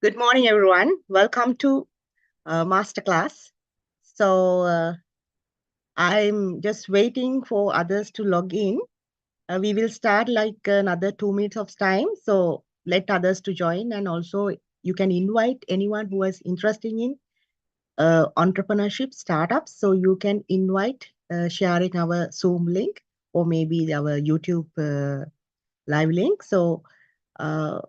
Good morning, everyone. Welcome to Masterclass. I'm just waiting for others to log in. We will start like another 2 minutes of time. So let others to join, and also you can invite anyone who is interested in entrepreneurship startups. So you can invite, sharing our Zoom link or maybe our YouTube live link. So uh,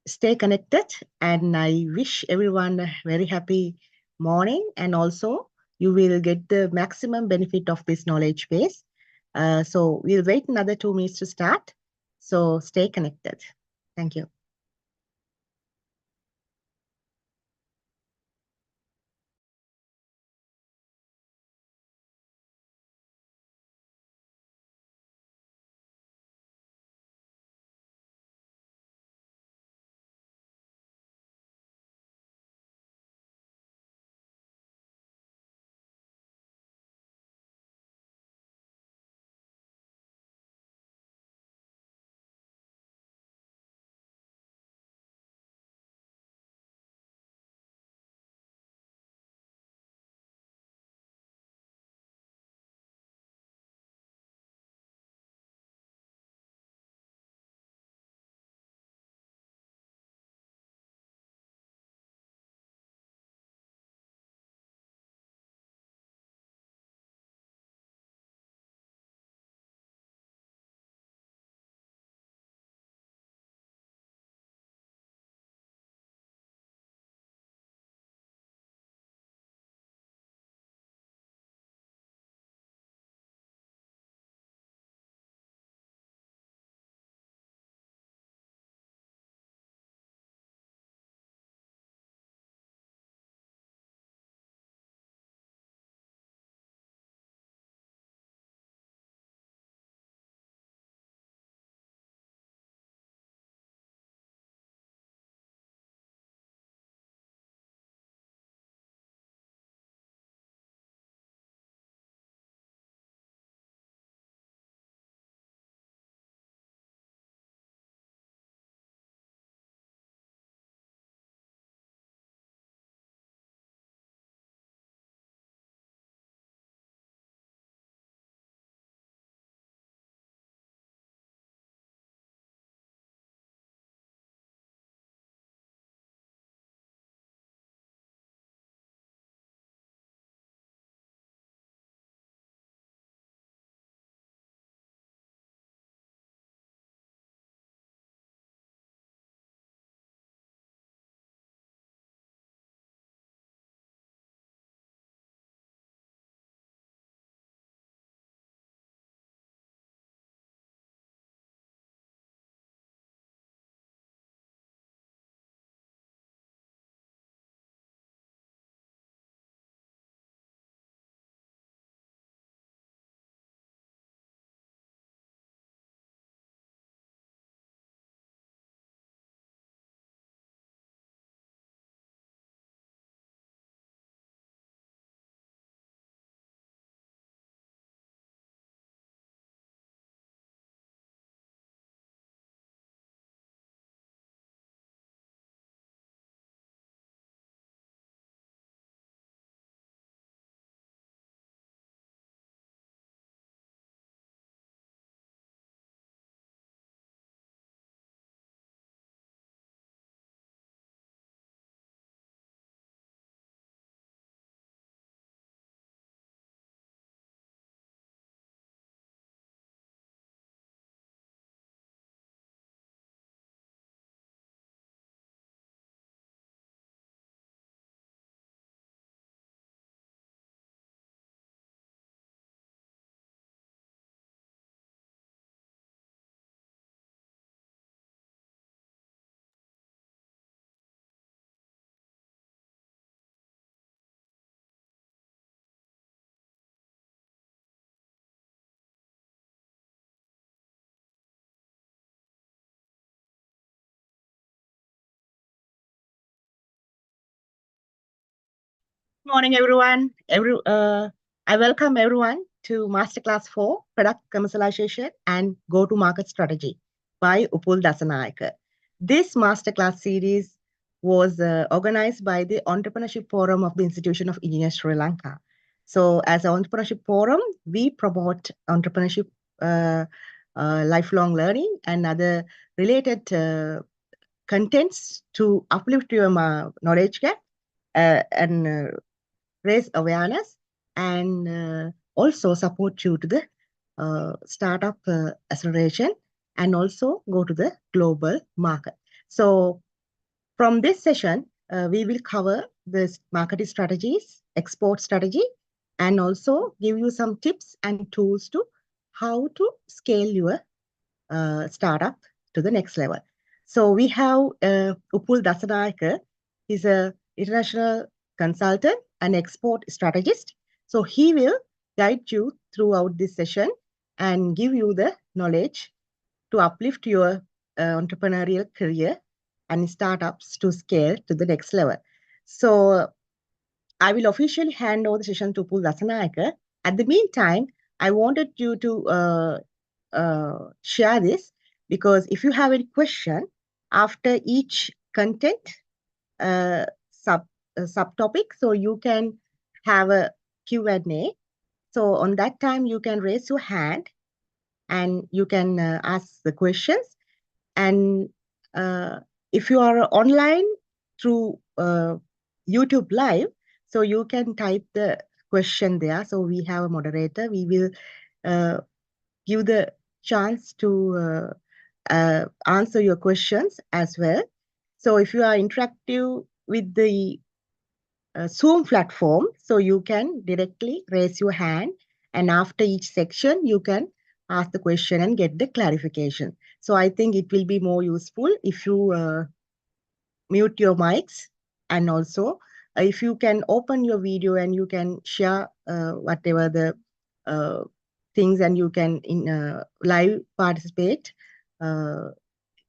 stay connected, and I wish everyone a very happy morning, and also you will get the maximum benefit of this knowledge base. So we'll wait another 2 minutes to start. So stay connected. Thank you. Morning, everyone. I welcome everyone to Masterclass 4 Product Commercialization and Go-to-Market Strategy by Upul Dasanayake. This Masterclass series was organized by the Entrepreneurship Forum of the Institution of Engineers Sri Lanka. So as an entrepreneurship forum, we promote entrepreneurship, lifelong learning and other related contents to uplift your knowledge gap and raise awareness and also support you to the startup acceleration and also go to the global market. So from this session, we will cover the marketing strategies, export strategy, and also give you some tips and tools to how to scale your startup to the next level. So we have Upul Dasanayake. He's an international consultant and export strategist. So he will guide you throughout this session and give you the knowledge to uplift your entrepreneurial career and startups to scale to the next level. So I will officially hand over the session to Upul Dasanayake. At the meantime, I wanted you to share this, because if you have any question after each content subtopic, so you can have a Q&A. So on that time, you can raise your hand and you can ask the questions. And if you are online through YouTube Live, so you can type the question there. So we have a moderator. We will give the chance to answer your questions as well. So if you are interactive with the Zoom platform, so you can directly raise your hand, and after each section, you can ask the question and get the clarification. So I think it will be more useful if you mute your mics, and also if you can open your video and you can share whatever the things, and you can live participate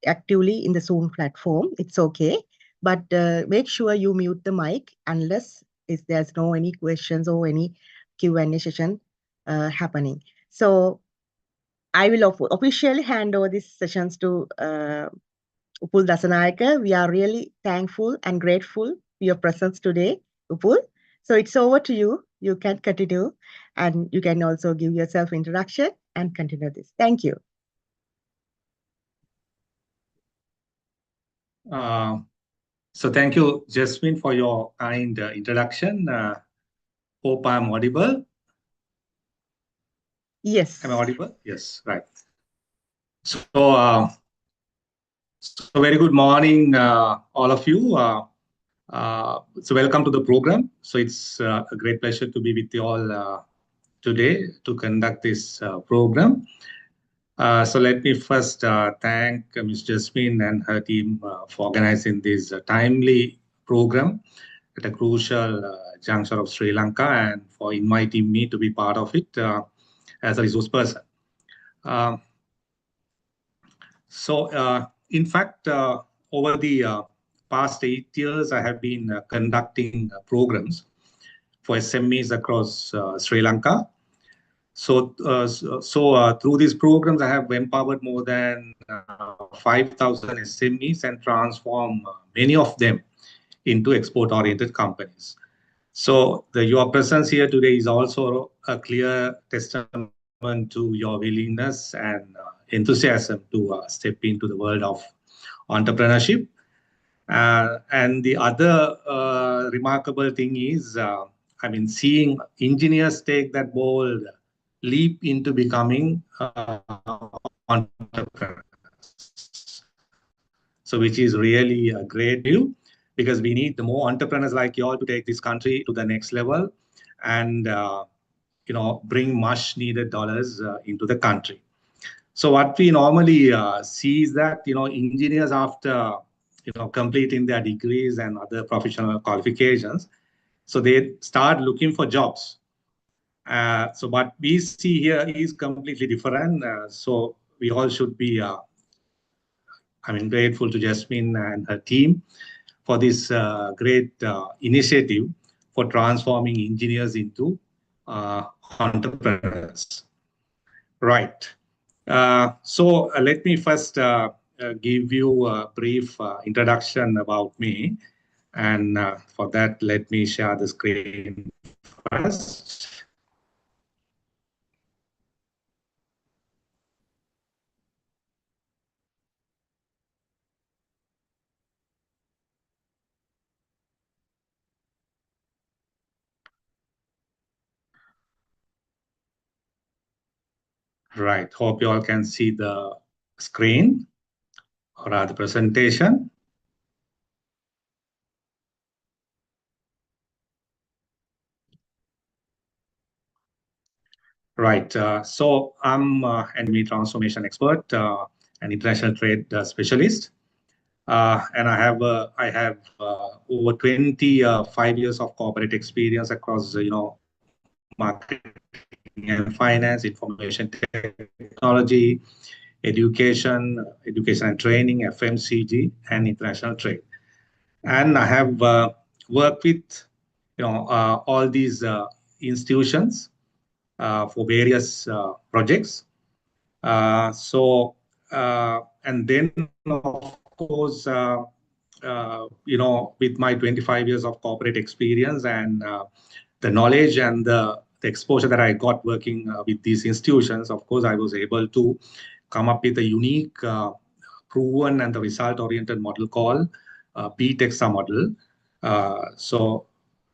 actively in the Zoom platform, it's okay. But make sure you mute the mic unless if there's no any questions or any Q&A session happening. So I will officially hand over these sessions to Upul Dasanayake. We are really thankful and grateful for your presence today, Upul. So it's over to you. You can continue, and you can also give yourself introduction and continue this. Thank you. So thank you, Jasmine, for your kind introduction. Hope I'm audible. Yes. Am I audible? Yes, right. So, so very good morning, all of you. So welcome to the program. So it's a great pleasure to be with you all today to conduct this program. So let me first thank Ms. Jasmine and her team for organizing this timely program at a crucial juncture of Sri Lanka, and for inviting me to be part of it as a resource person. In fact, over the past 8 years, I have been conducting programs for SMEs across Sri Lanka. So through these programs, I have empowered more than 5,000 SMEs and transformed many of them into export-oriented companies. So your presence here today is also a clear testament to your willingness and enthusiasm to step into the world of entrepreneurship. And the other remarkable thing is, I mean, seeing engineers take that bold leap into becoming entrepreneurs. So which is really a great view, because we need the more entrepreneurs like you all to take this country to the next level and bring much needed dollars into the country. So what we normally see is that engineers, after completing their degrees and other professional qualifications, so they start looking for jobs. So what we see here is completely different. So we all should be, grateful to Jasmine and her team for this great initiative for transforming engineers into entrepreneurs. Right. So let me first give you a brief introduction about me. And for that, let me share the screen first. Right. Hope you all can see the screen or the presentation. Right. So I'm an ME transformation expert, an international trade specialist, and I have over 25 years of corporate experience across marketing and finance, information technology, education and training, FMCG, and international trade. And I have worked with all these institutions for various projects. And then of course, with my 25 years of corporate experience and the knowledge and the exposure that I got working with these institutions, of course, I was able to come up with a unique, proven, and the result-oriented model called BTEXA model. So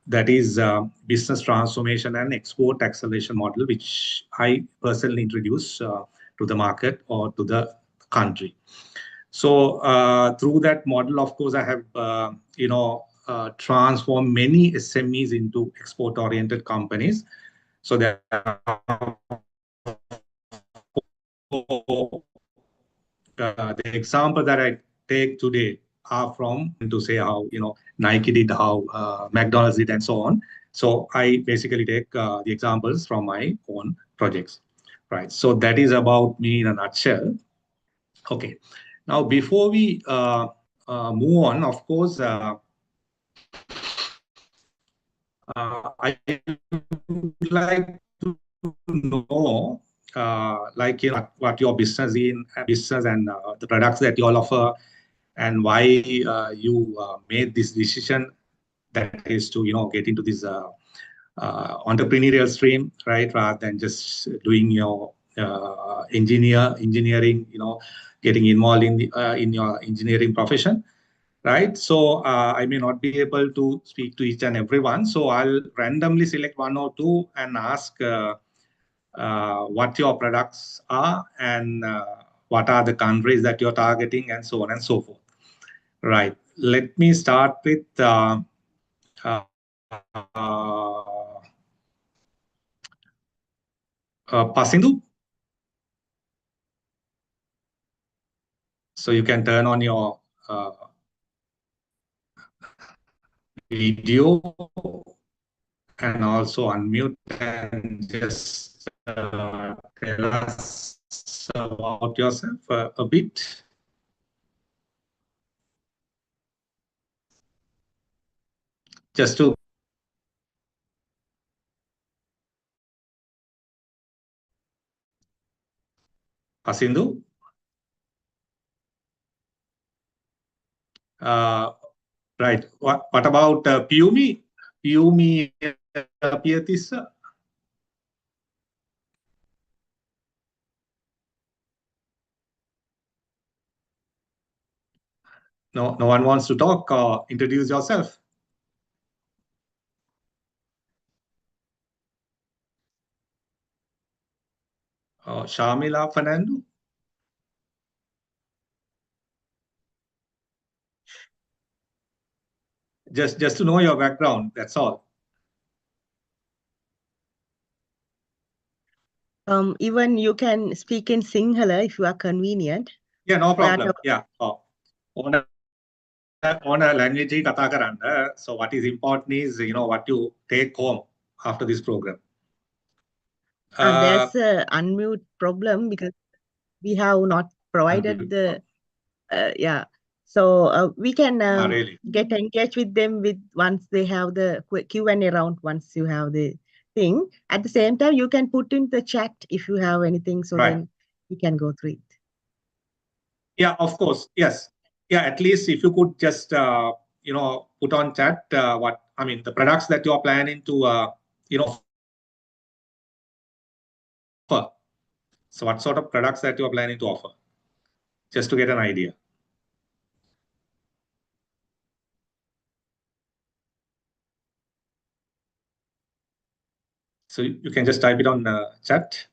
that is business transformation and export acceleration model, which I personally introduced to the market or to the country. So through that model, of course, I have transformed many SMEs into export-oriented companies. So that the example that I take today are from to say how Nike did, how McDonald's did, and so on. So I basically take the examples from my own projects, right? So that is about me in a nutshell. Okay, now before we move on, of course, I would like to know, what your business and the products that you all offer, and why you made this decision, that is to get into this entrepreneurial stream, right, rather than just doing your engineering, getting involved in your engineering profession, right? So I may not be able to speak to each and everyone, so I'll randomly select one or two and ask what your products are and what are the countries that you're targeting, and so on and so forth. Right. Let me start with uh, Pasindu. So you can turn on your video and also unmute and just tell us about yourself a bit. Just to Pasindu. Right. What about Piumi? Piumi Piatissa? No, no one wants to talk or introduce yourself. Shamila Fernando. Just to know your background. That's all. Even you can speak in Sinhala if you are convenient. Yeah, no problem. Yeah. On a language kata karanda. So what is important is what you take home after this program. There's a unmute problem because we have not provided the yeah. So we can Really? get engaged with them with once they have the Q&A round. Once you have the thing, at the same time you can put in the chat if you have anything. So Right. then we can go through it. Yeah, of course. Yes. Yeah, at least if you could just put on chat what I mean the products that you are planning to offer. So what sort of products that you are planning to offer, just to get an idea. So you can just type it on chat.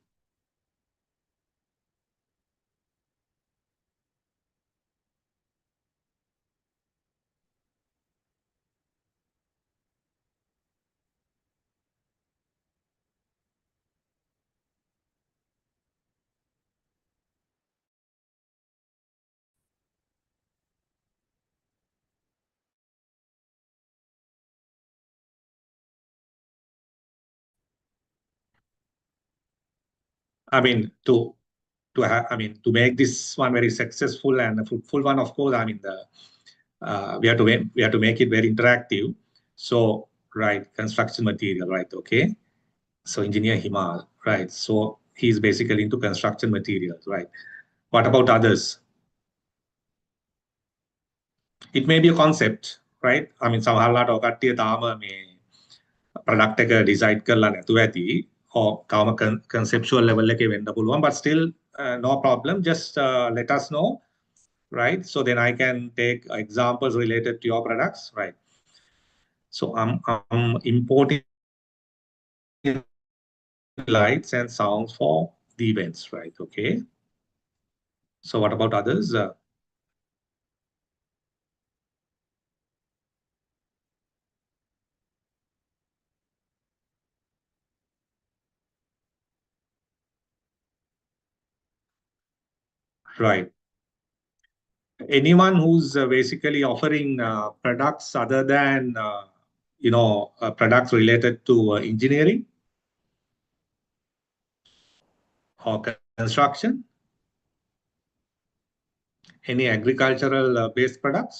I mean to make this one very successful and a fruitful one, of course, I mean we have to make it very interactive. So right, construction material, right? Okay. So engineer Himal, right? So he's basically into construction materials, right? What about others? It may be a concept, right? I mean, සමහරලාට ඔය කට්ටිය තාම මේ product එක decide කරලා නැතුව ඇති. or තාම conceptual level එකේ වෙන්න පුළුවන්, but still no problem, just let us know, right? So then I can take examples related to your products, right? So I'm importing lights and sounds for the events, right? Okay. So what about others? Right. Anyone who's basically offering products other than products related to engineering or construction, any agricultural based products,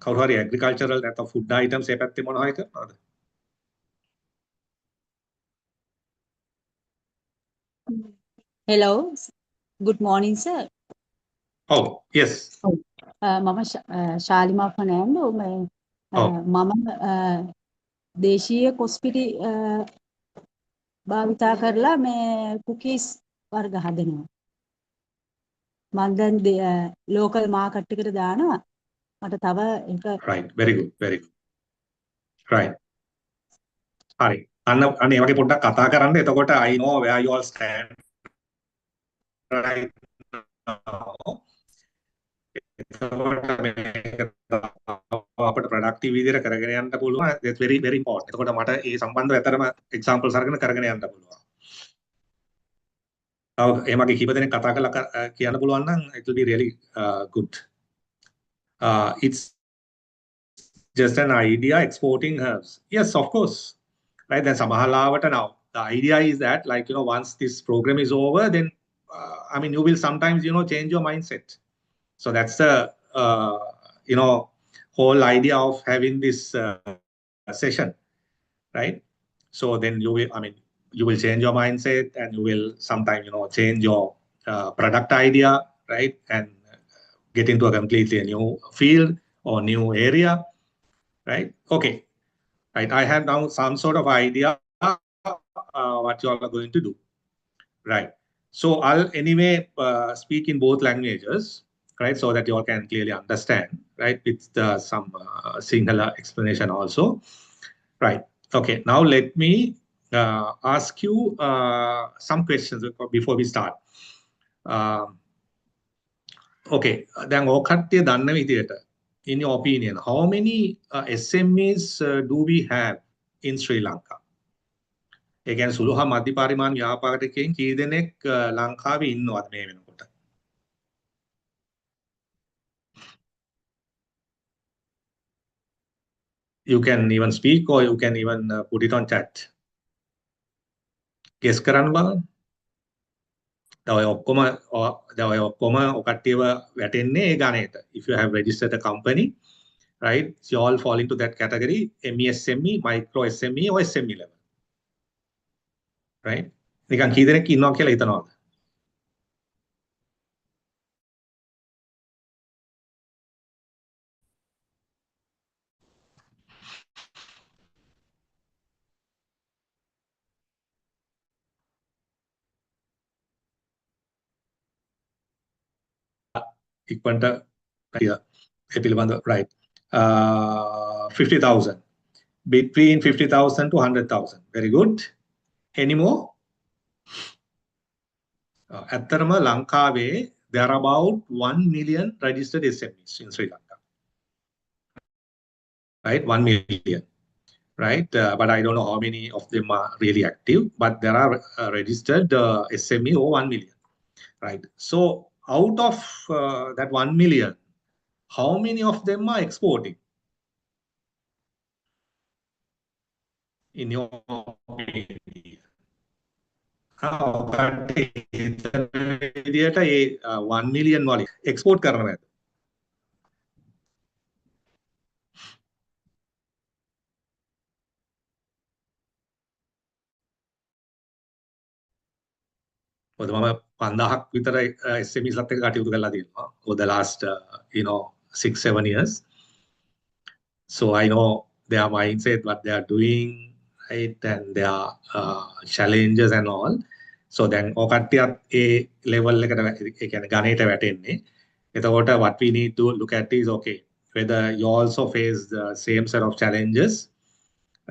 කවුරු හරි agricultural නැත්නම් food items ඒ පැත්තේ මොනවා හරි කරනවද? Hello, good morning, sir. Oh, yes. මම ශාලිමා ෆර්නෑන්ඩෝ මම දේශීය කොස්පිටි භාවිතා කරලා මේ කුකීස් වර්ග හදනවා. මම දැන් ලෝකල් මාකට් එකට දානවා. මට තව එක Right, very good, very good. Right. හරි. අන්න ඒ වගේ පොඩ්ඩක් කතා කරන්න. එතකොට I know where you all stand right now. අපිට ප්‍රොඩක්ටිව් විදිහට කරගෙන යන්න පුළුවන්. That's very very important. එතකොට මට ඒ සම්බන්ධව ඇතරම examples අරගෙන කරගෙන යන්න පුළුවන්. තව එහෙම වගේ කීප දෙනෙක් කතා කරලා කියන්න පුළුවන් නම් it will be really good. It's just an idea exporting herbs. Yes, of course. Right, then samahalawata now. The idea is that once this program is over, then I mean you will sometimes change your mindset. So that's the whole idea of having this session, right? So then you will change your mindset and you will sometimes change your product idea, right? And get into a completely new field or new area, right? Okay, right. I have now some sort of idea what you all are going to do, right? So I'll anyway speak in both languages, right? So that you all can clearly understand, right? With some Sinhala explanation also, right? Okay, now let me ask you some questions before we start. Okay, දැන් ඕක කට්ටිය දන්න විදියට, in your opinion, how many SMEs do we have in Sri Lanka? ඒ කියන්නේ සුළු හා මධ්‍ය පරිමාණ ව්‍යාපාරිකයන් කී දෙනෙක් ලංකාවේ ඉන්නවද මේ වෙනකොට? You can even speak or you can even put it on chat. Guess කරන්න බලන්න. දැන් ඔය ඔක්කොම ඔකට්ටියව වැටෙන්නේ ඒ ගණේට. If you have registered a company, right? You all fall into that category, MESME, micro SME or SME level. Right? නිකන් කී දෙනෙක් ඉන්නවා කියලා හිතනවද? ඉක්මනට right 50,000 between 50,000 to 100,000 very good any more ඇත්තටම ලංකාවේ there are about 1 million registered SMEs in Sri Lanka right 1 million right but I don't know how many of them are really active but there are registered SME over 1 million right so out of that 1 million how many of them are exporting in your opinion? විදියට ඒ 1 million වලින් export කරනවා ඇත. මොකද මම 5000ක් විතර SMEs ලත් එක්ක කටයුතු කරලා තියෙනවා over the last 6-7 years. So I know their mindset, what they are doing, right, and their challenges and all. So then ඔකට්ටියත් A level එකට ඒ කියන්නේ ගණේට වැටෙන්නේ. එතකොට what we need to look at is okay whether you also face the same set of challenges,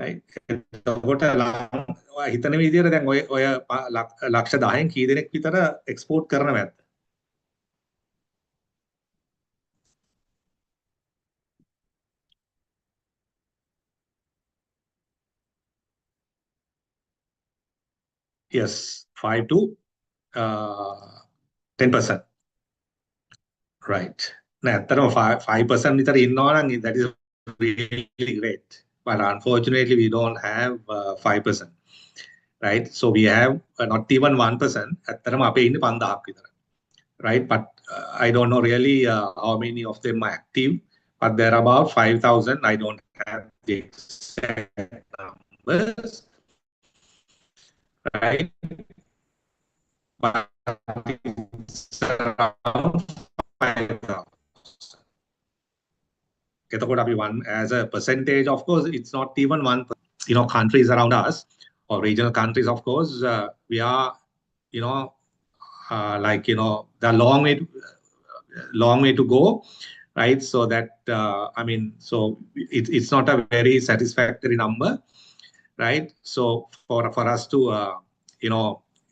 right? එතකොට හිතන විදියට දැන් ඔය ලක්ෂ 10න් කී දෙනෙක් විතර export කරනවද? Yes, 5 to 10%. Right. නෑ ඇත්තටම 5% විතර ඉන්නවා නම් that is really great. But unfortunately we don't have 5%. Right? So we have not even 1%. ඇත්තටම අපේ ඉන්නේ 5000ක් විතර. Right? But I don't know really how many of them are active. But there are about 5,000. I don't have the exact numbers. Right? But it's around 5,000. One as a percentage, of course, it's not even 1%. Countries around us or regional countries, of course, we are, the long way to go, right? So that so it's not a very satisfactory number, right? So for us to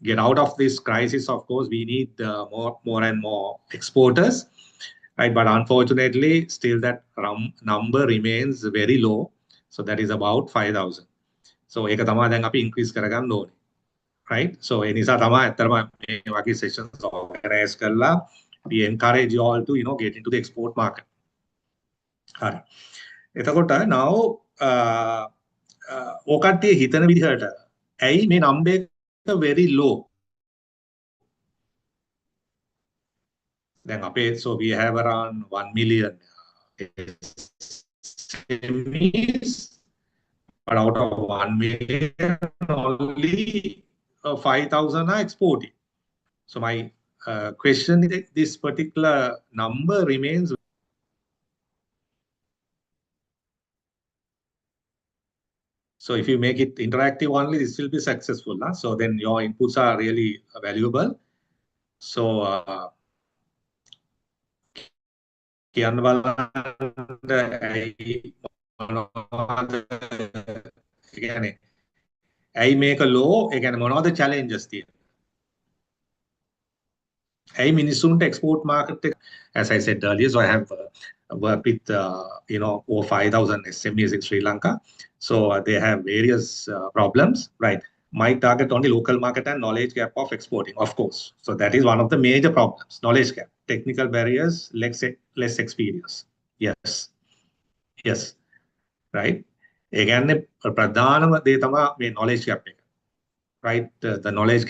get out of this crisis, of course, we need more and more exporters. Right, but unfortunately, still that number remains very low. So that is about 5,000. So ඒක තමයි දැන් අපි increase කරගන්න ඕනේ. Right? So ඒ නිසා තමයි අත්‍තරම මේ වගේ sessions organize කරලා we encourage you all to get into the export market. හරි. එතකොට now ඔකට්ටිය හිතන විදිහට ඇයි මේ number එක very low? Then so we have around 1 million SMEs, but out of 1 million, only 5,000 are exporting. So my question is this particular number remains. So if you make it interactive only, this will be successful. So then your inputs are really valuable. So කියන්න බලන්න ඇයි මේක low ඒ කියන්නේ මොනවද challenges තියෙන්නේ ඇයි මිනිස්සුන්ට export market as I said earlier so I have worked with over 5,000 SMEs in Sri Lanka so they have various problems right my target only local market and knowledge gap of exporting of course so that is one of the major problems knowledge gap technical barriers less experience yes right ඒ කියන්නේ ප්‍රධානම දේ තමයි මේ knowledge gap එක right the knowledge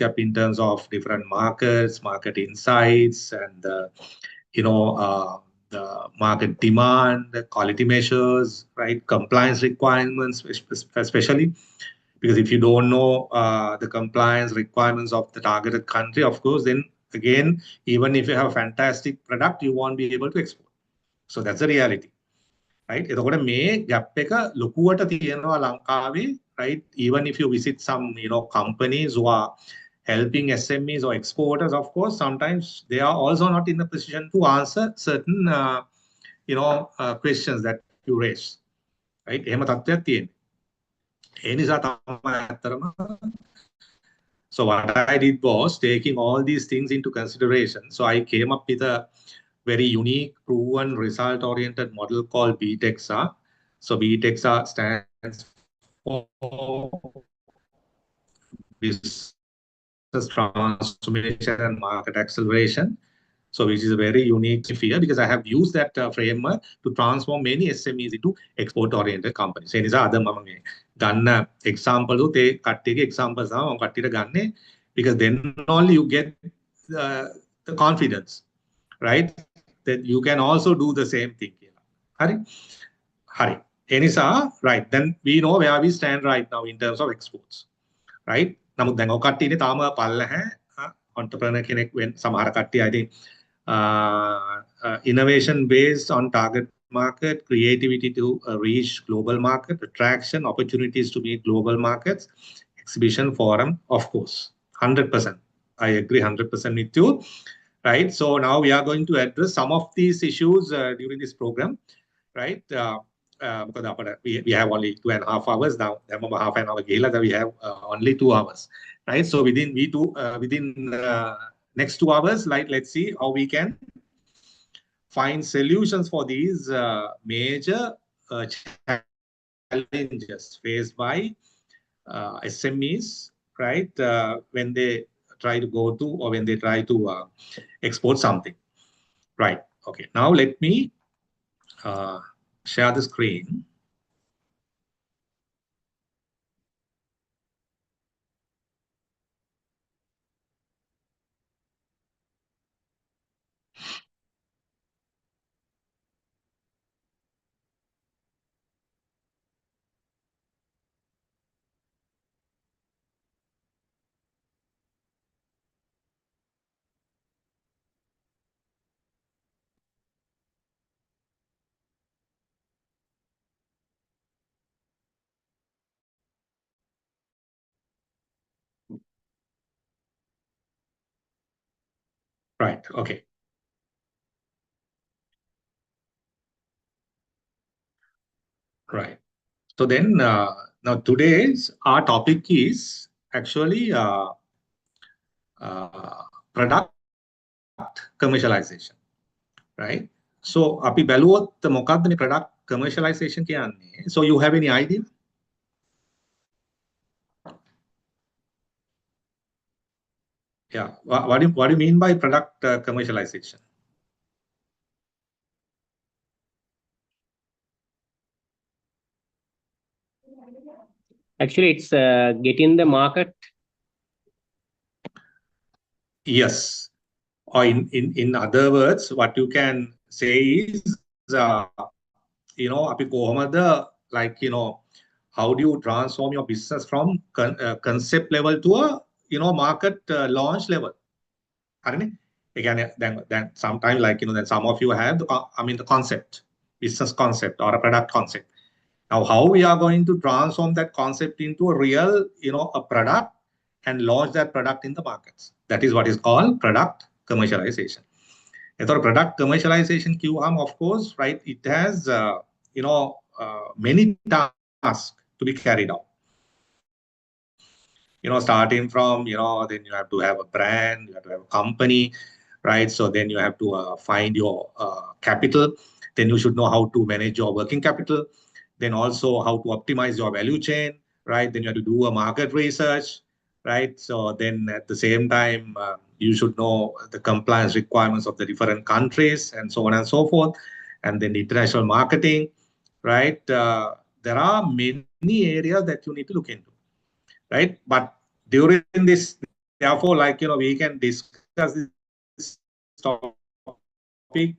gap in terms of different markets market insights and the market demand the quality measures right compliance requirements especially because if you don't know the compliance requirements of the targeted country of course then again even if you have a fantastic product you won't be able to export so that's the reality right එතකොට මේ gap එක ලොකුවට තියෙනවා ලංකාවේ right even if you visit some companies who are helping SMEs or exporters, of course, sometimes they are also not in a position to answer certain, questions that you raise. Right? එහෙම තත්ත්වයක් තියෙනවා. ඒ නිසා තමයි අතරම so what I did was taking all these things into consideration. So I came up with a very unique, proven, result-oriented model called BTEXA. So BTEXA stands for Business Transformation and Market Acceleration. So which is a very unique sphere because I have used that framework to transform many SMEs into export-oriented companies. ඒ නිසා අද මම මේ ගන්න example උත් ඒ කට්ටියගේ examples තමයි මම කට්ටියට ගන්නෙ because then only you get the confidence, right? That you can also do the same thing කියලා. හරි? හරි. ඒ නිසා right then we know where we stand right now in terms of exports. Right? නමුත් දැන් ඔය කට්ටියනේ තාම පල්ලහැ entrepreneur කෙනෙක් වෙන්න සමහර කට්ටිය I think innovation based on target market, creativity to reach global market, attraction, opportunities to meet global markets, exhibition forum, of course, 100%. I agree 100% with you. Right? So now we are going to address some of these issues during this program. Right? Because we have only 2.5 hours now. Half an hour that we have only 2 hours. Right? So within next 2 hours, like let's see how we can find solutions for these major challenges faced by SMEs, right? When they try to go to or when they try to export something, right? Okay. Now let me share the screen. Right. Okay. Right. So then now today's our topic is actually product commercialization. Right. So අපි බැලුවොත් මොකක්ද මේ product commercialization කියන්නේ? So you have any idea? Yeah. What do you mean by product commercialization? Actually, it's getting the market. Yes. Or in other words, what you can say is, අපි කොහොමද like how do you transform your business from concept level to a market launch level? හරිනේ. ඒ කියන්නේ දැන් sometimes like then some of you have the concept, business concept or a product concept. Now how we are going to transform that concept into a real a product and launch that product in the markets. That is what is called product commercialization. For product commercialization QM, of course, right, it has many tasks to be carried out. Starting from then you have to have a brand, you have to have a company, right? So then you have to find your capital. Then you should know how to manage your working capital. Then also how to optimize your value chain, right? Then you have to do a market research, right? So then at the same time, you should know the compliance requirements of the different countries and so on and so forth. And then international marketing, right? There are many areas that you need to look into, right? But during this, therefore, like, we can discuss this topic,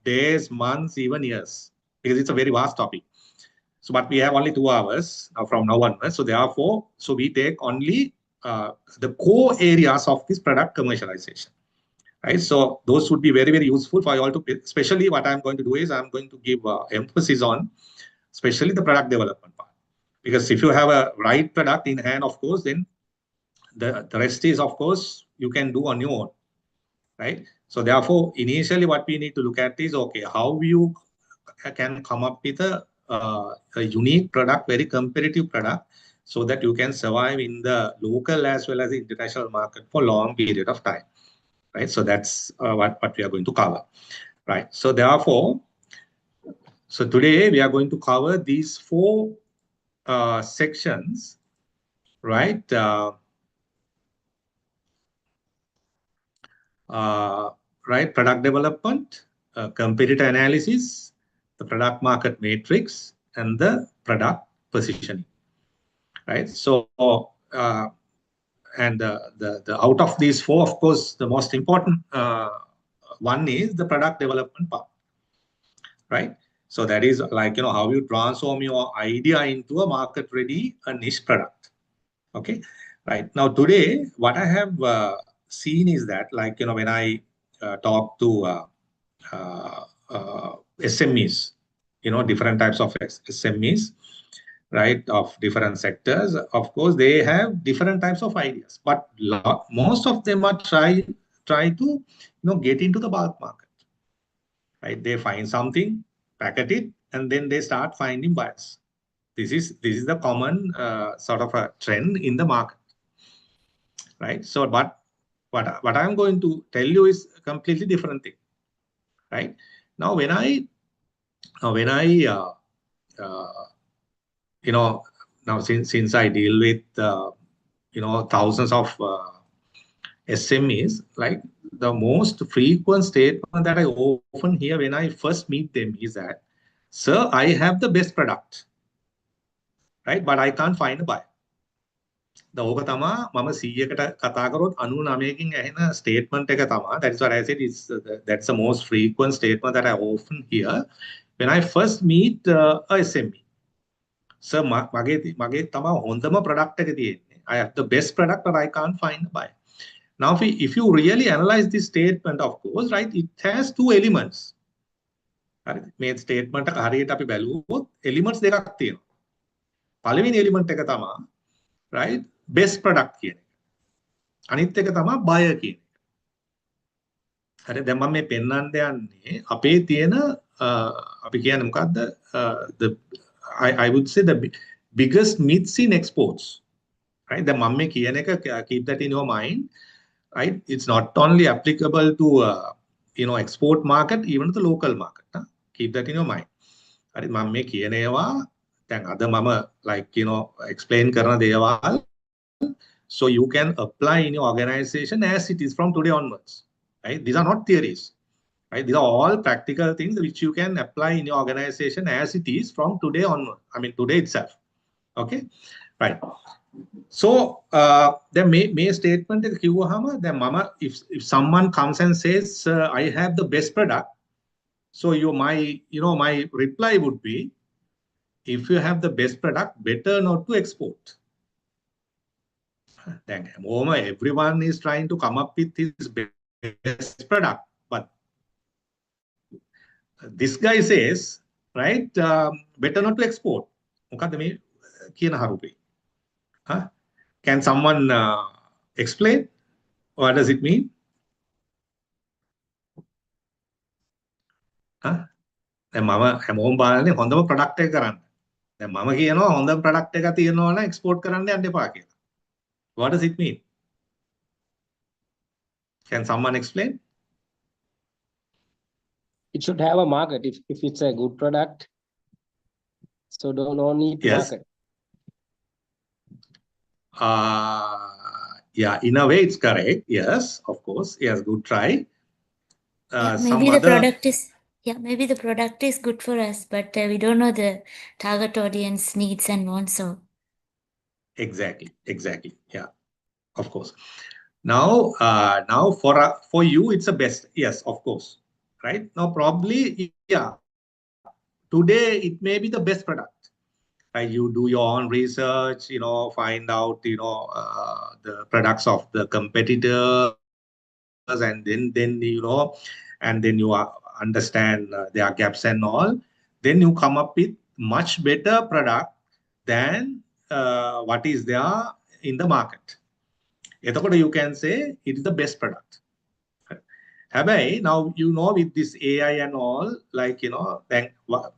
days, months, even years, because it's a very vast topic. So, but we have only 2 hours from now onwards. So therefore, we take only the core areas of this product commercialization, right? So those would be very, very useful for you all to, especially what I'm going to do is I'm going to give emphasis on, especially the product development part. Because if you have a right product in hand, of course, then the rest is, of course, you can do on your own, right? So therefore, initially what we need to look at is, okay, how you can come up with a unique product, very competitive product, so that you can survive in the local as well as the international market for long period of time, right? So that's what we are going to cover, right? So therefore, so today we are going to cover these four sections, right? Right, product development, competitor analysis, the product market matrix, and the product positioning, right? So, and the out of these four, of course, the most important one is the product development part, right? So that is like, how you transform your idea into a market ready, a niche product. Okay, right. Now today, what I have seen is that, like, when I talk to SMEs, different types of SMEs, right, of different sectors. Of course, they have different types of ideas, but most of them are try to get into the bulk market, right? They find something, packet it, and then they start finding buyers. This is the common sort of a trend in the market, right? So, but what I'm going to tell you is a completely different thing, right? Now, when I now since I deal with thousands of SMEs, like the most frequent statement that I often hear when I first meet them is that, "Sir, I have the best product, right? But I can't find a buyer." ඕක තමා මම 100කට කතා කරොත් 99කින් ඇහෙන statement එක තමා. That's what I said, that's the most frequent statement that I often hear when I first meet a SME. Sir, මගේ තමා හොඳම product එක තියෙන්නේ. I have the best product but I can't find a buyer. Now if you really analyze this statement, of course, right, it has two elements. හරිද? මේ statement එක හරියට අපි බැලුවොත් elements දෙකක් තියෙනවා. පළවෙනි element එක තමා, right, best product කියන එක. අනිත් එක තමයි buyer කියන එක. හරි, දැන් මම මේ පෙන්වන්න යන්නේ අපේ තියෙන අපි කියන්නේ මොකද්ද? The I would say the biggest myths in exports, right? දැන් මම මේ කියන එක, keep that in your mind, right? It's not only applicable to export market, even to the local market. Keep that in your mind. හරි, මම මේ කියන ඒවා දැන් අද මම like explain කරන දේවල්, so you can apply in your organization as it is from today onwards, right? These are not theories, right? These are all practical things which you can apply in your organization as it is from today onward. I mean, today itself. Okay, right. So the may statement එක කිව්වහම දැන් මම if someone comes and says I have the best product, so my reply would be, if you have the best product, better not to export. Then everyone is trying to come up with his best product, but this guy says, right, better not to export. මොකද්ද මේ කියන හරුපේ? Can someone explain what does it mean? දැන් මම හැමෝම බලන්නේ හොඳම product එක කරන්න. දැන් මම කියනවා හොඳම ප්‍රොඩක්ට් එක තියෙනවා නම් එක්ස්පෝර්ට් කරන්න යන්න එපා කියලා. What does it mean? Can someone explain? It should have a market if it's a good product. So no need to Yes. market. Yeah, in a way it's correct. Yes, of course. Yes, good try. Maybe the product is good for us, but we don't know the target audience needs and wants. So exactly. Yeah, of course. Now for you it's the best. Yes, of course. Right now, probably, yeah, today it may be the best product. Right, you do your own research, find out the products of the competitors, and then you understand their gaps and all. Then you come up with much better product than what is there in the market, එතකොට you can say it is the best product. Hey, now you know with this AI and all, like then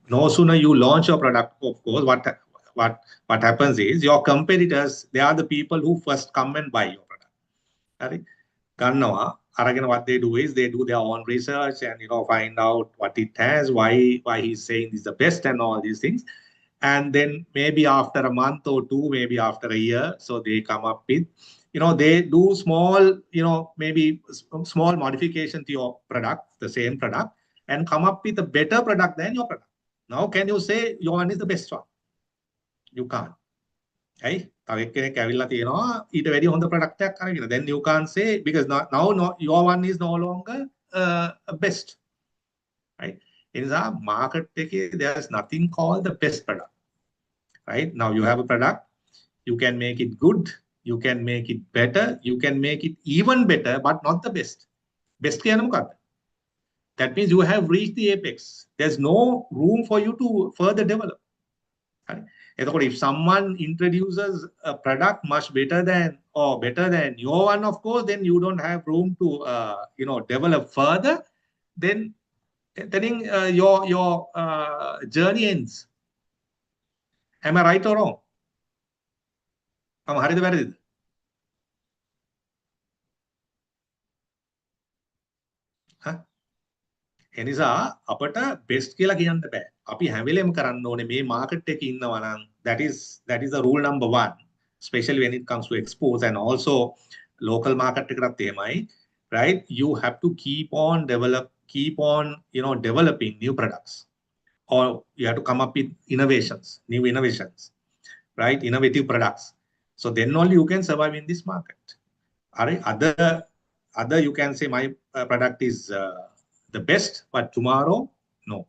no sooner you launch your product, of course, what happens is your competitors, they are the people who first come and buy your product. Right? Gannawa, Aragan, what they do is they do their own research and find out what it has, why he's saying this is the best and all these things. And then maybe after a month or two, maybe after a year, so they come up with they do small, maybe small modification to your product, the same product, and come up with a better product than your product. Now, can you say your one is the best one? You can't. Hey, on the product, then you can't say because now your one is no longer best. Right? In the market, there's nothing called the best product. Right? Now you have a product, you can make it good, you can make it better, you can make it even better, but not the best. Best that means you have reached the apex. There's no room for you to further develop. Right? If someone introduces a product much better than your one, of course, then you don't have room to develop further. Then your journey ends. Am I right or wrong? I'm හරිද වැරදිද? එනිසා අපට best කියලා කියන්න බෑ. අපි හැම වෙලෙම කරන්න ඕනේ මේ මාකට් එකේ ඉන්නවා නම් that is the rule number 1, especially when it comes to exports and also local market එකටත් එහෙමයි. Right? You have to keep on developing new products, or you have to come up with new innovations, right? Innovative products. So then only you can survive in this market. Other you can say my product is the best, but tomorrow, no,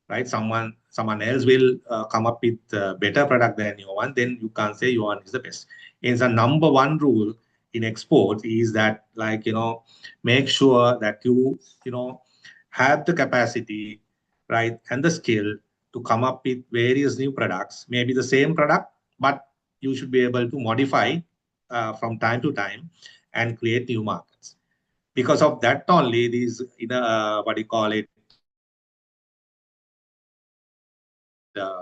right? Someone else will come up with a better product than your one, then you can't say your one is the best. It's the number 1 rule in export is that, like, make sure that you have the capacity, right, and the skill to come up with various new products, maybe the same product, but you should be able to modify from time to time and create new markets. Because of that only, these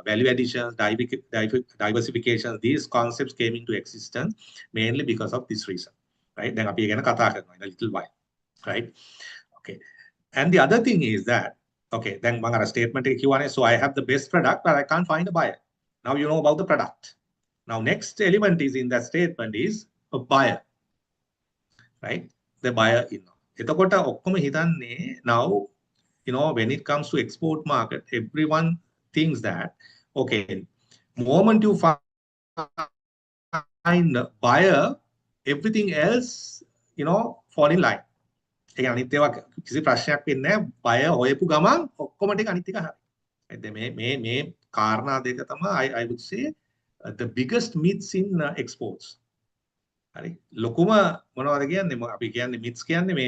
value additions, diversifications, these concepts came into existence mainly because of this reason, right? Then අපි ගැන කතා කරනවා in a little while, right? Okay. And the other thing is that, okay, then මම අර statement එක කියවනේ, so I have the best product but I can't find a buyer. Now you know about the product. Now next element is in that statement is a buyer, right? The buyer එතකොට ඔක්කොම හිතන්නේ now when it comes to export market, everyone thinks that, okay, moment you find a buyer, everything else fall in line. ඒ අනිත් ඒවා කිසි ප්‍රශ්නයක් වෙන්නේ නැහැ. buyer හොයපු ගමන් ඔක්කොම ටික අනිත් එක හරි. මේ කාරණා දෙක තමයි I would say the biggest myths in exports. හරි. ලොකුම මොනවද කියන්නේ? අපි කියන්නේ myths කියන්නේ මේ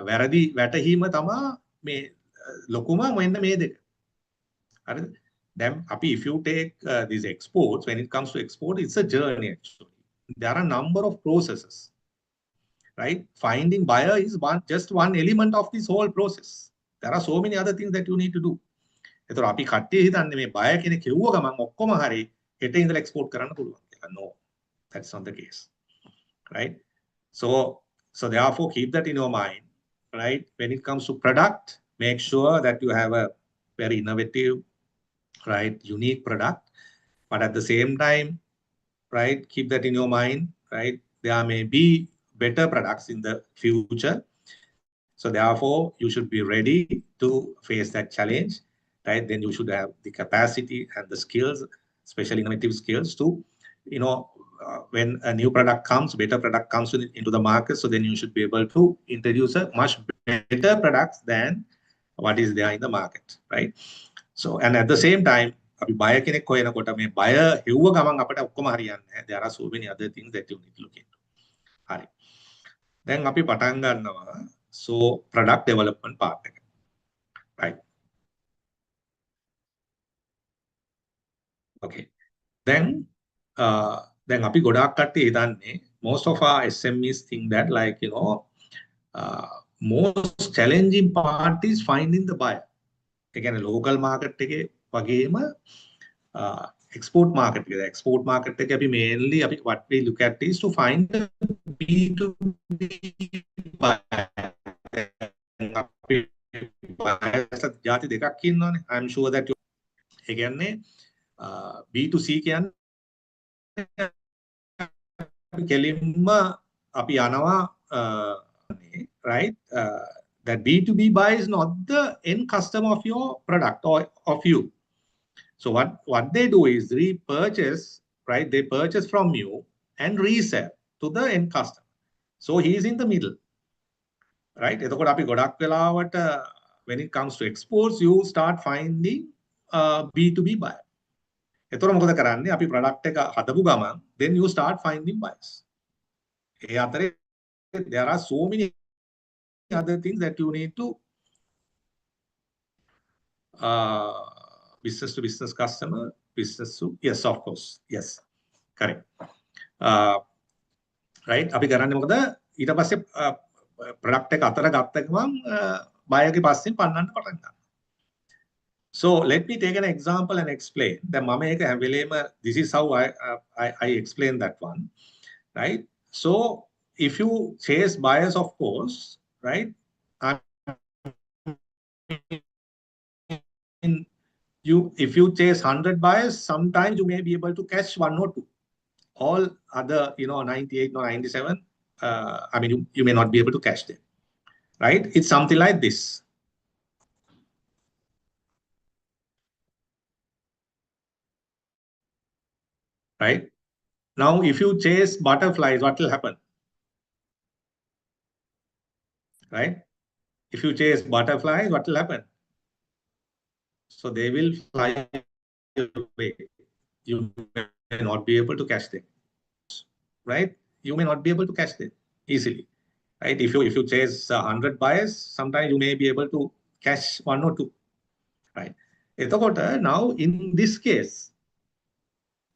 වැරදි වැටහීම තමයි මේ ලොකුම මෙන්න මේ දෙක. හරිද? Then if you take these exports, when it comes to export, it's a journey actually. There are a number of processes, right? Finding buyer is just one element of this whole process. There are so many other things that you need to do. එතකොට අපි කට්ටිය හිතන්නේ මේ buyer කෙනෙක් හෙව්ව ගමන් ඔක්කොම හරි හෙට ඉඳලා export කරන්න පුළුවන් කියලා. No, that's not the case, right? So therefore keep that in your mind, right? When it comes to product, make sure that you have a very innovative, right, unique product, but at the same time, right, keep that in your mind, right? There may be better products in the future. So therefore, you should be ready to face that challenge, right? Then you should have the capacity and the skills, especially innovative skills to, when a new product comes, better product comes into the market, so then you should be able to introduce a much better products than what is there in the market, right? So, and at the same time, අපි buyer කෙනෙක් හොයනකොට මේ buyer හෙව්ව ගමන් අපිට ඔක්කොම හරියන්නේ නැහැ. There are so many other things that you need to look into. හරි. දැන් අපි පටන් ගන්නවා so product development part එක. Right. Okay. Then අපි ගොඩාක් කට්ටිය හිතන්නේ most of our SMEs think that, like, you know, most challenging part is finding the buyer. Again, local market එකේ වගේම export market එකේ. Export market එකේ අපි mainly what we look at is to find the B2B buyer. අපි buyers ಜಾති දෙකක් ඉන්නවනේ. I'm sure that you ඒ කියන්නේ B2C කියන්නේ කෙලින්ම අපි යනවා right? That B2B buyer is not the end customer of your product or of you. So what they do is repurchase, right? They purchase from you and resell to the end customer. So he is in the middle, right? එතකොට අපි ගොඩක් වෙලාවට when it comes to exports, you start finding B2B buyer. එතකොට මොකද කරන්නේ? අපි product එක හදපු ගමන් then you start finding buyers. ඒ අතරේ there are so many other things that you need to business to business customer, business to, yes, of course, yes, correct. Right? අපි කරන්නේ මොකද? ඊට පස්සේ product එක අතර ගත්ත ගමන් buyer ගේ පස්සෙන් පන්නන්න පටන් ගන්නවා. So let me take an example and explain. දැන් මම ඒක හැම වෙලේම this is how I explain that one, right? So if you chase buyers, of course, right? If you chase 100 buyers, sometimes you may be able to catch 1 or 2. All other, you know, 98 or 97, I mean, you may not be able to catch them, right? It's something like this. Right? Now, if you chase butterflies, what will happen? Right? If you chase butterflies, what will happen? So they will fly away. You may not be able to catch them. Right? You may not be able to catch them easily. Right? If you chase 100 buyers, sometimes you may be able to catch 1 or 2. Right? Now, in this case,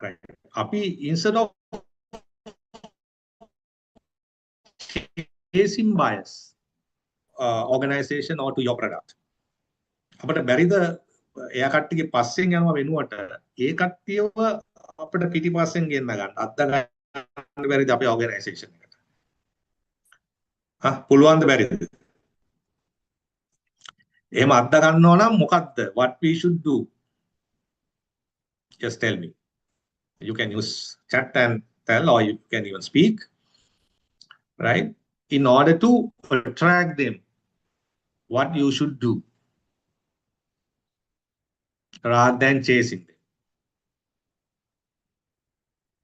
right, instead of chasing buyers, organization or to your product, අපිට බැරිද එයා කට්ටියගේ පස්සෙන් යනවා වෙනුවට ඒ කට්ටියව අපිට පිටිපස්සෙන් ගෙන්න ගන්න අද්ද ගන්න බැරිද අපේ organization එකට? පුළුවන්ද බැරිද? එහෙම අද්ද ගන්නවා නම් මොකද්ද? What we should do? Just tell me. You can use chat and tell, or you can even speak, right? In order to attract them, what you should do rather than chasing them.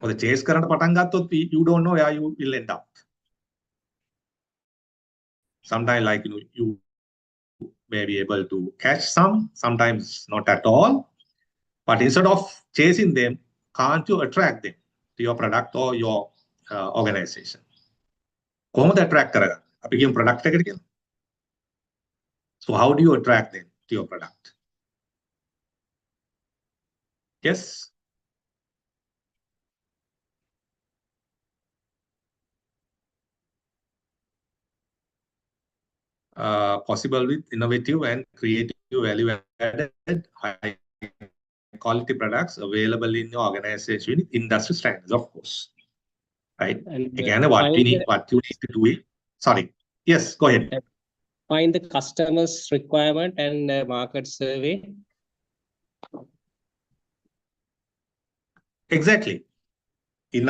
Or the chase කරන්න පටන් ගත්තොත් you don't know where you will end up. Sometimes, like, you know, you may be able to catch some, sometimes not at all. But instead of chasing them, can't you attract them to your product or your organization? කොහොමද attract කරගන්නේ? අපි කියමු product එකට කියලා. So how do you attract them to your product? Yes. Possible with innovative and creative value-added high quality products available in your organization with industry standards, of course. Right? And again, what you need to do is, sorry. Yes, go ahead. Find the customer's requirement and market survey. Exactly. In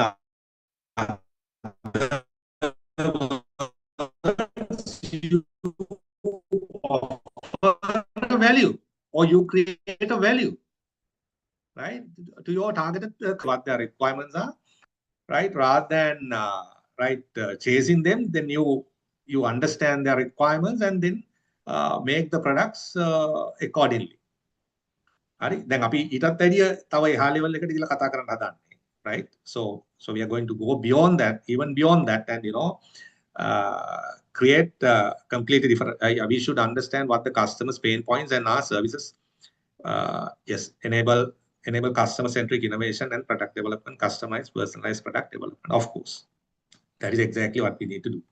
you offer a value or you create a value, right, to your targeted what their requirements are, right? Rather than chasing them, then you understand their requirements and then make the products accordingly. හරි දැන් අපි ඊටත් වැඩිය තව එහා level එකට ගිහලා කතා කරන්න හදන්නේ, right? So we are going to go beyond that, even beyond that, and you know, create completely different. We should understand what the customer's pain points and our services. Yes, enable customer centric innovation and product development, customized personalized product development, of course. That is exactly what we need to do.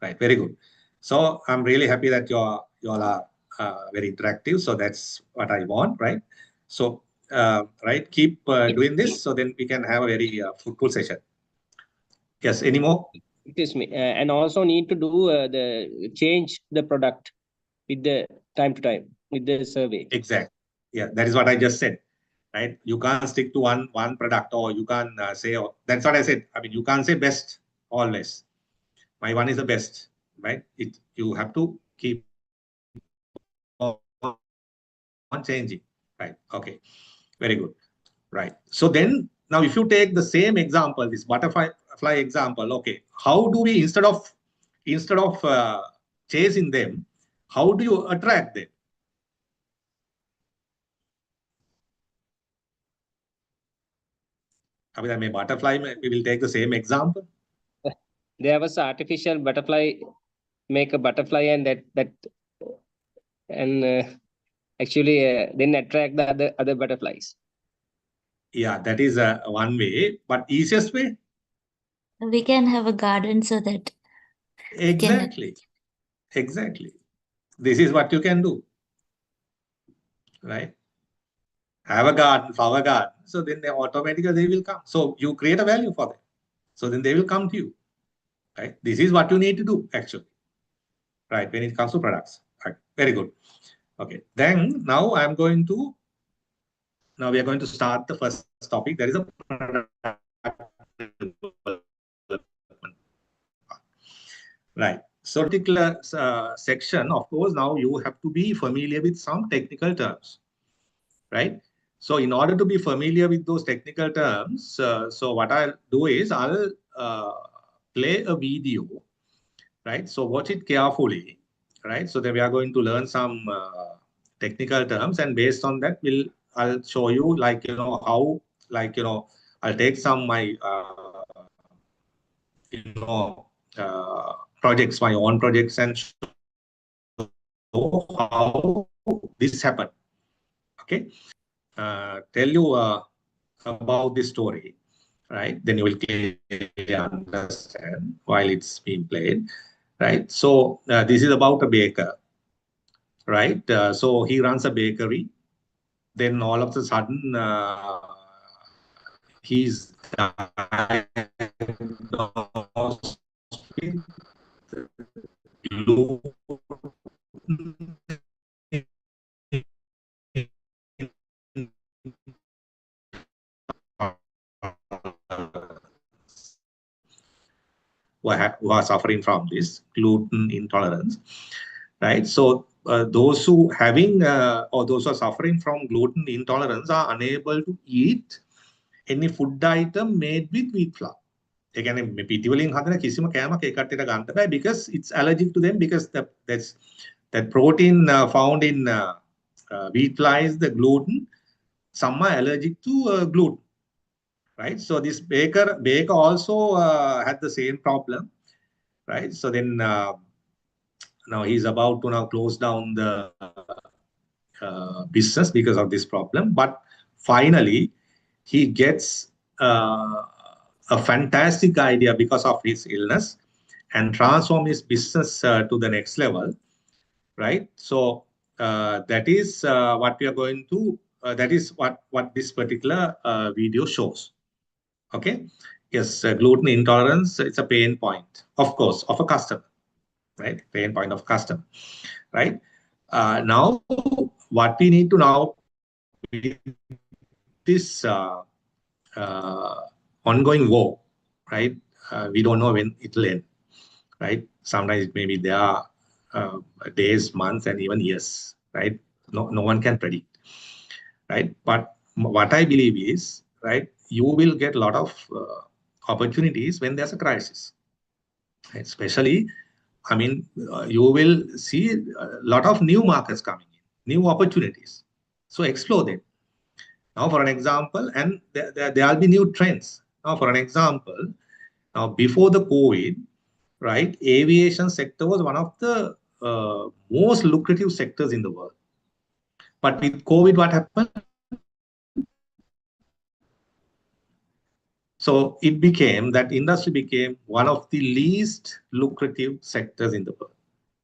Right, very good. So I'm really happy that you all are very interactive. So that's what I want, right? So, right, keep doing this so then we can have a very fruitful session. Yes, any more? Excuse me. And also need to do the change the product with the time to time with the survey. Exactly. Yeah, that is what I just said. Right, you can't stick to one product, or you can't say, oh, that's what I said. I mean, you can't say best always. My one is the best, right? You have to keep on changing, right? Okay, very good, right? So then now, if you take the same example, this butterfly example, okay, how do we instead of chasing them, how do you attract them? I mean, butterfly, we will take the same example. There was artificial butterfly, make a butterfly, and that and actually then attract the other butterflies. Yeah, that is one way, but easiest way? We can have a garden so that Exactly. Exactly. This is what you can do, right? Have a garden, flower garden. So then they automatically will come. So you create a value for them. So then they will come to you, right? This is what you need to do actually, right? When it comes to products, right? Very good. Okay. Then now we are going to start the first topic. That is a product development. Right. So particular section, of course, now you have to be familiar with some technical terms, right? So in order to be familiar with those technical terms, so what I'll do is I'll play a video, right? So watch it carefully, right? So then we are going to learn some technical terms, and based on that, I'll show you how I'll take some my projects, my own projects, and show how this happened. Okay, tell you about this story, right? Then you will clearly understand while it's being played, right? So this is about a baker, right? So he runs a bakery. Then all of a sudden, he's diagnosed with gluten who are suffering from this gluten intolerance, right? So those who having or those who are suffering from gluten intolerance are unable to eat any food item made with wheat flour. ඒ කියන්නේ මේ පිටි වලින් හදන කිසිම කෑමක් ඒ කට්ටියට ගන්න බෑ because it's allergic to them, because that's that protein found in wheat flour is the gluten. Some are allergic to gluten, right? So this baker also had the same problem, right? So then now he's about to now close down the business because of this problem. But finally, he gets a fantastic idea because of his illness and transform his business to the next level, right? So that is what we are going to, that is what this particular video shows. Okay. Yes, gluten intolerance, it's a pain point, of course, of a customer, right? Pain point of customer, right? Now, what we need to now, this ongoing war, right? We don't know when it will end, right? Sometimes it may be there days, months, and even years, right? No one can predict, right? But what I believe is, right, you will get a lot of opportunities when there's a crisis, especially, I mean, you will see a lot of new markets coming in, new opportunities. So explore them. Now, for an example, and there will be new trends. Now, for an example, now before the COVID, right, aviation sector was one of the most lucrative sectors in the world. But with COVID, what happened? So So it became, that industry became one of the least lucrative sectors in the world,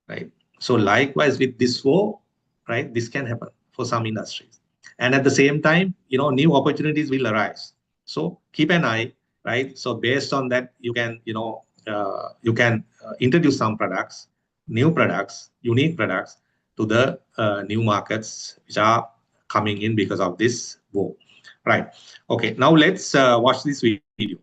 right? So likewise with this war, right, this can happen for some industries. And at the same time, new opportunities will arise. So keep an eye, right? So based on that, you can introduce some products, new products, unique products to the new markets which are coming in because of this war, right? Okay, now let's watch this video.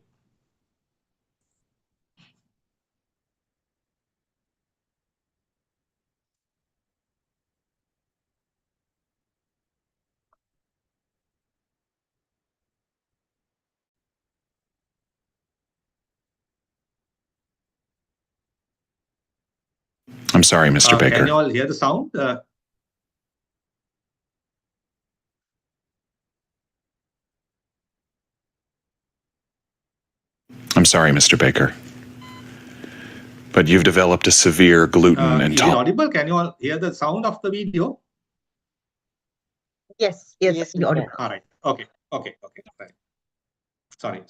I'm sorry, Mr. Baker. Can you all hear the sound? I'm sorry, Mr. Baker. But you've developed a severe gluten Is it intolerance. audible? Can you all hear the sound of the video? Yes, Yes, we you're can. audible. All right. Okay. Right. Sorry.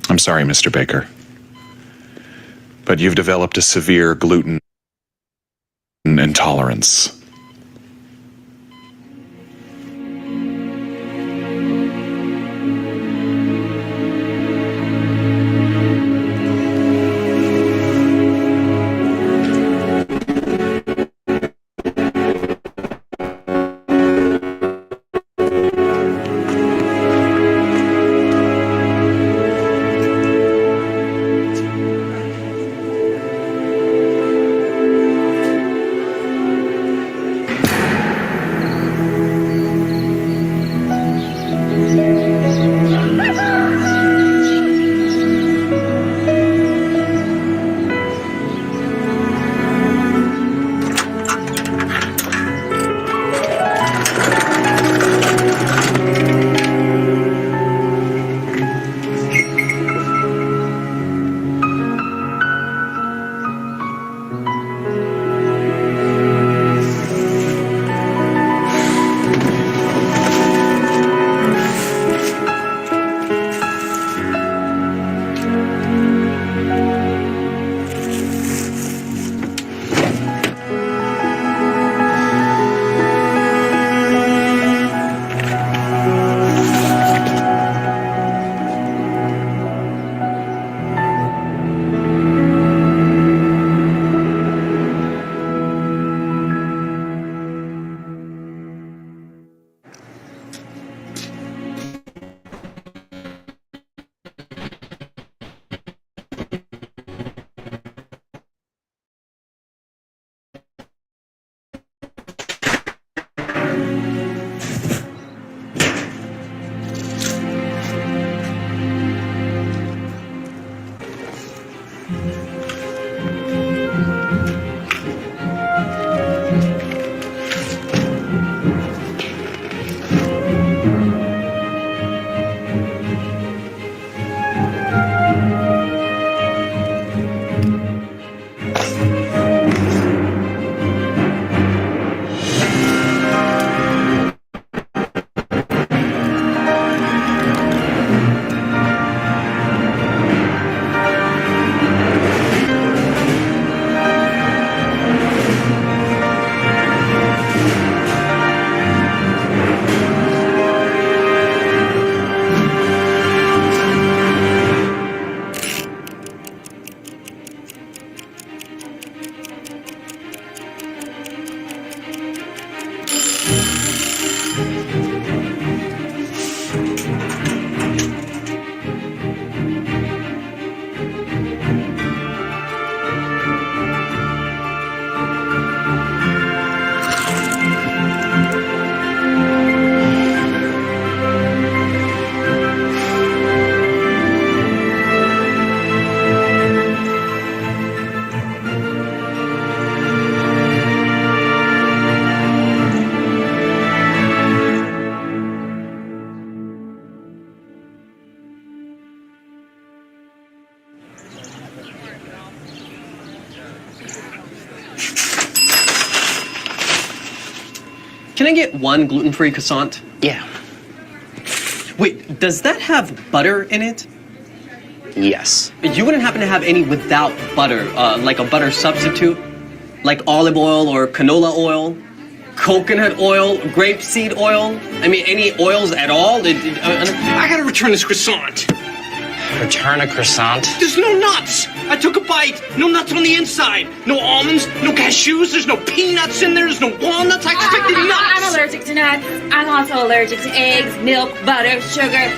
I'm sorry, Mr. Baker. But you've developed a severe gluten intolerance. Can I get one gluten-free croissant? Yeah. Wait, does that have butter in it? Yes. You wouldn't happen to have any without butter, like a butter substitute? Like olive oil or canola oil? Coconut oil? Grapeseed oil? I mean, any oils at all? I gotta return this croissant. Return a croissant? There's no nuts. I took a bite. No nuts on the inside. No almonds. No cashews. There's no peanuts in there. There's no walnuts. I expected nuts. I'm allergic to nuts. I'm also allergic to eggs, milk, butter, sugar,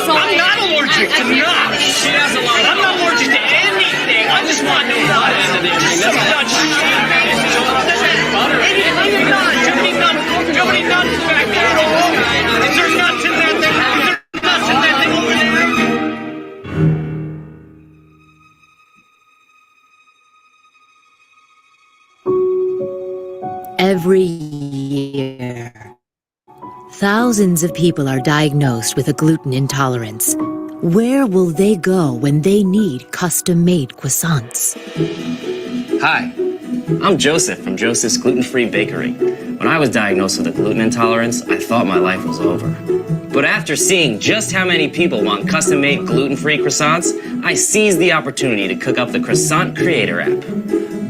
soy. I'm not allergic to nuts. She has a lot. I'm not allergic to anything. I just want no nuts. Nuts. Too many nuts. Too many nuts back there. Is there nuts in that thing? Is there nuts in that thing over there? Every year, thousands of people are diagnosed with a gluten intolerance. Where will they go when they need custom-made croissants? Hi, I'm Joseph from Joseph's Gluten-Free Bakery. When I was diagnosed with a gluten intolerance, I thought my life was over. But after seeing just how many people want custom-made gluten-free croissants, I seized the opportunity to cook up the Croissant Creator app.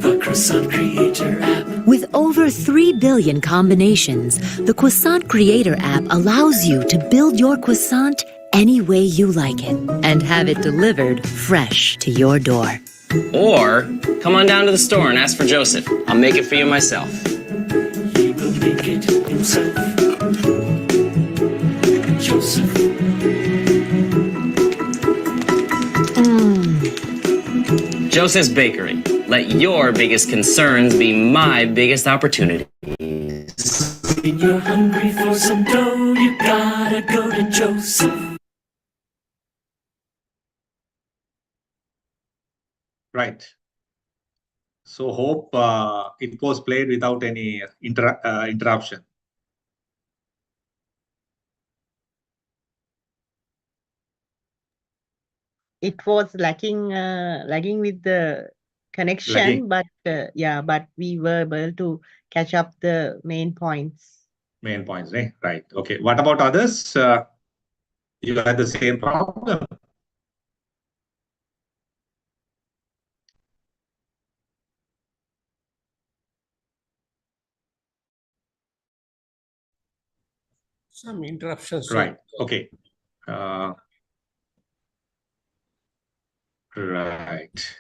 The Croissant Creator app. With over 3 billion combinations, the Croissant Creator app allows you to build your croissant any way you like it and have it delivered fresh to your door. Or come on down to the store and ask for Joseph. I'll make it for you myself. He will make it himself. Joseph. Joseph's Bakery. Let your biggest concerns be my biggest opportunities. When you're hungry for some dough, you gotta go to Joseph. Right. So hope it was played without any interruption. It was lagging with the connection, but but we were able to catch up the main points. Main points, right? Right. Okay. What about others? You had the same problem. Some interruptions. Right. Okay. Right.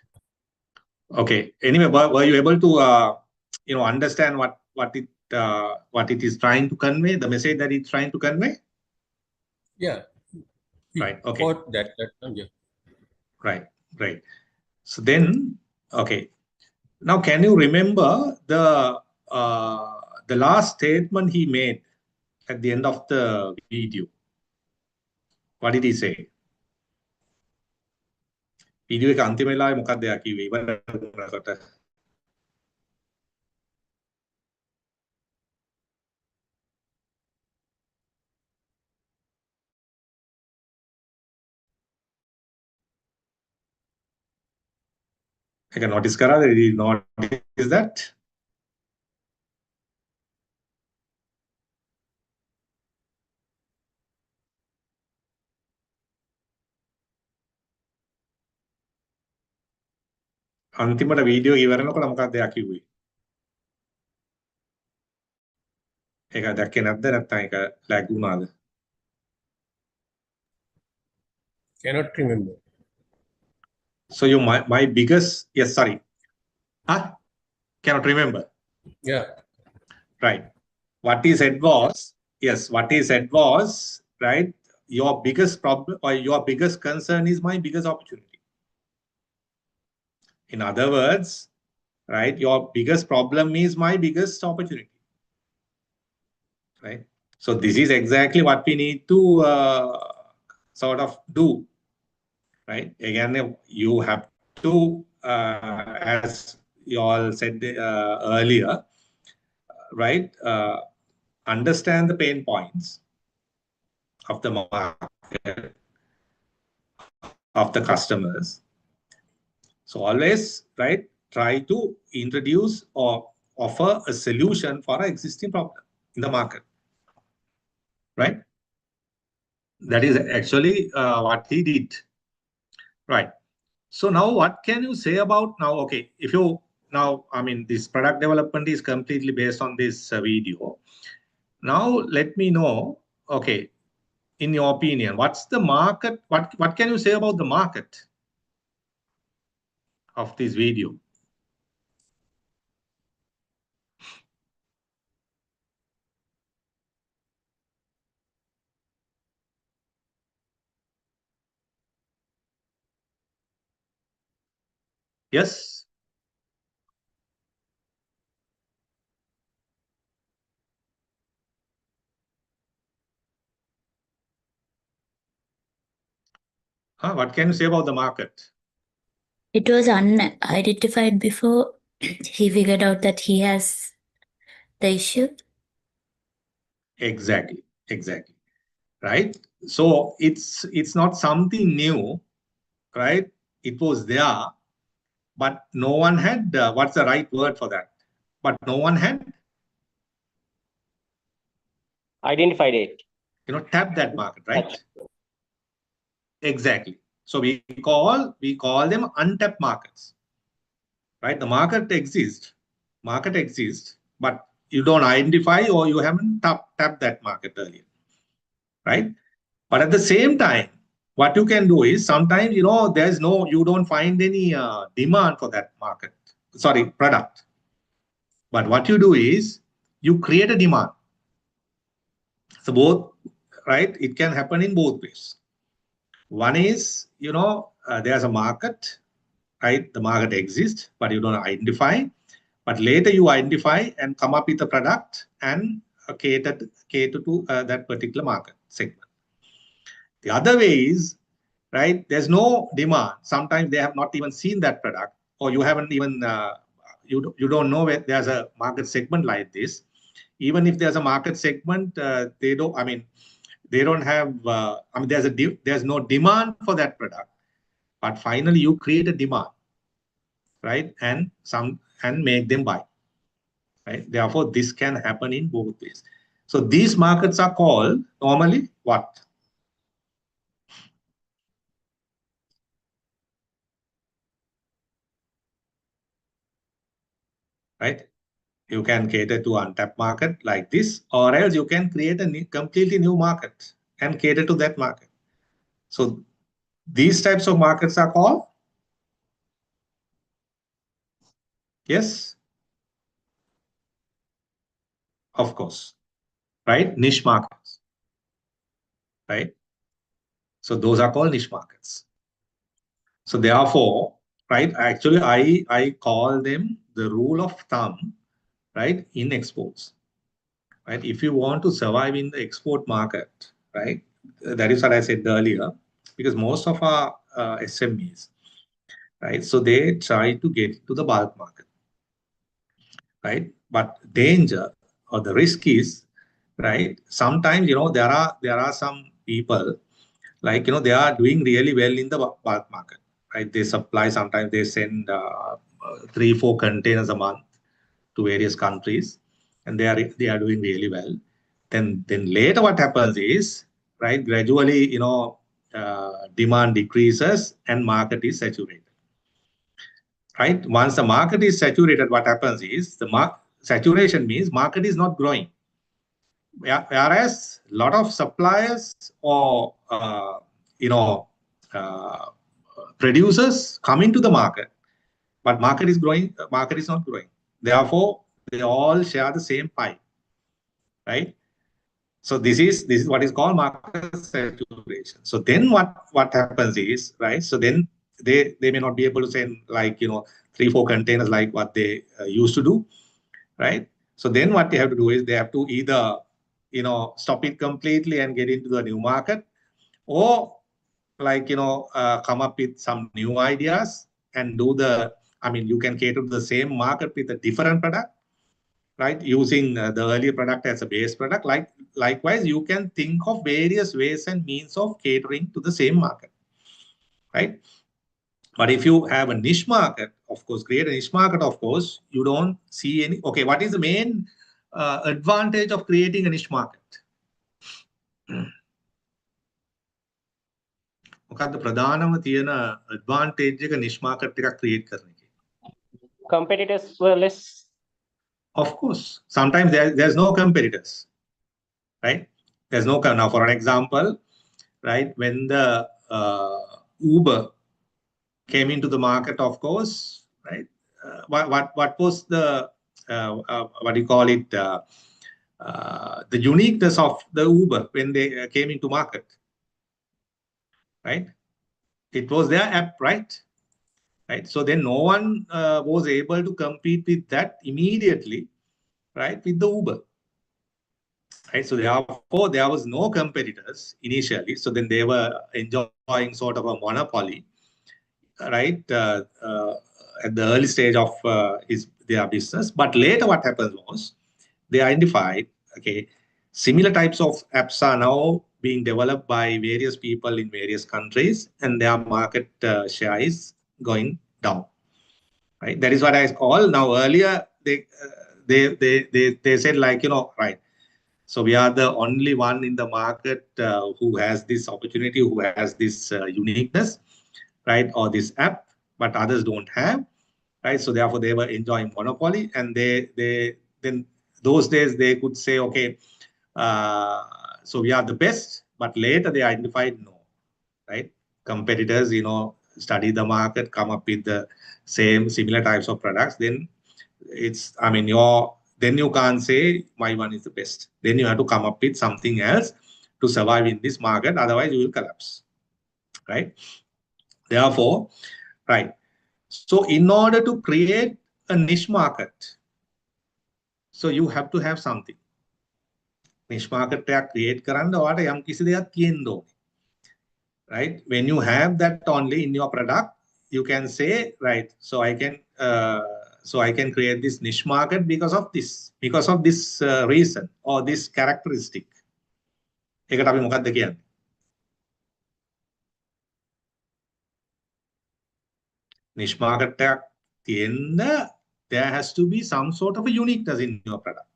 Okay. Anyway, were you able to understand what it is trying to convey, the message that it's trying to convey? Yeah. Right. Okay. Got that. Yeah. Right. Right. So then, okay. Now, can you remember the last statement he made at the end of the video? What did he say? Video එක අන්තිම වෙලාවේ මොකක්ද යා කිව්වේ ඉවරනකොට? එක notice කරාද? Did you notice that? අන්තිමට video ඉවරනකොට මොකක්ද යා කිව්වේ? ඒක දැක්කේ නැද්ද නැත්නම් ඒක lag වුණාද? Cannot remember. So my biggest, yes, sorry. Cannot remember. Yeah. Right. What he said was, yes, what he said was, right, your biggest problem or your biggest concern is my biggest opportunity. In other words, right, your biggest problem is my biggest opportunity. Right. So this is exactly what we need to sort of do. Right. Again, you have to, as you all said earlier, right, understand the pain points of the market, of the customers. So always, right, try to introduce or offer a solution for an existing problem in the market, right? That is actually what he did, right? So now what can you say about now? Okay, if you now, I mean, this product development is completely based on this video. Now let me know, okay, in your opinion, what's the market? What can you say about the market of this video? Yes. What can you say about the market? It was unidentified before he figured out that he has the issue. Exactly, right? So it's not something new, right? It was there, but no one had, what's the right word for that? But no one had Identified it. Tapped that market, right? Exactly. So we call them untapped markets, right? The market exists, but you don't identify or you haven't tapped that market earlier, right? But at the same time, what you can do is sometimes, you don't find any demand for that product. But what you do is you create a demand. So both, right? It can happen in both ways. One is, there's a market, right? The market exists, but you don't identify. But later you identify and come up with a product and cater to that particular market segment. The other way is, right, there's no demand. Sometimes they have not even seen that product, or you haven't even, you don't know where there's a market segment like this. Even if there's a market segment, they don't have, there's no demand for that product. But finally you create a demand, right? And make them buy, right? Therefore, this can happen in both ways. So these markets are called normally what? Right? You can cater to untapped market like this, or else you can create a completely new market and cater to that market. So these types of markets are called, yes, of course, right? Niche markets, right? So those are called niche markets. So therefore, right, actually I call them the rule of thumb, right, in exports. Right? If you want to survive in the export market, right, that is what I said earlier, because most of our SMEs, right, so they try to get to the bulk market, right? But danger or the risk is, right, sometimes, there are some people, like, they are doing really well in the bulk market, right? They supply, sometimes they send 3-4 containers a month to various countries, and they are doing really well. Then later what happens is, right, gradually, demand decreases and market is saturated. Right? Once the market is saturated, what happens is saturation means market is not growing. Whereas a lot of suppliers or producers come into the market, but market is growing, market is not growing. Therefore, they all share the same pie, right? So this is what is called market saturation. So then what happens is, right? So then they may not be able to send, like, 3-4 containers like what they used to do, right? So then what they have to do is they have to either stop it completely and get into the new market, or like come up with some new ideas and do you can cater to the same market with a different product, right? Using the earlier product as a base product. Likewise, you can think of various ways and means of catering to the same market, right? But if you have a niche market of course, create a niche market, of course, you don't see any. Okay, what is the main advantage of creating a niche market? මොකක්ද ප්‍රධානම තියෙන advantage එක niche market එකක් create කරන එකේ? Competitors were less. Of course, sometimes there's no competitors, right? There's no. Now, for an example, right, when the Uber came into the market, of course, right? What was the what do you call it? The uniqueness of the Uber when they came into market, right? It was their app, right? Right. So then no one was able to compete with that immediately, right? With the Uber, right? So therefore there was no competitors initially. So then they were enjoying sort of a monopoly, right? At the early stage of their business. But later what happened was they identified, okay, similar types of apps are now being developed by various people in various countries, and their market share is going down, right? That is what I call now. Earlier they said, like, you know, right, so we are the only one in the market who has this opportunity, who has this uniqueness, right, or this app, but others don't have, right? So therefore they were enjoying monopoly, and they then those days they could say, okay, so we are the best. But later they identified, no, right? Competitors, you know, study the market, come up with the similar types of products. Then it's, I mean, then you can't say my one is the best. Then you have to come up with something else to survive in this market. Otherwise you will collapse, right? Therefore, right. So in order to create a niche market, so you have to have something. Niche market create කරන්න ඔයාට යම් කිසි දෙයක් තියෙන්න ඕනේ. Right? When you have that only in your product, you can say, right, so I can create this niche market because of this reason or this characteristic. ඒකට අපි මොකක්ද කියන්නේ? Niche market තියෙන්න, there has to be some sort of a uniqueness in your product.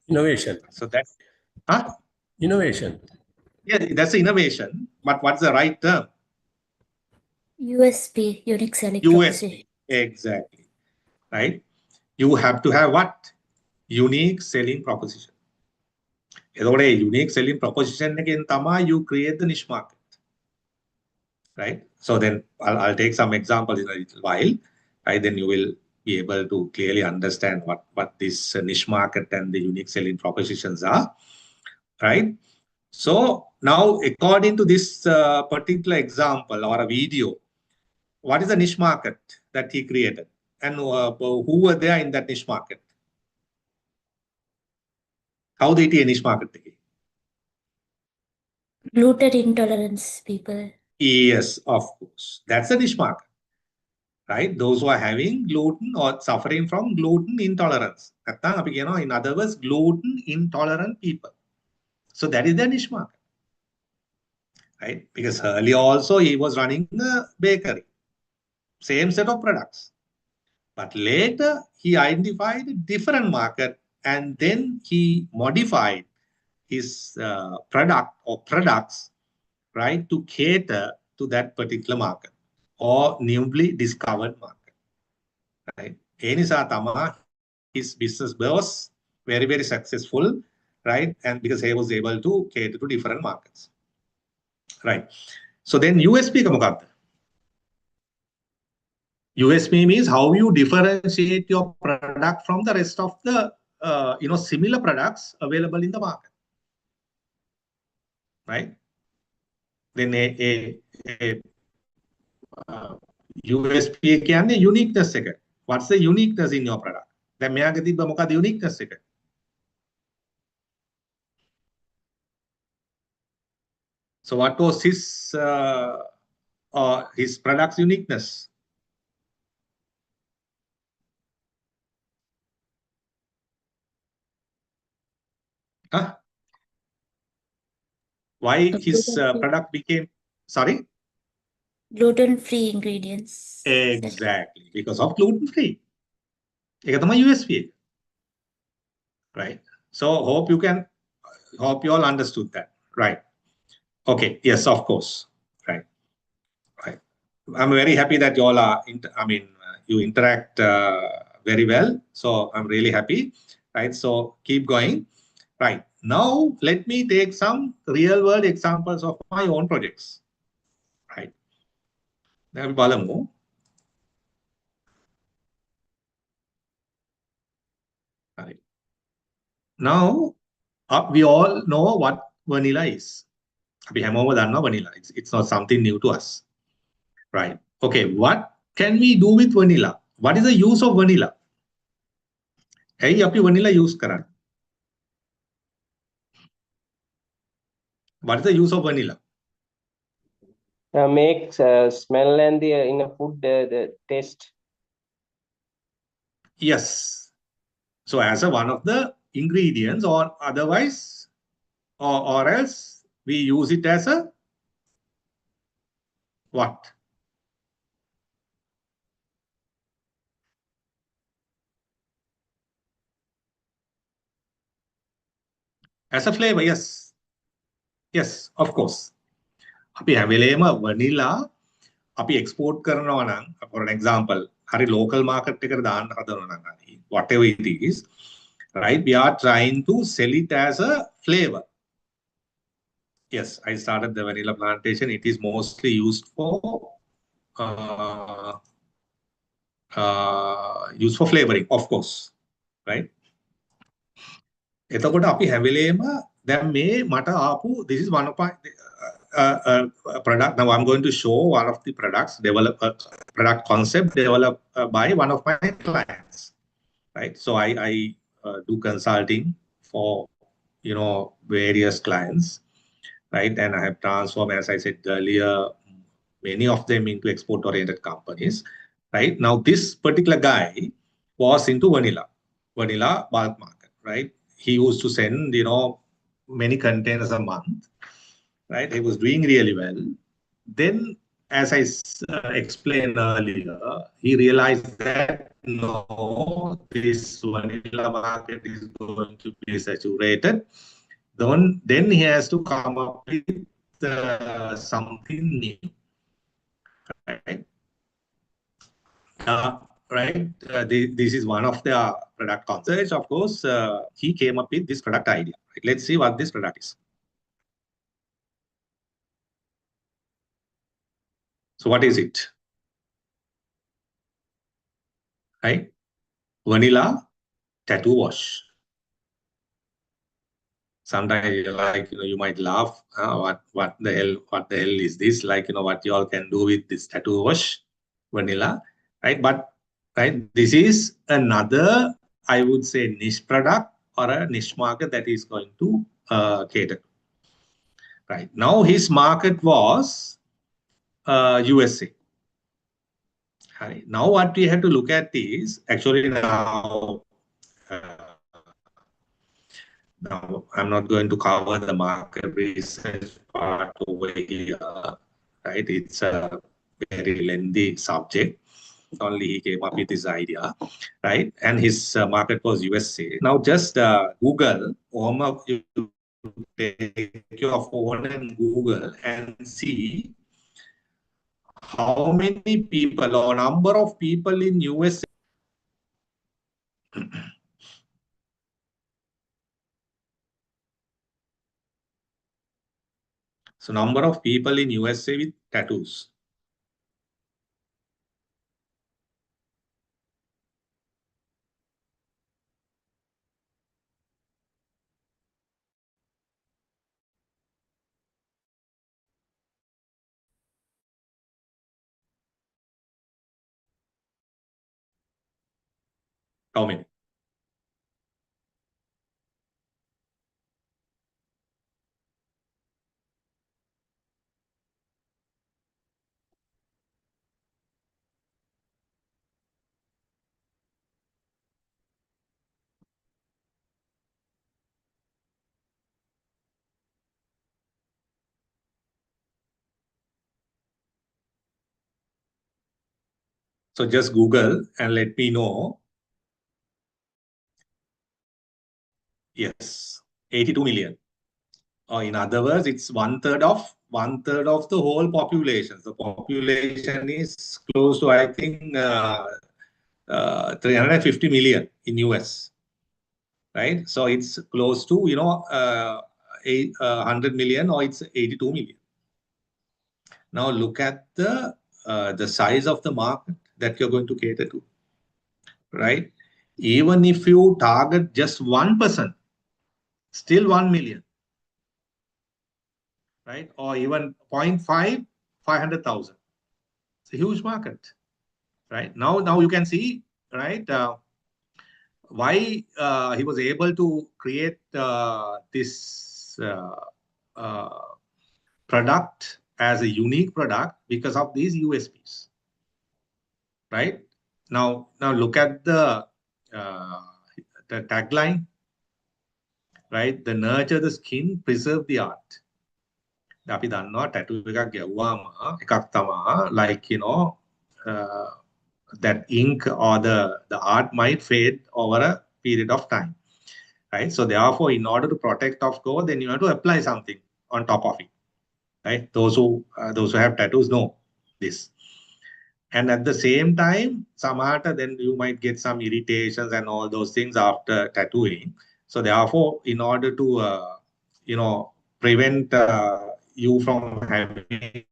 Innovation. So that's innovation. Yeah, that's innovation. But what's the right term? USP, unique selling USP, proposition. exactly. Right? You have to have what? Unique selling proposition. එතකොට unique selling proposition එකෙන් තමයි you create the niche market. Right? So then I'll take some examples in a little while. Right? Then you will be able to clearly understand what this niche market and the unique selling propositions are. Right? So now, according to this particular example or a video, what is the niche market that he created? And who were there in that niche market? How they a niche market? Gluten intolerance people. Yes, of course. That's a niche market. Right? Those who are having gluten or suffering from gluten intolerance. In other words, gluten intolerant people. So that is the niche market. Right? Because earlier also he was running a bakery. Same set of products. But later he identified a different market, and then he modified his product or products, right, to cater to that particular market or newly discovered market. Right? His business was very, very successful, right? And because he was able to cater to different markets. Right. So then USP මොකක්ද? USP means how you differentiate your product from the rest of the similar products available in the market. Right? Then USP කියන්නේ uniqueness එක. What's the uniqueness in your product? දැන් මෙයාගේ තිබ්බ මොකද uniqueness එක? So what was his product's uniqueness? Why his product became, sorry? gluten-free ingredients. Exactly, because of gluten-free. ඒක තමයි USP එක. Right. So hope you all understood that. Right. Okay. Yes, of course. Right. Right. I'm very happy that you all are, you interact very well. So I'm really happy. Right. So keep going. Right. Now, let me take some real world examples of my own projects. Right. Now, බලමු. Right. Now, we all know what vanilla is. අපි හැමෝම දන්නවා vanilla. It's not something new to us. Right. Okay. What can we do with vanilla? What is the use of vanilla? ඇයි අපි vanilla use කරන්නේ? What is the use of vanilla? Makes smell and the in a food the taste. Yes. So as one of the ingredients, or otherwise, or else we use it as a what? As a flavor, yes. Yes, of course. අපි හැම වෙලේම vanilla අපි export කරනවා නම්, for an example, හරි local market එකට දාන්න හදනවා නම් හරි, whatever it is, right? We are trying to sell it as a flavor. Yes, I started the vanilla plantation. It is mostly used for flavoring, of course, right? එතකොට අපි හැම වෙලේම දැන් මේ මට ආපු, this is one of my product. Now I'm going to show one of the products developed, product concept developed by one of my clients, right? So I do consulting for various clients, right? And I have transformed, as I said earlier, many of them into export oriented companies, right? Now this particular guy was into vanilla bulk market, right? He used to send many containers a month, right? He was doing really well. Then, as I explained earlier, he realized that no, this vanilla market is going to be saturated. Then he has to come up with something new, right? This is one of the product concepts. Of course, he came up with this product idea. Right? Let's see what this product is. So what is it? Right? Vanilla tattoo wash. Sometimes you might laugh. What the hell is this? What you all can do with this tattoo wash, vanilla, right? But this is another, I would say, niche product or a niche market that is going to cater. Right now, his market was USA. Right. Now, what we have to look at is actually now I'm not going to cover the market research part over here, right? It's a very lengthy subject. Only he came up with this idea, right? And his market was USA. Now just Google, you take your phone and Google and see how many people or number of people in USA So number of people in USA with tattoos. How many? So just Google and let me know. Yes, 82 million. Or in other words, it's one third of the whole population. The population is close to, I think, 350 million in US, right? So it's close to 100 million, or it's 82 million. Now look at the size of the market that you're going to cater to, right? Even if you target just 1%, still 1 million. Right? Or even 0.5, 500,000. It's a huge market, right? Now you can see, right, why he was able to create this product as a unique product because of these USPs, right? Now look at the tagline, right? The nurture the skin, preserve the art. අපි දන්නවා tattoo එකක් ගැව්වාම එකක් තමා like that ink or the art might fade over a period of time, right? So therefore, in order to protect of course, then you have to apply something on top of it, right? Those who have tattoos know this. And at the same time, samata, then you might get some irritations and all those things after tattooing. So therefore, in order to prevent you from having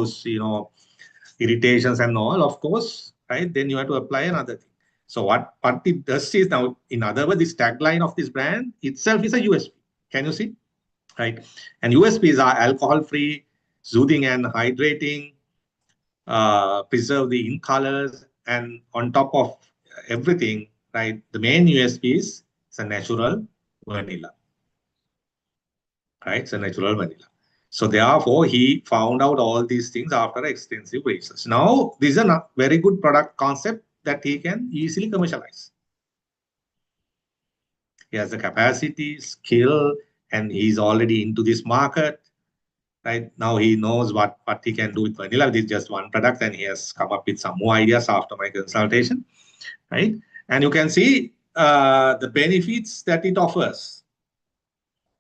those irritations and all, of course, right? Then you have to apply another thing. So what it does is, now in other words, this tagline of this brand itself is a USP. Can you see? Right? And USPs are alcohol-free, soothing and hydrating, preserve the ink colors, and on top of everything, right, the main USP is it's a natural vanilla. Right? It's a natural vanilla. So therefore, he found out all these things after extensive research. Now, this is a very good product concept that he can easily commercialize. He has the capacity, skill, and he's already into this market. Right? Now he knows what he can do with vanilla. This is just one product, and he has come up with some more ideas after my consultation. Right? And you can see the benefits that it offers.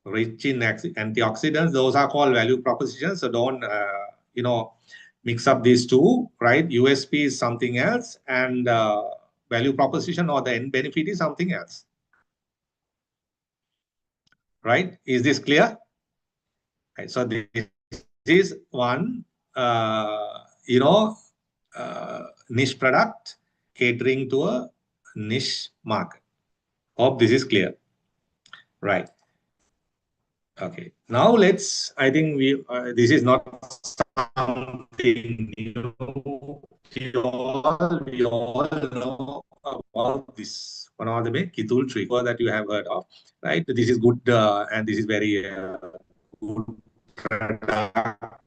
Rich in antioxidants, those are called value propositions. So don't mix up these two, right? USP is something else, and value proposition or the end benefit is something else, right? Is this clear? Right, so this is one niche product catering to a niche market. Hope this is clear. Right. Okay, now I think this is not something new. We all know about this one of the Kitul trigger that you have heard of, right? This is good, and this is very good product.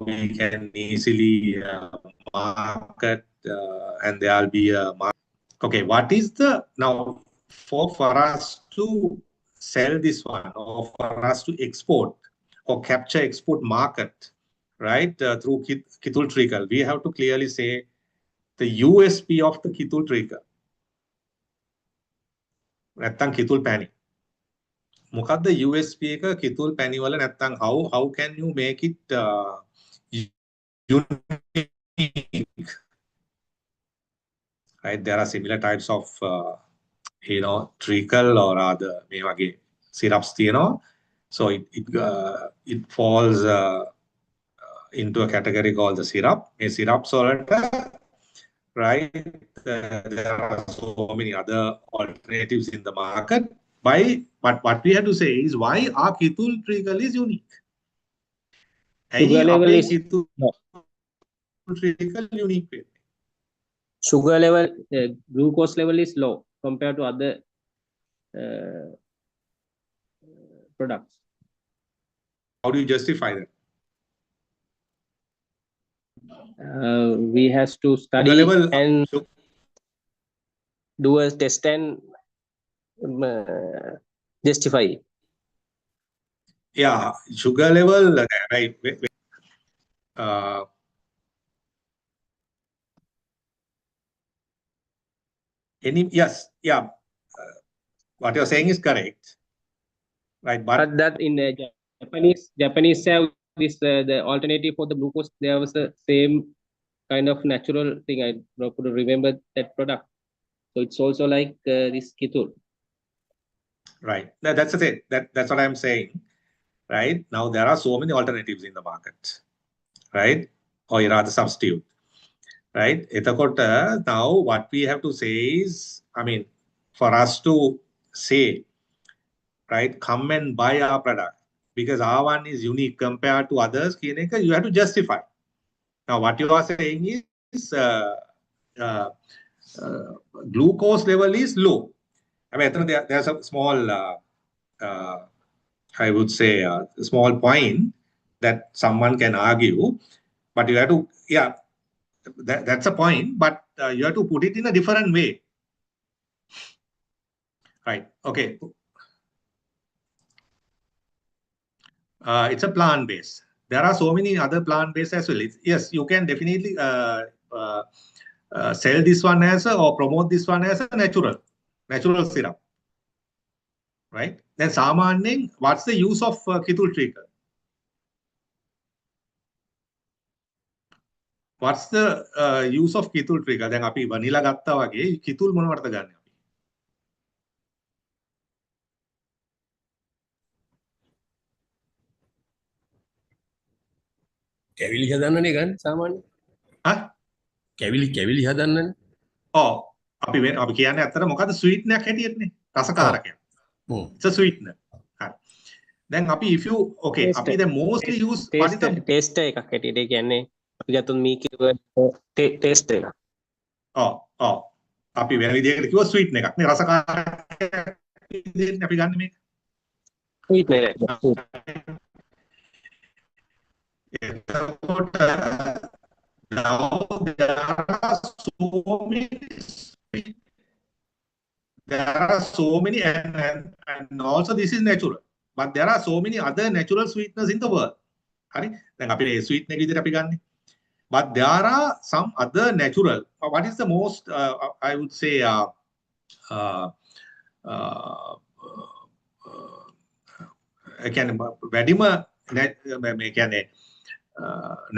We can easily market, and there'll be a market. Okay, what is the now? For us to sell this one, or for us to export or capture export market, right, through Kitul Treacle, we have to clearly say the USP of the Kitul Treacle. නැත්තම් Kitul Pani. මොකක්ද USP එක Kitul Pani වල? නැත්තම් how can you make it unique? Right, there are similar types of treacle or other මේ වගේ syrups තියෙනවා. So it falls into a category called the syrup. A syrup salt, right? There are so many other alternatives in the market. But what we have to say is why our Kitul treacle is unique. Sugar level is low. Treacle unique. Sugar level, glucose level is low compared to other products. How do you justify that? We have to study and do a test and justify it. Yeah, sugar level, right? Yes, yeah. What you're saying is correct, right? But that in Japanese have this the alternative for the glucose. There was the same kind of natural thing. I could remember that product. So it's also like this ketul. Right. That's the thing. That's what I'm saying. Right now, there are so many alternatives in the market, right? Or rather, substitute, right? Now what we have to say is, I mean, for us to say, right, come and buy our product because our one is unique compared to others, you have to justify. Now, what you are saying is uh, glucose level is low. I mean, there's a small, I would say, a small point that someone can argue, but you have to, yeah, that's a point, but you have to put it in a different way. Right. Okay. It's a plant-based. There are so many other plant-based as well. Yes, you can definitely sell this one as or promote this one as a natural syrup. Right. Then Samanning, what's the use of Kitul treacle? What's the use of Kitul treacle? Then api vanilla gatta wage Kitul මොනවටද ගන්න අපි? කැවිලි හදන්නනේ ගන්න සාමාන්‍ය. හා? කැවිලි හදන්නනේ. ඔව්. අපි කියන්නේ ඇත්තට මොකද්ද ස්වීට්නර් හැටියටනේ. රසකාරකයක්. It's a sweetener. හරි. Then api if you okay api the mostly use what is the taste එකක් හැටියට කියන්නේ අපි ගත්තොත් මේ කිව්ව taste එක. ඔව්. අපි වෙන විදිහකට කිව්ව ස්වීට්නර් එකක් නේ රසකාරකයක් විදිහට අපි ගන්න මේක. sweetener එක. Now there are so many and also this is natural, but there are so many other natural sweeteners in the world. Hari, දැන් අපි sweetener එක විදිහට අපි ගන්නෙ. But there are some other natural. What is the most I would say වැඩිම මේ කියන්නේ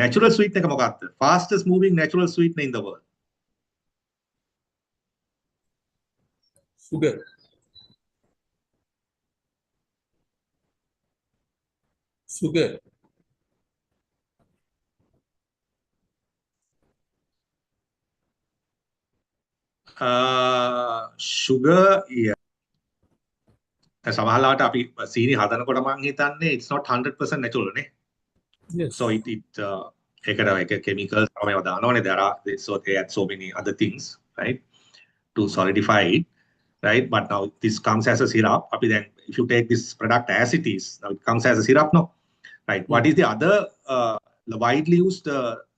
natural sweetener එක මොකක්ද? Fastest moving natural sweetener in the world. Sugar. Sugar, yeah. සමහරවිට අපි සීනි හදනකොට මම හිතන්නේ it's not 100% natural නේ. Yes. So it ඒකට chemicals තමයි දානවනේ. So they add so many other things, right, to solidify it, right? But now this comes as a syrup. Then if you take this product as it is, now it comes as a syrup, no, right? What is the other the widely used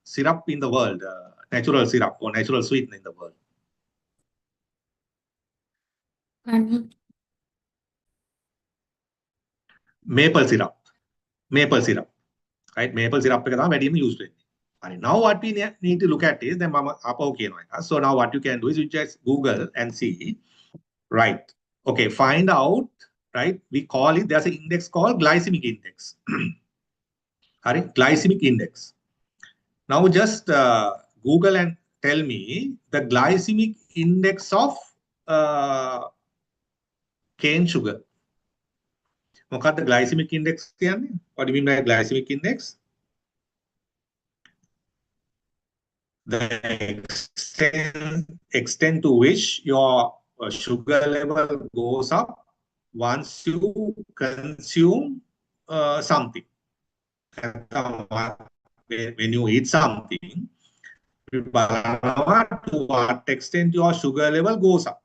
syrup in the world, natural syrup or natural sweetener in the world? Honey. Maple syrup, right? Maple syrup එක තමයි වැඩිම use වෙන්නේ. Right. Now what we need to look at is then mama අපව කියනවා එක. So now what you can do is you just Google and see, right? Okay, find out, right? We call it, there's an index called glycemic index. Right? Glycemic index. Now just Google and tell me the glycemic index of cane sugar. මොකක්ද glycemic index කියන්නේ? What do you mean by glycemic index? The extent to which your sugar level goes up once you consume something. When you eat something, to what extent your sugar level goes up.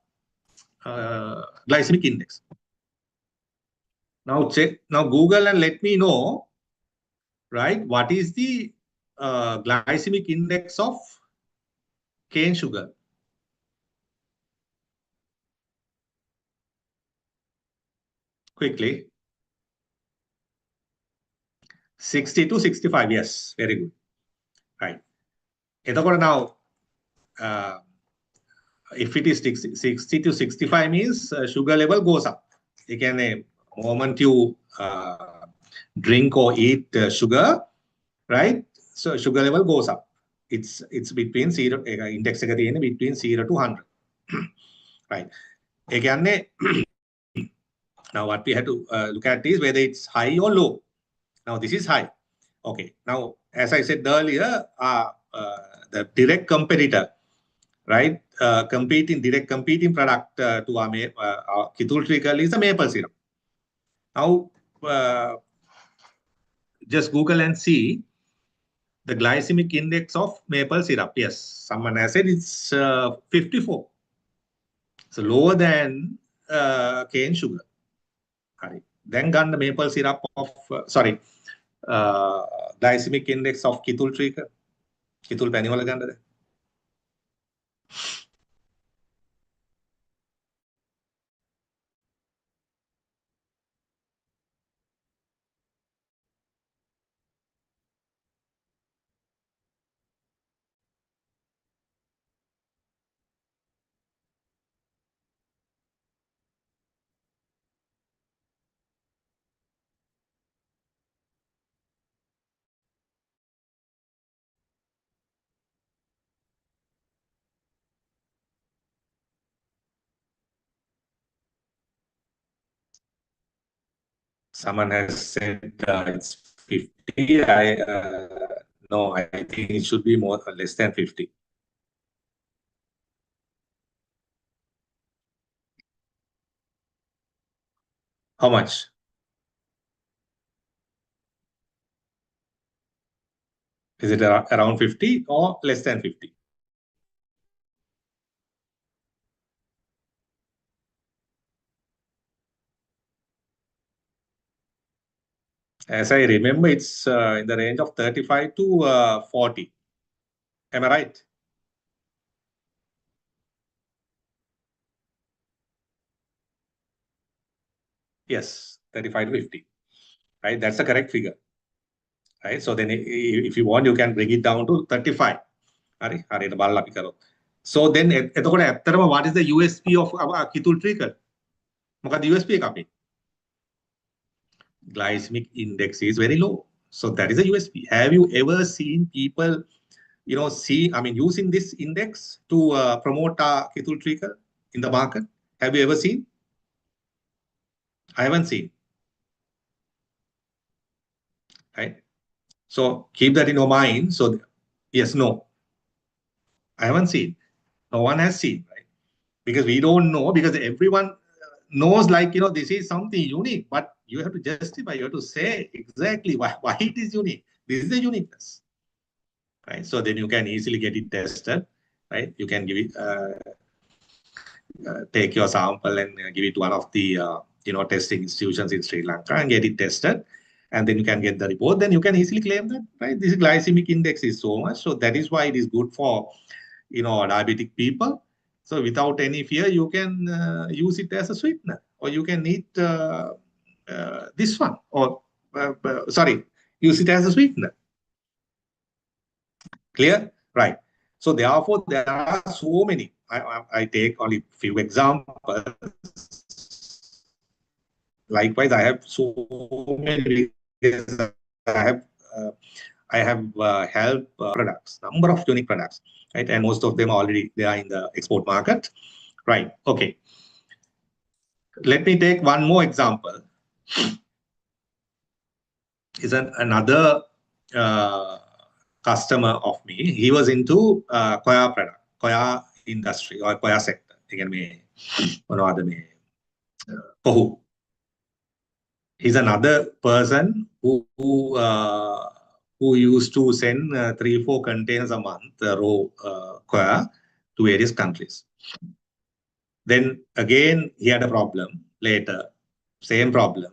Glycemic index. Now Google and let me know, right, what is the glycemic index of cane sugar. Quickly. 60 to 65, yes, very good. Right. Now, if it is 60 to 65 means sugar level goes up. Again, moment you drink or eat sugar, right? So sugar level goes up. It's between 0 index between 0 to 100. Right. Again, now what we have to look at is whether it's high or low. Now this is high. Okay. Now, as I said earlier, the direct competitor, right? Direct competing product to our Ketul treacle is the maple syrup. Now, just Google and see the glycemic index of maple syrup. Yes, someone has said it's 54. So lower than cane sugar. Then gun the maple syrup of, glycemic index of Ketul treacle. Ketul paniwala ganda. Someone has said it's 50. No, I think it should be more or less than 50. How much? Is it around 50 or less than 50? As I remember, it's in the range of 35 to 40. Am I right? Yes, 35 to 50. Right? That's the correct figure. Right? So then if you want, you can bring it down to 35. So then, what is the USP of Ketul treacle? What is the USP of glycemic index is very low. So that is a USP. Have you ever seen people, using this index to promote Ketul treacle in the market? Have you ever seen? I haven't seen. Right? So keep that in your mind. So yes, no. I haven't seen. No one has seen, right? Because we don't know, because everyone knows, this is something unique, but you have to justify, you have to say exactly why it is unique. This is the uniqueness, right? So then you can easily get it tested, right? You can give it, take your sample and give it to one of the, testing institutions in Sri Lanka and get it tested. And then you can get the report. Then you can easily claim that, right? This glycemic index is so much. So that is why it is good for, diabetic people. So without any fear, you can use it as a sweetener, or you can eat this one, or use it as a sweetener. Clear? Right. So therefore, there are so many. I take only few examples. Likewise, I have so many. I have helped products, number of unique products, right? And most of them already they are in the export market, right? Okay. Let me take one more example. Is another customer of me. He was into Koya product, Koya industry or Koya sector. Again, he's another person who used to send 3-4 containers a month raw Koya to various countries. Then again, he had a problem later, same problem,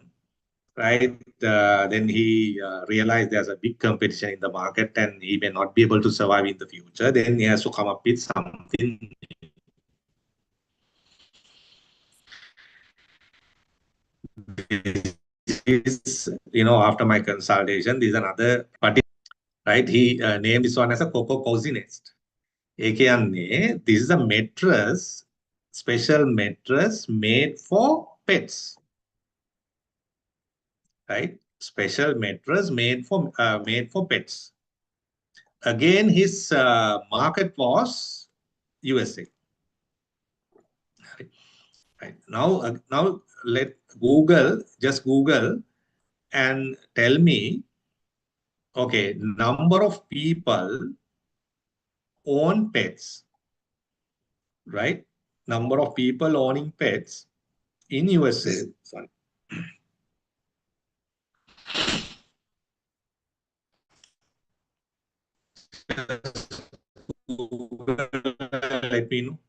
right? Then he realized there's a big competition in the market and he may not be able to survive in the future. Then he has to come up with something. is, after my consultation, this is another party, right? He named this one as a cocoa cozy nest. This is a mattress, special mattress made for pets, right? Special mattress made for pets. Again, his market was USA. Right. Now let just Google and tell me, okay, number of people own pets, right? Number of people owning pets in USA. Sorry. Let me know.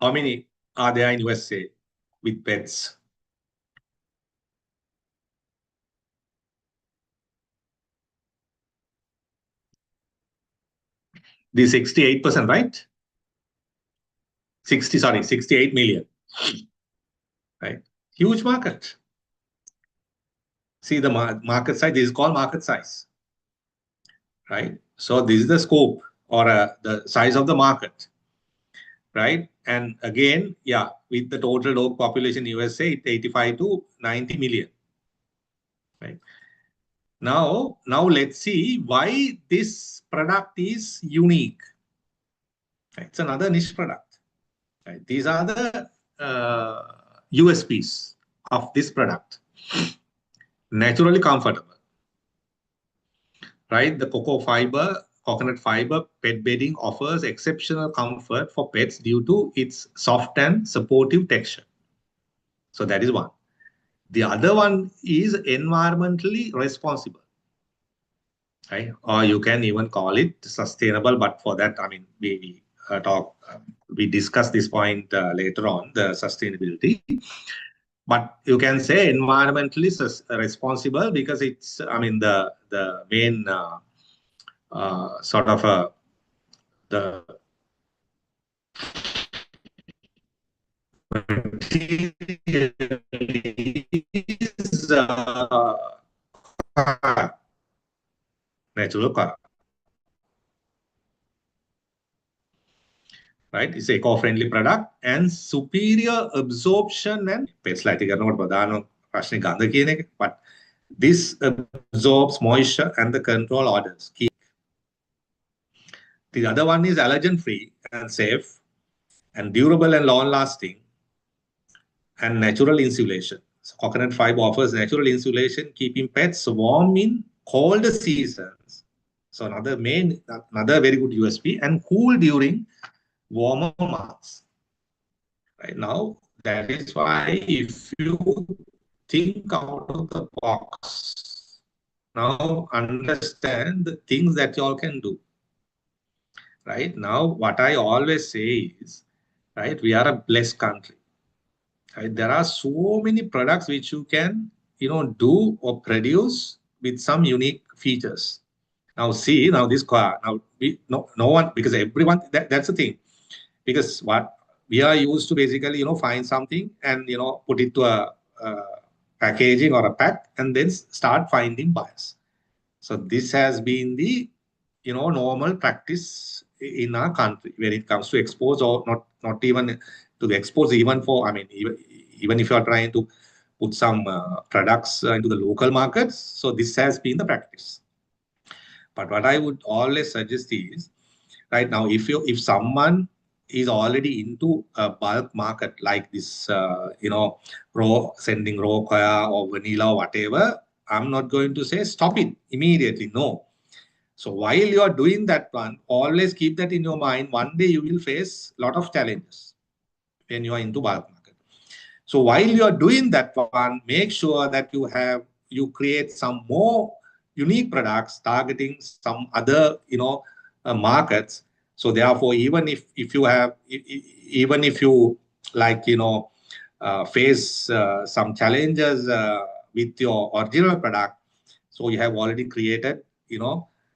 How many are there in USA with pets? The 68%, right? 68 million. Right? Huge market. See the market size, this is called market size. Right? So this is the scope or the size of the market. Right? And again, yeah, with the total dog population in USA, it's 85 to 90 million. Right? Now let's see why this product is unique. Right? It's another niche product. Right? These are the USPs of this product. Naturally comfortable. Right? The coconut fiber pet bedding offers exceptional comfort for pets due to its soft and supportive texture. So that is one. The other one is environmentally responsible. Right? Or you can even call it sustainable, but for that, I mean, we discuss this point later on, the sustainability. But you can say environmentally responsible because it's, I mean, the main sort of the material is natural car. Right? It's eco-friendly product and superior absorption and pets like but this absorbs moisture and the control odors. The other one is allergen-free and safe and durable and long-lasting and natural insulation. So coconut fiber offers natural insulation, keeping pets warm in colder seasons. So another very good USP, and cool during warmer months. Right now, that is why if you think out of the box, now understand the things that you all can do. Right now, what I always say is, right, we are a blessed country. Right? There are so many products which you can, do or produce with some unique features. Now, see, this car, no one, because everyone, that's the thing. Because what we are used to basically, find something and, put it to a packaging or a pack and then start finding buyers. So this has been the, normal practice in our country when it comes to exports, or not even to the exports, even for, I mean, even if you are trying to put some products into the local markets. So this has been the practice. But what I would always suggest is, right now, if someone is already into a bulk market like this, sending raw coir or vanilla or whatever, I'm not going to say stop it immediately. No. So while you are doing that one, always keep that in your mind. One day you will face a lot of challenges when you are into bulk market. So while you are doing that one, make sure that you create some more unique products targeting some other markets. So therefore, even if you like face some challenges with your original product, so you have already created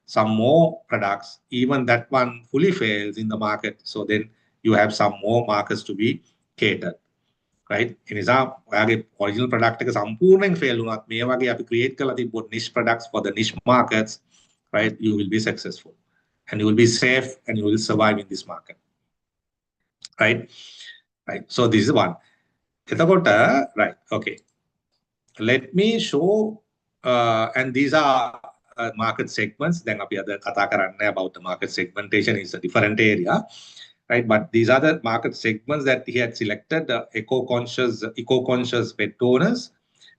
some more products. Even that one fully fails in the market, so then you have some more markets to be catered. Right? එනිසා ඔයාගේ original product එක සම්පූර්ණයෙන් fail වුණත් මේ වගේ අපි create කරලා තිබ්බොත් niche products for the niche markets, right? You will be successful and you will be safe and you will survive in this market. Right? Right. So this is one. එතකොට right. Okay. Let me show and these are market segments. Then අපි අද කතා කරන්නේ about the market segmentation is a different area. Right, but these are the market segments that he had selected: eco-conscious pet owners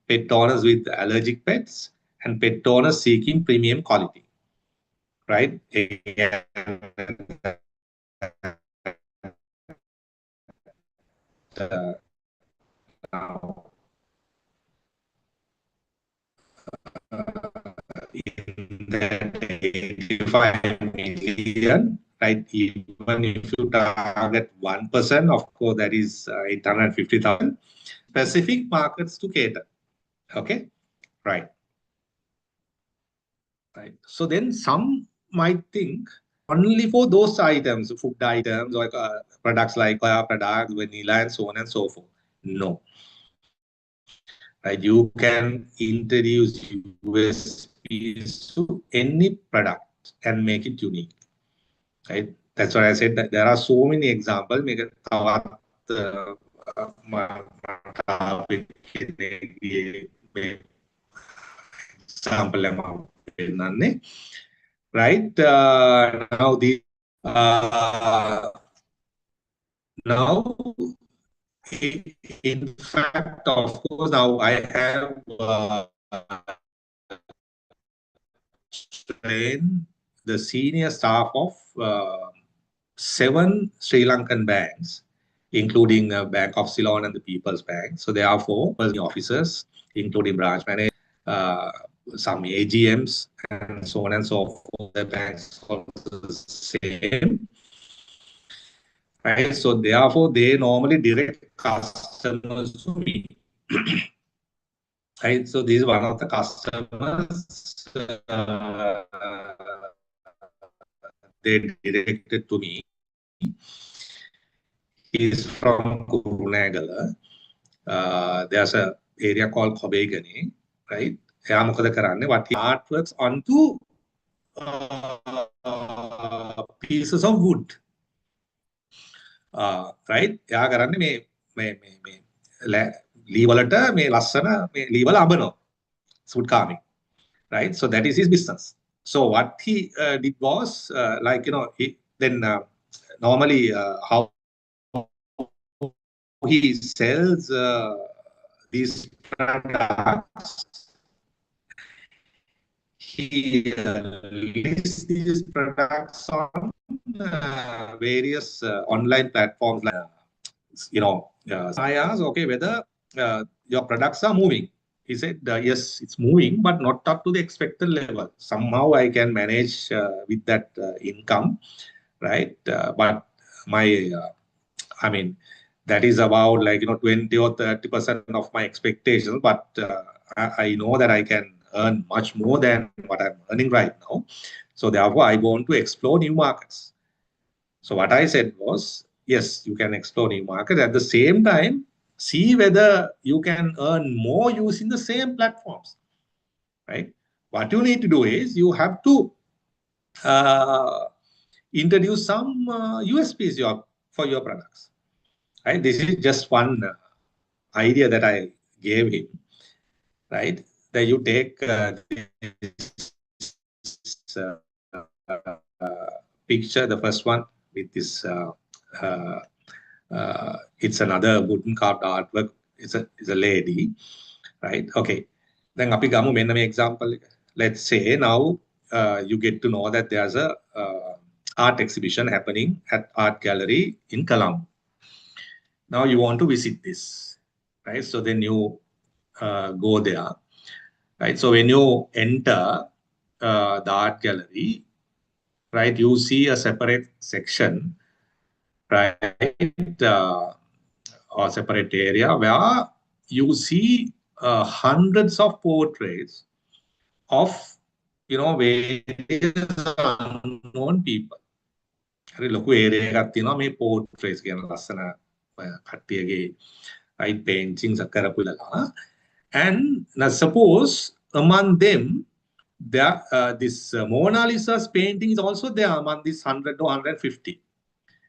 with allergic pets, and pet owners seeking premium quality. Right. In that 85 million, right? Even if you target 1%, of course, that is 850,000 specific markets to cater. Okay, right. Right. So then some might think only for those items, food items or products like products, vanilla, and so on and so forth. No. Right. You can introduce USPs to any product and make it unique. Right. That's why I said that there are so many examples. Right. Now the now in fact, of course, now I have trained the senior staff of 7 Sri Lankan banks, including Bank of Ceylon and the People's Bank. So therefore, officers, including branch managers, some AGMs, and so on and so forth. The banks also the same. Right? So therefore, they normally direct customers to me. Right? So this is one of the customers. They directed to me. He's from Kurunegala. There's an area called Kobegani, right? What he artworks onto pieces of wood. Right? එයා කරන්නේ මේ ලී වලට මේ ලස්සන මේ ලී වල අඹනවා. Wood carving. Right? So that is his business. So what he did was like he then normally how he sells these products. He lists these products on various online platforms like I asked, okay, whether your products are moving. He said, yes, it's moving, but not up to the expected level. Somehow I can manage with that income, right? But my, I mean, that is about like 20 or 30% of my expectations. But I know that I can earn much more than what I'm earning right now. So therefore, I want to explore new markets. So what I said was, yes, you can explore new markets. At the same time, see whether you can earn more using the same platforms, right? What you need to do is you have to introduce some USPs for your products, right? This is just one idea that I gave him, right? That you take this picture, the first one with this it's another wooden carved artwork. It's a lady, right? Okay. Then අපි ගමු මෙන්න මේ example එක. Let's say now you get to know that there's a art exhibition happening at Art Gallery in Colombo. Now you want to visit this, right? So then you go there, right? So when you enter the art gallery, right, you see a separate section, right, or separate area where you see hundreds of portraits of, various unknown people. හරි ලොකු area එකක් තියෙනවා මේ portraits කියන ලස්සන කට්ටියගේ right paintings කරපු ඉලලා. And now suppose among them there this Mona Lisa's painting is also there among this 100 to 150.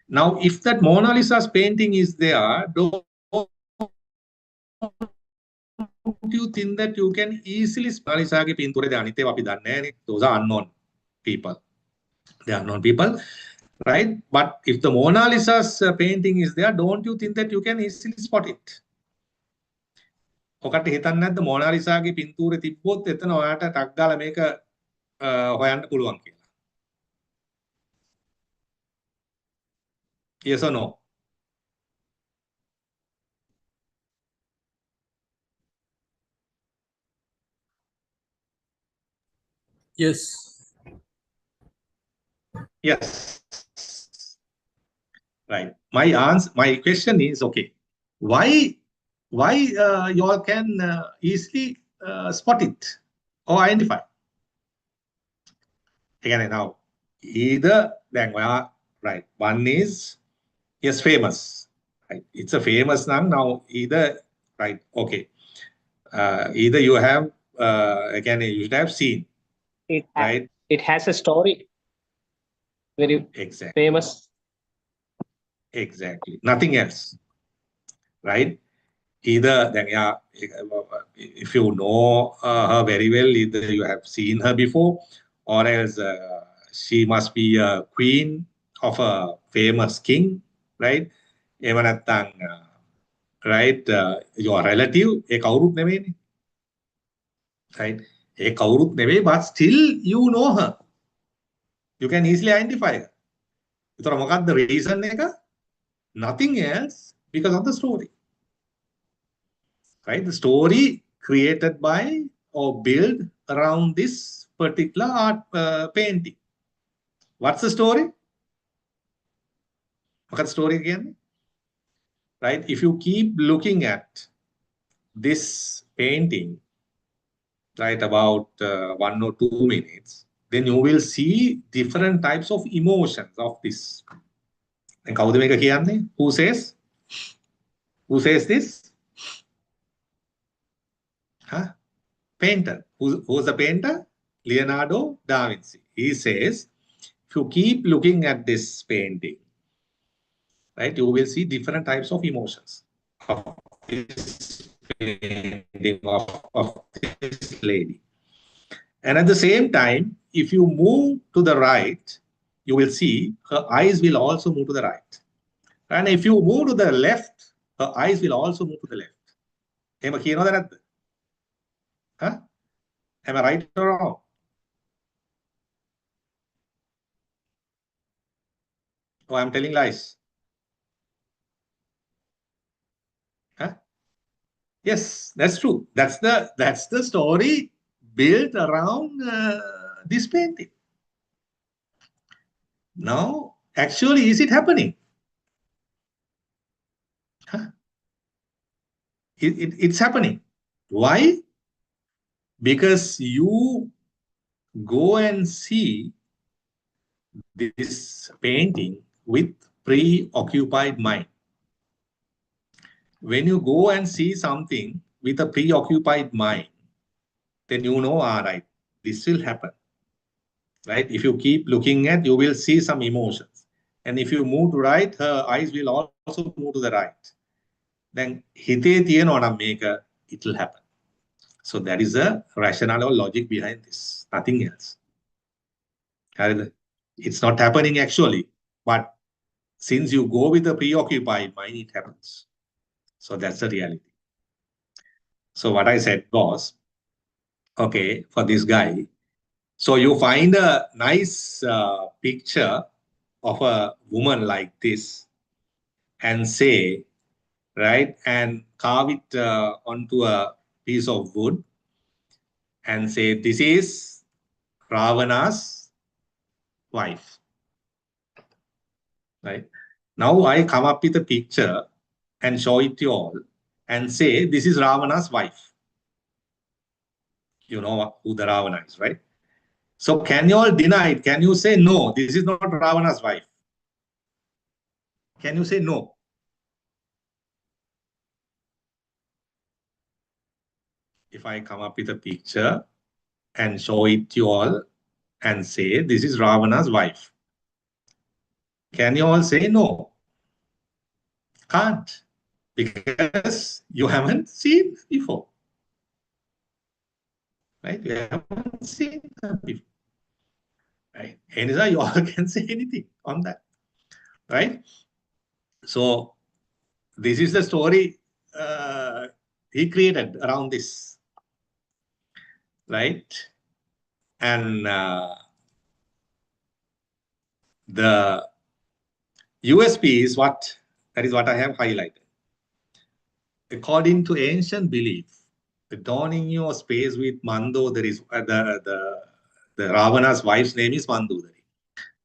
Now if that Mona Lisa's painting is there, don't you think that you can easily Mona Lisaගේ පින්තූරේ දැන් අනිත් ඒවා අපි දන්නේ නැහැනේ. Those are unknown people. They are unknown people. Right? But if the Mona Lisa's painting is there, don't you think that you can easily spot it? ඔකට හිතන්නේ නැද්ද Mona Lisaගේ පින්තූරේ තිබ්බොත් එතන ඔයාට ටක් ගාලා මේක හොයන්න පුළුවන් කියලා? Yes or no? Yes. Yes. Right. My question is, okay, why you all can easily spot it or identify? Again, now either then right, one is yes famous, right? It's a famous now either right, okay, either you have again you should have seen it right, it has a story, very exactly famous. Exactly, nothing else, right? Either then if you know her very well, either you have seen her before, or else she must be a queen of a famous king, right? එහෙම නැත්නම් right, your relative ඒ කවුරුත් නෙමෙයිනේ, right? ඒ කවුරුත් නෙමෙයි, but still you know her, you can easily identify her. ඒතර මොකක්ද reason එක? Nothing else, because of the story. Right? The story created by or built around this particular art painting. What's the story? What's the story again? Right? If you keep looking at this painting, right, about 1 or 2 minutes, then you will see different types of emotions of this. And කවුද මේක කියන්නේ? Who says? Who says this? Huh? Painter. Who's the painter? Leonardo da Vinci. He says, if you keep looking at this painting, right, you will see different types of emotions of this painting of this lady. And at the same time, if you move to the right, you will see her eyes will also move to the right. And if you move to the left, her eyes will also move to the left. එහෙම කියනවද නැද්ද? Huh? Am I right or wrong? Oh, I'm telling lies. Huh? Yes, that's true. That's the story built around this painting. Now, actually, is it happening? Huh? It's happening. Why? Because you go and see this painting with preoccupied mind. When you go and see something with a preoccupied mind, then you know, all right, this will happen. Right? If you keep looking at, you will see some emotions. And if you move to right, her eyes will also move to the right. Then හිතේ තියෙනවා නම් මේක, it will happen. So that is a rationale or logic behind this. Nothing else. It's not happening actually, but since you go with the preoccupied mind, it happens. So that's the reality. So what I said was, okay, for this guy, So you find a nice picture of a woman like this and say, right, and carve it onto a piece of wood and say, this is Ravana's wife, right? Now I come up with a picture and show it to you all and say, this is Ravana's wife. You know who the Ravana is, right? So can you all deny it? Can you say, no, this is not Ravana's wife? Can you say no? If I come up with a picture and show it to you all and say, this is Ravana's wife. Can you all say no? Can't, because you haven't seen before. Right? You haven't seen her before. Right? Anyhow, you all can say anything on that. Right? So this is the story he created around this. Right? And the USP is what I have highlighted. According to ancient belief, adorning your space with Mandodari is the Ravana's wife's name is Mandodari.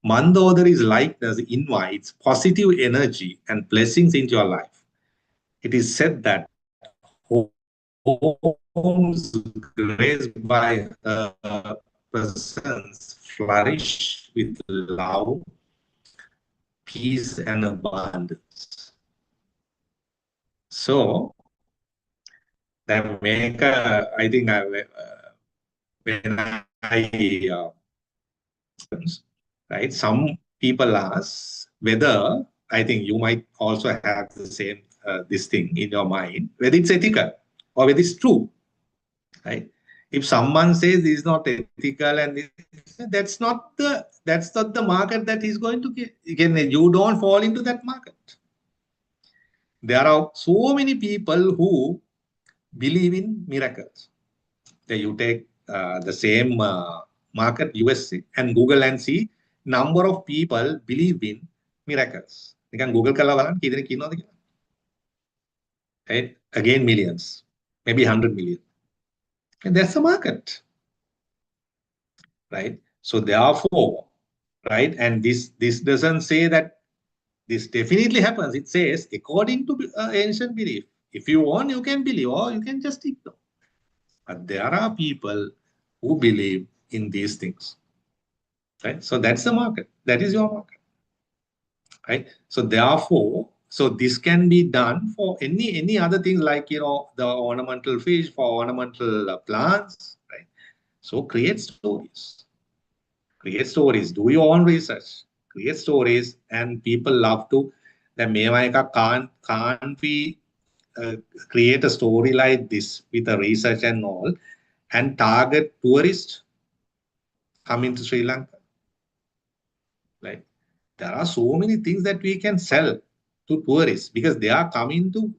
Mandodari's likeness invites positive energy and blessings into your life. It is said that homes graced by her presence flourish with love, peace, and abundance. So, that make I think when I right, some people ask whether, I think you might also have the same this thing in your mind, whether it's ethical or whether it's true, right? If someone says this is not ethical and that's not the market that he's going to get. Again, you don't fall into that market. There are so many people who believe in miracles. That you take the same market, USA, and Google and see number of people believe in miracles. You can Google කරලා බලන්න කී දෙනෙක් ඉන්නවද කියලා. Right? Again, millions, maybe 100 million. And that's the market. Right? So therefore, right, and this doesn't say that this definitely happens. It says according to ancient belief. If you want, you can believe, or you can just ignore. But there are people who believe in these things. Right? So that's the market. That is your market. Right? So therefore, so this can be done for any other things like, the ornamental fish, for ornamental plants. Right? So create stories. Create stories. Do your own research. Create stories, and people love to. Then can't we create a story like this with a research and all, and target tourists coming to Sri Lanka? Right? There are so many things that we can sell to tourists because they are coming to,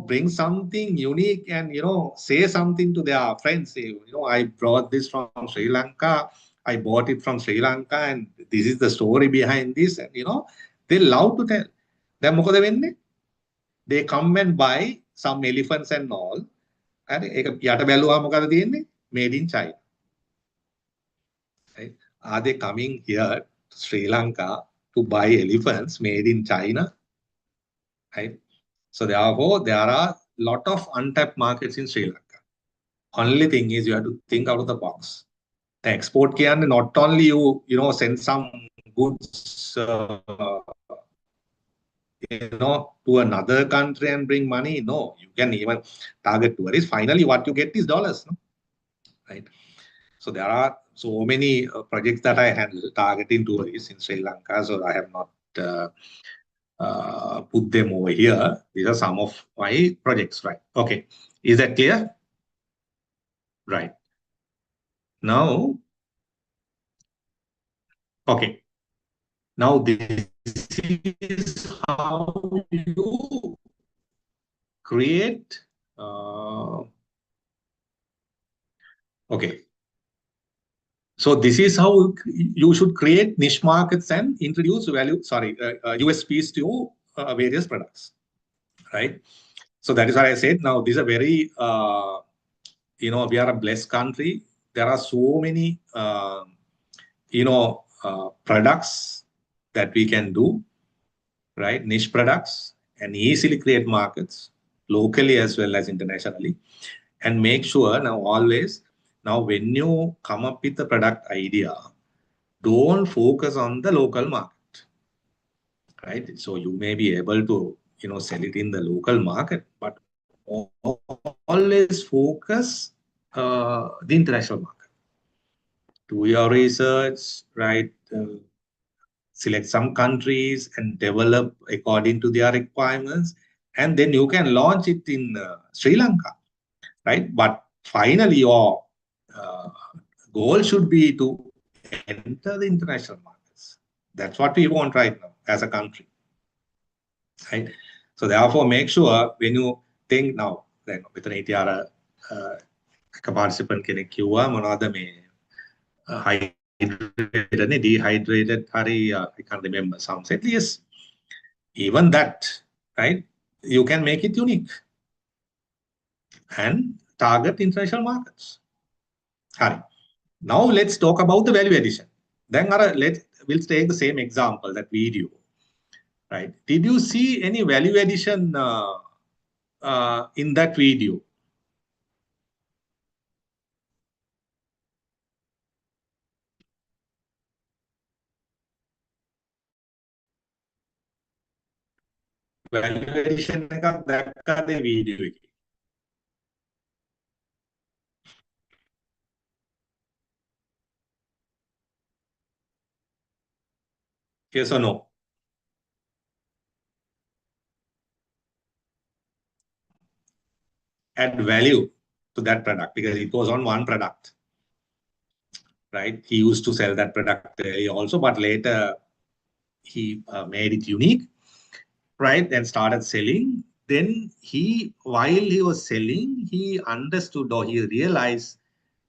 bring something unique and, say something to their friends. Say, I brought this from Sri Lanka. I bought it from Sri Lanka, and this is the story behind this. And, they love to tell. Then මොකද වෙන්නේ? They come and buy some elephants and all. And ඒක යට බැලුවා මොකද තියෙන්නේ? Made in China. Right? Are they coming here to Sri Lanka to buy elephants made in China? Right? So therefore, there are a lot of untapped markets in Sri Lanka. Only thing is you have to think out of the box. The export can not only you send some goods to another country and bring money. No, you can even target tourists. Finally, what you get is dollars. No? Right? So there are so many projects that I handle targeting tourists in Sri Lanka. So I have not put them over here. These are some of my projects, right? Okay. Is that clear? Right. Now, okay. Now this is how you create. Okay. So this is how you should create niche markets and introduce USPs to various products, right? So that is what I said. Now, this is a very, we are a blessed country. There are so many, products that we can do, right? Niche products, and easily create markets locally as well as internationally. And make sure now when you come up with a product idea, don't focus on the local market, right? So you may be able to, sell it in the local market, but always focus the international market. Do your research, right? Select some countries and develop according to their requirements, and then you can launch it in Sri Lanka, right? But finally, your goal should be to enter the international markets. That's what we want right now as a country, right? So therefore, make sure when you think now, then with an ATR participant කෙනෙක් කිව්වා මොනවද මේ dehydrated curry, I can't remember, some said yes. Even that, right? You can make it unique and target international markets. Now let's talk about the value addition. Then we'll take the same example, that video, right? Did you see any value addition in that video? Value addition එකක් දැක්කද video එකේ? Yes or no? Add value to that product because it was on one product, right? He used to sell that product also, but later he made it unique, right? And started selling. Then while he was selling, he understood or he realized,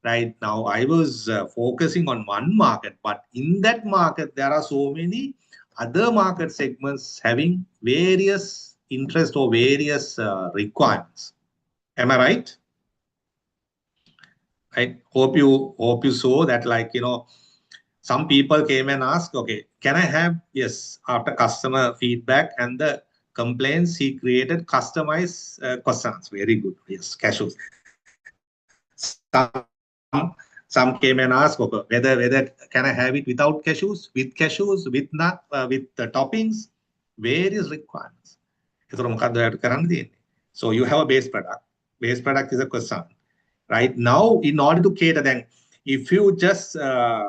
right, now I was focusing on one market, but in that market, there are so many other market segments having various interests or various requirements. Am I right? I hope you saw that, like, some people came and asked, okay, can I have, yes, after customer feedback and the complaints, he created customized croissants. Very good. Yes, cashews. Some came and asked, okay, whether can I have it without cashews, with cashews, with nut, with the toppings, various requirements. So you have a base product. Base product is a croissant. Right now, in order to cater, then if you just sell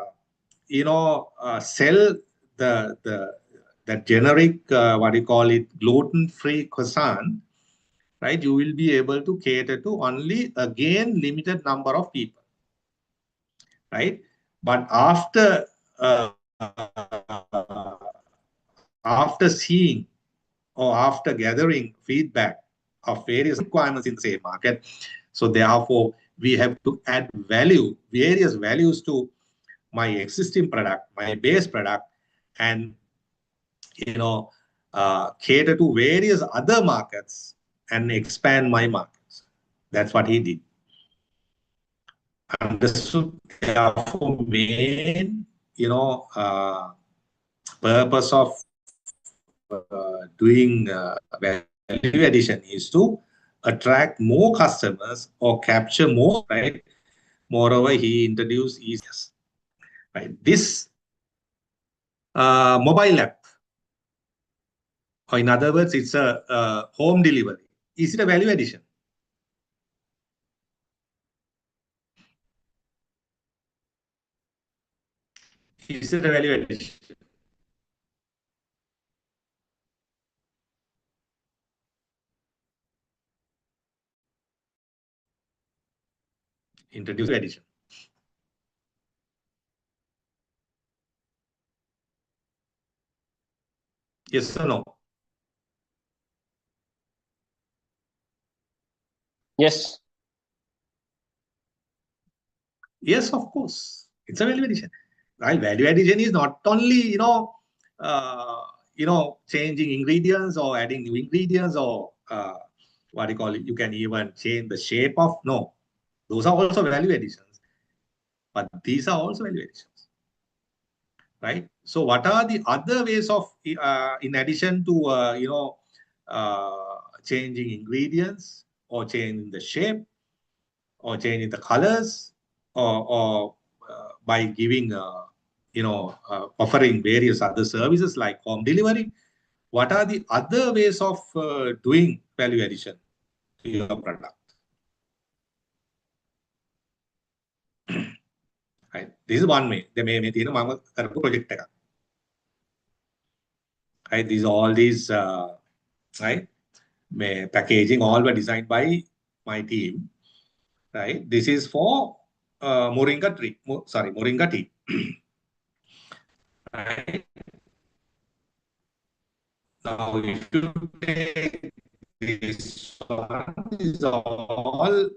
the generic gluten-free croissant, right? You will be able to cater to only again limited number of people, right? But after seeing or after gathering feedback of various requirements in the same market, so therefore we have to add value, various values to my existing product, my base product, and cater to various other markets and expand my markets. That's what he did. Understood. Therefore, main purpose of doing value addition is to attract more customers or capture more, right? Moreover, he introduced easiest, right? This mobile app, or in other words, it's a home delivery. Is it a value addition? Is it a value addition? Introduce addition. Yes or no? Yes. Yes, of course. It's a value addition, right? Value addition is not only, changing ingredients or adding new ingredients or what do you call it? You can even change the shape of, no, those are also value additions, but these are also value additions, right? So what are the other ways of, in addition to, changing ingredients or changing the shape or changing the colors or by giving, offering various other services like home delivery? What are the other ways of doing value addition to your product? Right? This is one way. They may project. Right? These all these right? Packaging all were designed by my team. Right? This is for moringa tea. Right? Now, if you take this one, is all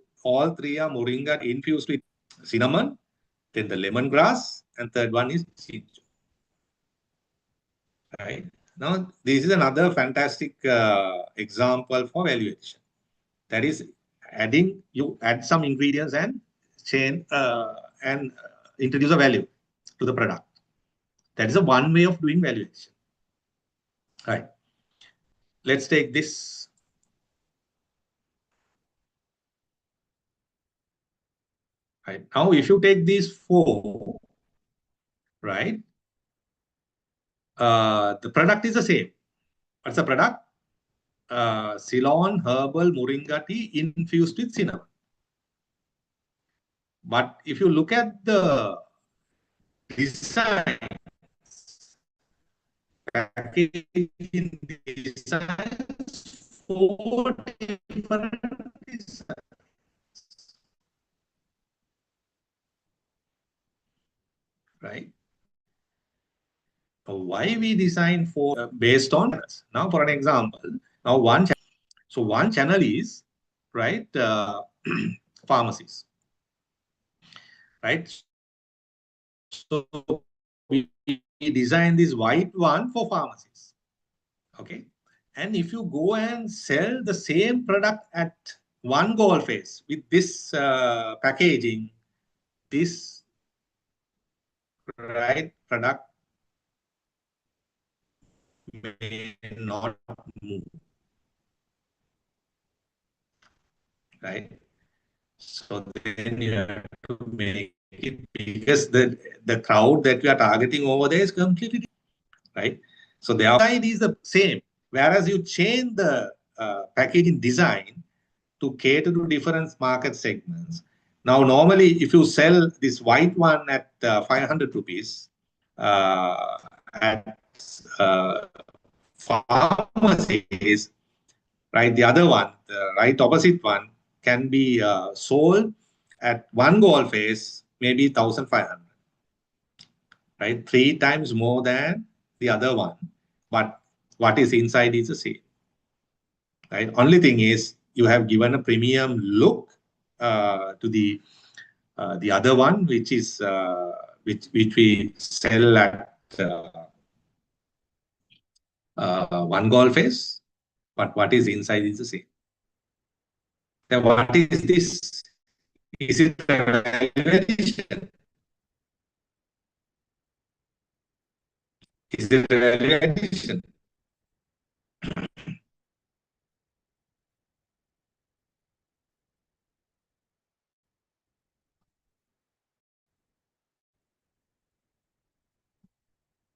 three are moringa infused with cinnamon, then the lemongrass, and third one is chincho. Right? Now, this is another fantastic example for value addition. That is you add some ingredients and introduce a value to the product. That is a one way of doing value addition. Right. Let's take this. Right. Now, if you take these four, right, the product is the same. What's the product? Ceylon herbal moringa tea infused with cinnamon. But if you look at the design, packaging designs, four different designs. Right? Why we design for based on now, for an example, now one channel is right pharmacies, right? So we design this white one for pharmacies, okay? And if you go and sell the same product at one goal face with this packaging, this right product may not move, right? So then you have to make it, because the crowd that we are targeting over there is completely different, right? So the outside is the same, whereas you change the packaging design to cater to different market segments. Now, normally, if you sell this white one at 500 rupees, at pharmacies, right, the other one, the right opposite one, can be sold at one goal face, maybe 1,500, right? 3 times more than the other one. But what is inside is the same, right? Only thing is you have given a premium look to the other one, which is which we sell at one goal face, but what is inside is the same. Then what is this? Is it a value addition? Is it a value addition?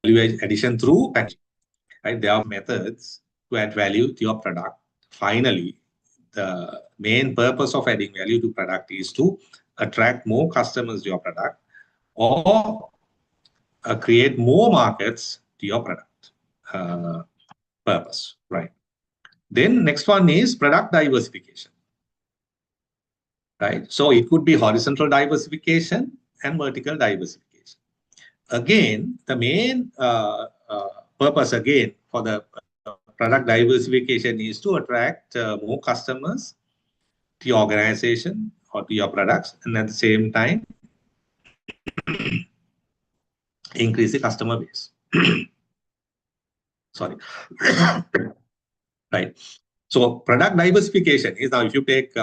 Value addition through packaging, right? There are methods to add value to your product. Finally, the main purpose of adding value to product is to attract more customers to your product or create more markets to your product purpose, right? Then next one is product diversification, right? So it could be horizontal diversification and vertical diversification. Again, the main purpose again for the product diversification is to attract more customers to your organization or to your products, and at the same time increase the customer base. Sorry. Right. So product diversification is, now if you take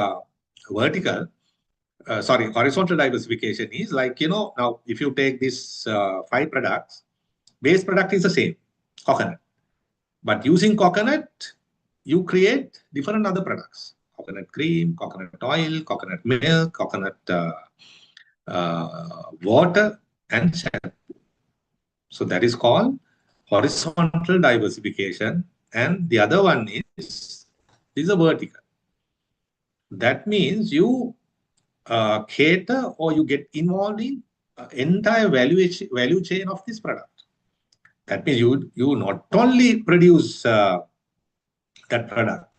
horizontal diversification is like, now if you take these 5 products, base product is the same, coconut. But using coconut, you create different other products. Coconut cream, coconut oil, coconut milk, coconut water, and shampoo. So that is called horizontal diversification. And the other one is a vertical. That means you cater or you get involved in entire value chain of this product. That means you not only produce that product,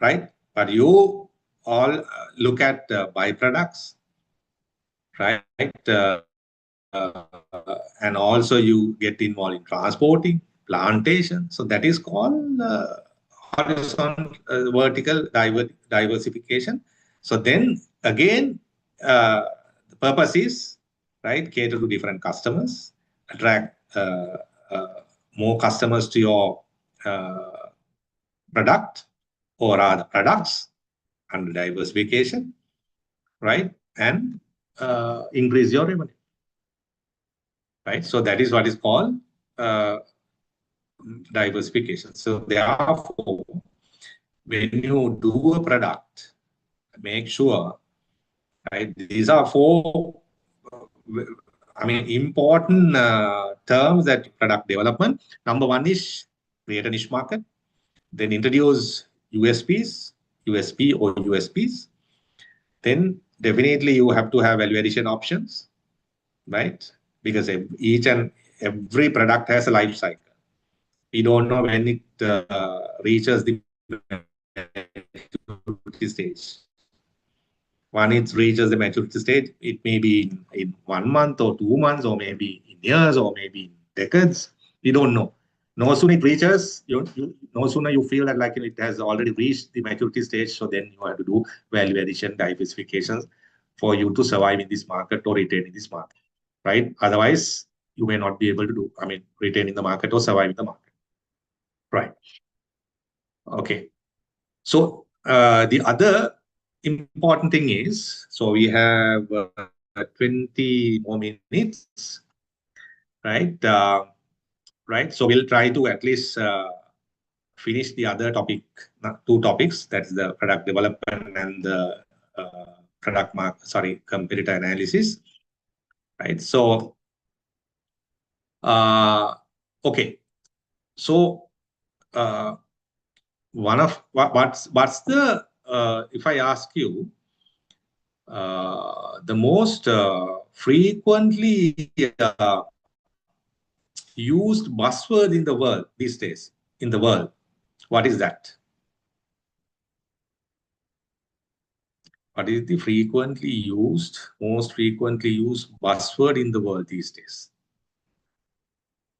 right? But you all look at byproducts, right? And also you get involved in transporting, plantation. So that is called horizontal vertical diversification. So then again, the purpose is, right, cater to different customers, attract more customers to your product or other products under diversification, right, and increase your revenue, right? So that is what is called diversification. So therefore, when you do a product, make sure, right, these are 4 important terms that product development. Number 1 is create a niche market, then introduce USPs, USP or USPs. Then definitely you have to have value addition options, right? Because each and every product has a life cycle. We don't know when it reaches the maturity stage. When it reaches the maturity stage, it may be in 1 month or 2 months, or maybe in years, or maybe in decades. We don't know. No sooner it reaches, no sooner you feel that like it has already reached the maturity stage. So then you have to do value addition diversifications for you to survive in this market or retain in this market, right? Otherwise, you may not be able to retain in the market or survive in the market, right? Okay. So the other important thing is, so we have 20 more minutes, right? Right. So we'll try to at least finish the other topic, 2 topics. That's the product development and the competitor analysis, right? So, okay. So what's the if I ask you the most frequently used buzzword in the world these days, in the world, what is that? What is the most frequently used buzzword in the world these days?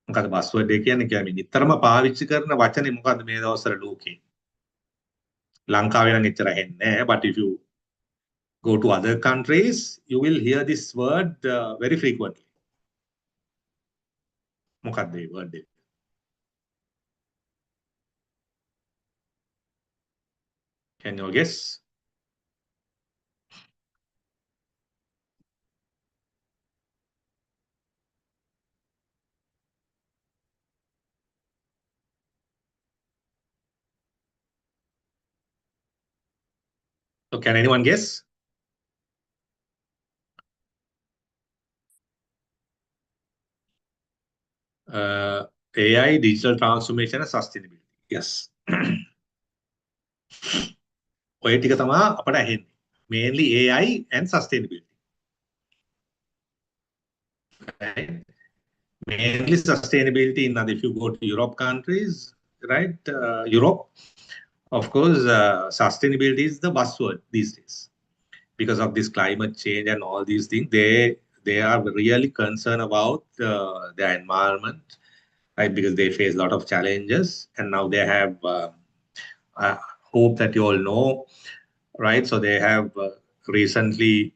මොකද buzzword එක කියන්නේ කියන්නේ නිතරම පාවිච්චි කරන වචනේ මොකද්ද මේ දවස්වල ලෝකේ? ලංකාවේ නම් එච්චර හෙන්නේ නැහැ, but if you go to other countries, you will hear this word very frequently. මොකක්ද ඒ word එක? Can you guess? So can anyone guess? AI, digital transformation and sustainability. Yes. ඔය ටික තමයි අපට ඇහෙන්නේ. Mainly AI and sustainability. Right? Mainly sustainability in if you go to Europe countries, right? Europe, of course, sustainability is the buzzword these days. Because of this climate change and all these things, they are really concerned about their environment, right? Because they face a lot of challenges, and now they have I hope that you all know, right? So they have recently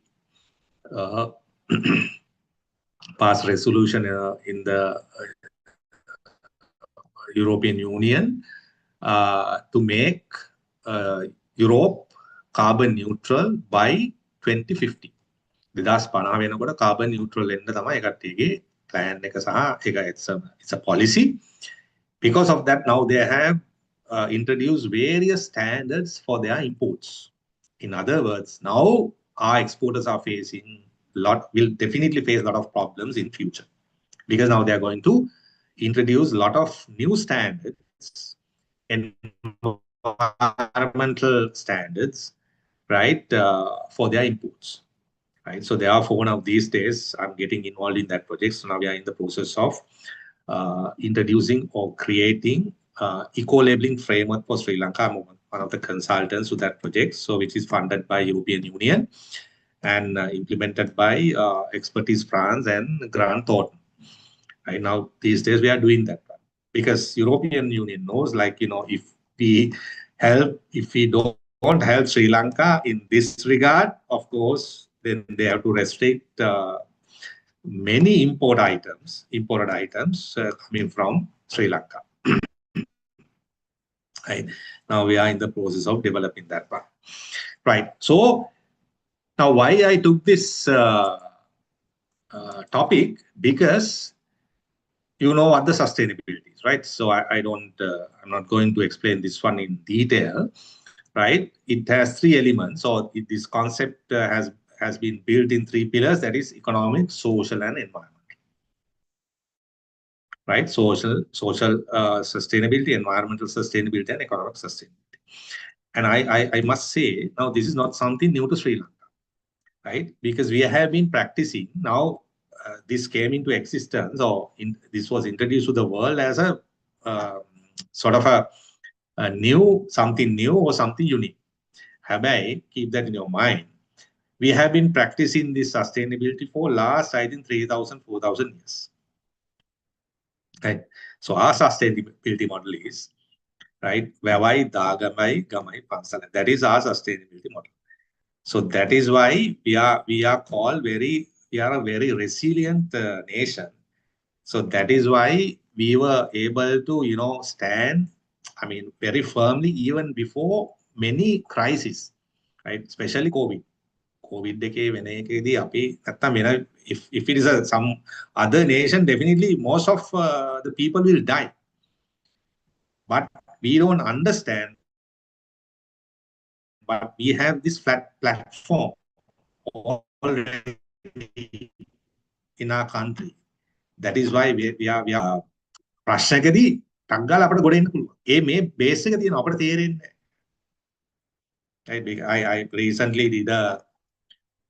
passed resolution in the European Union to make Europe carbon neutral by 2050. 2050 වෙනකොට carbon neutral වෙන්න තමයි කට්ටියගේ plan එක සහ it's a policy. Because of that, now they have introduced various standards for their imports. In other words, now our exporters are facing will definitely face a lot of problems in future, because now they are going to introduce a lot of new standards, environmental standards, right, for their imports. Right. So therefore, now these days, I'm getting involved in that project. So now we are in the process of introducing or creating eco-labeling framework for Sri Lanka. I'm one of the consultants to that project, so which is funded by European Union and implemented by Expertise France and Grant Thornton. Right now, these days we are doing that because European Union knows, like, if we don't help Sri Lanka in this regard, of course, then they have to restrict many imported items coming from Sri Lanka. Right. Now we are in the process of developing that one. Right. So now why I took this topic, because you know what the sustainability is, right? So I'm not going to explain this one in detail, right? It has three elements. So this concept has been built in three pillars, that is economic, social, and environment. Right? Social sustainability, environmental sustainability, and economic sustainability. And I must say, now this is not something new to Sri Lanka, right? Because we have been practicing. Now this came into existence, or this was introduced to the world as a sort of a something new or something unique. Habai, keep that in your mind. We have been practicing this sustainability for last, I think, 3,000, 4,000 years. Right. So our sustainability model is, right, Vavai, Dagamai, Gamai, Pansala. That is our sustainability model. So that is why we are a very resilient nation. So that is why we were able to, stand, very firmly even before many crises, right? Especially COVID. If it is some other nation, definitely most of the people will die. But we don't understand. But we have this flat platform already in our country. That is why we are ප්‍රශ්නකදී ටග්ගාලා අපිට ගොඩ එන්න පුළුවන්. මේ base එක තියෙනවා අපිට තේරෙන්නේ. I recently did a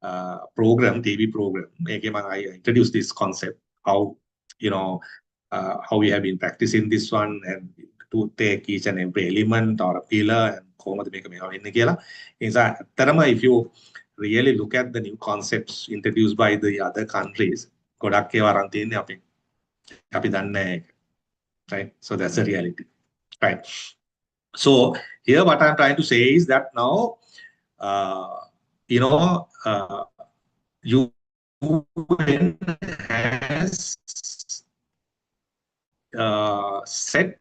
TV program. I introduced this concept, how we have been practicing this one, and to take each and every element or a pillar and if you really look at the new concepts introduced by the other countries, right? So that's the reality, right? So here what I'm trying to say is that now, UN has set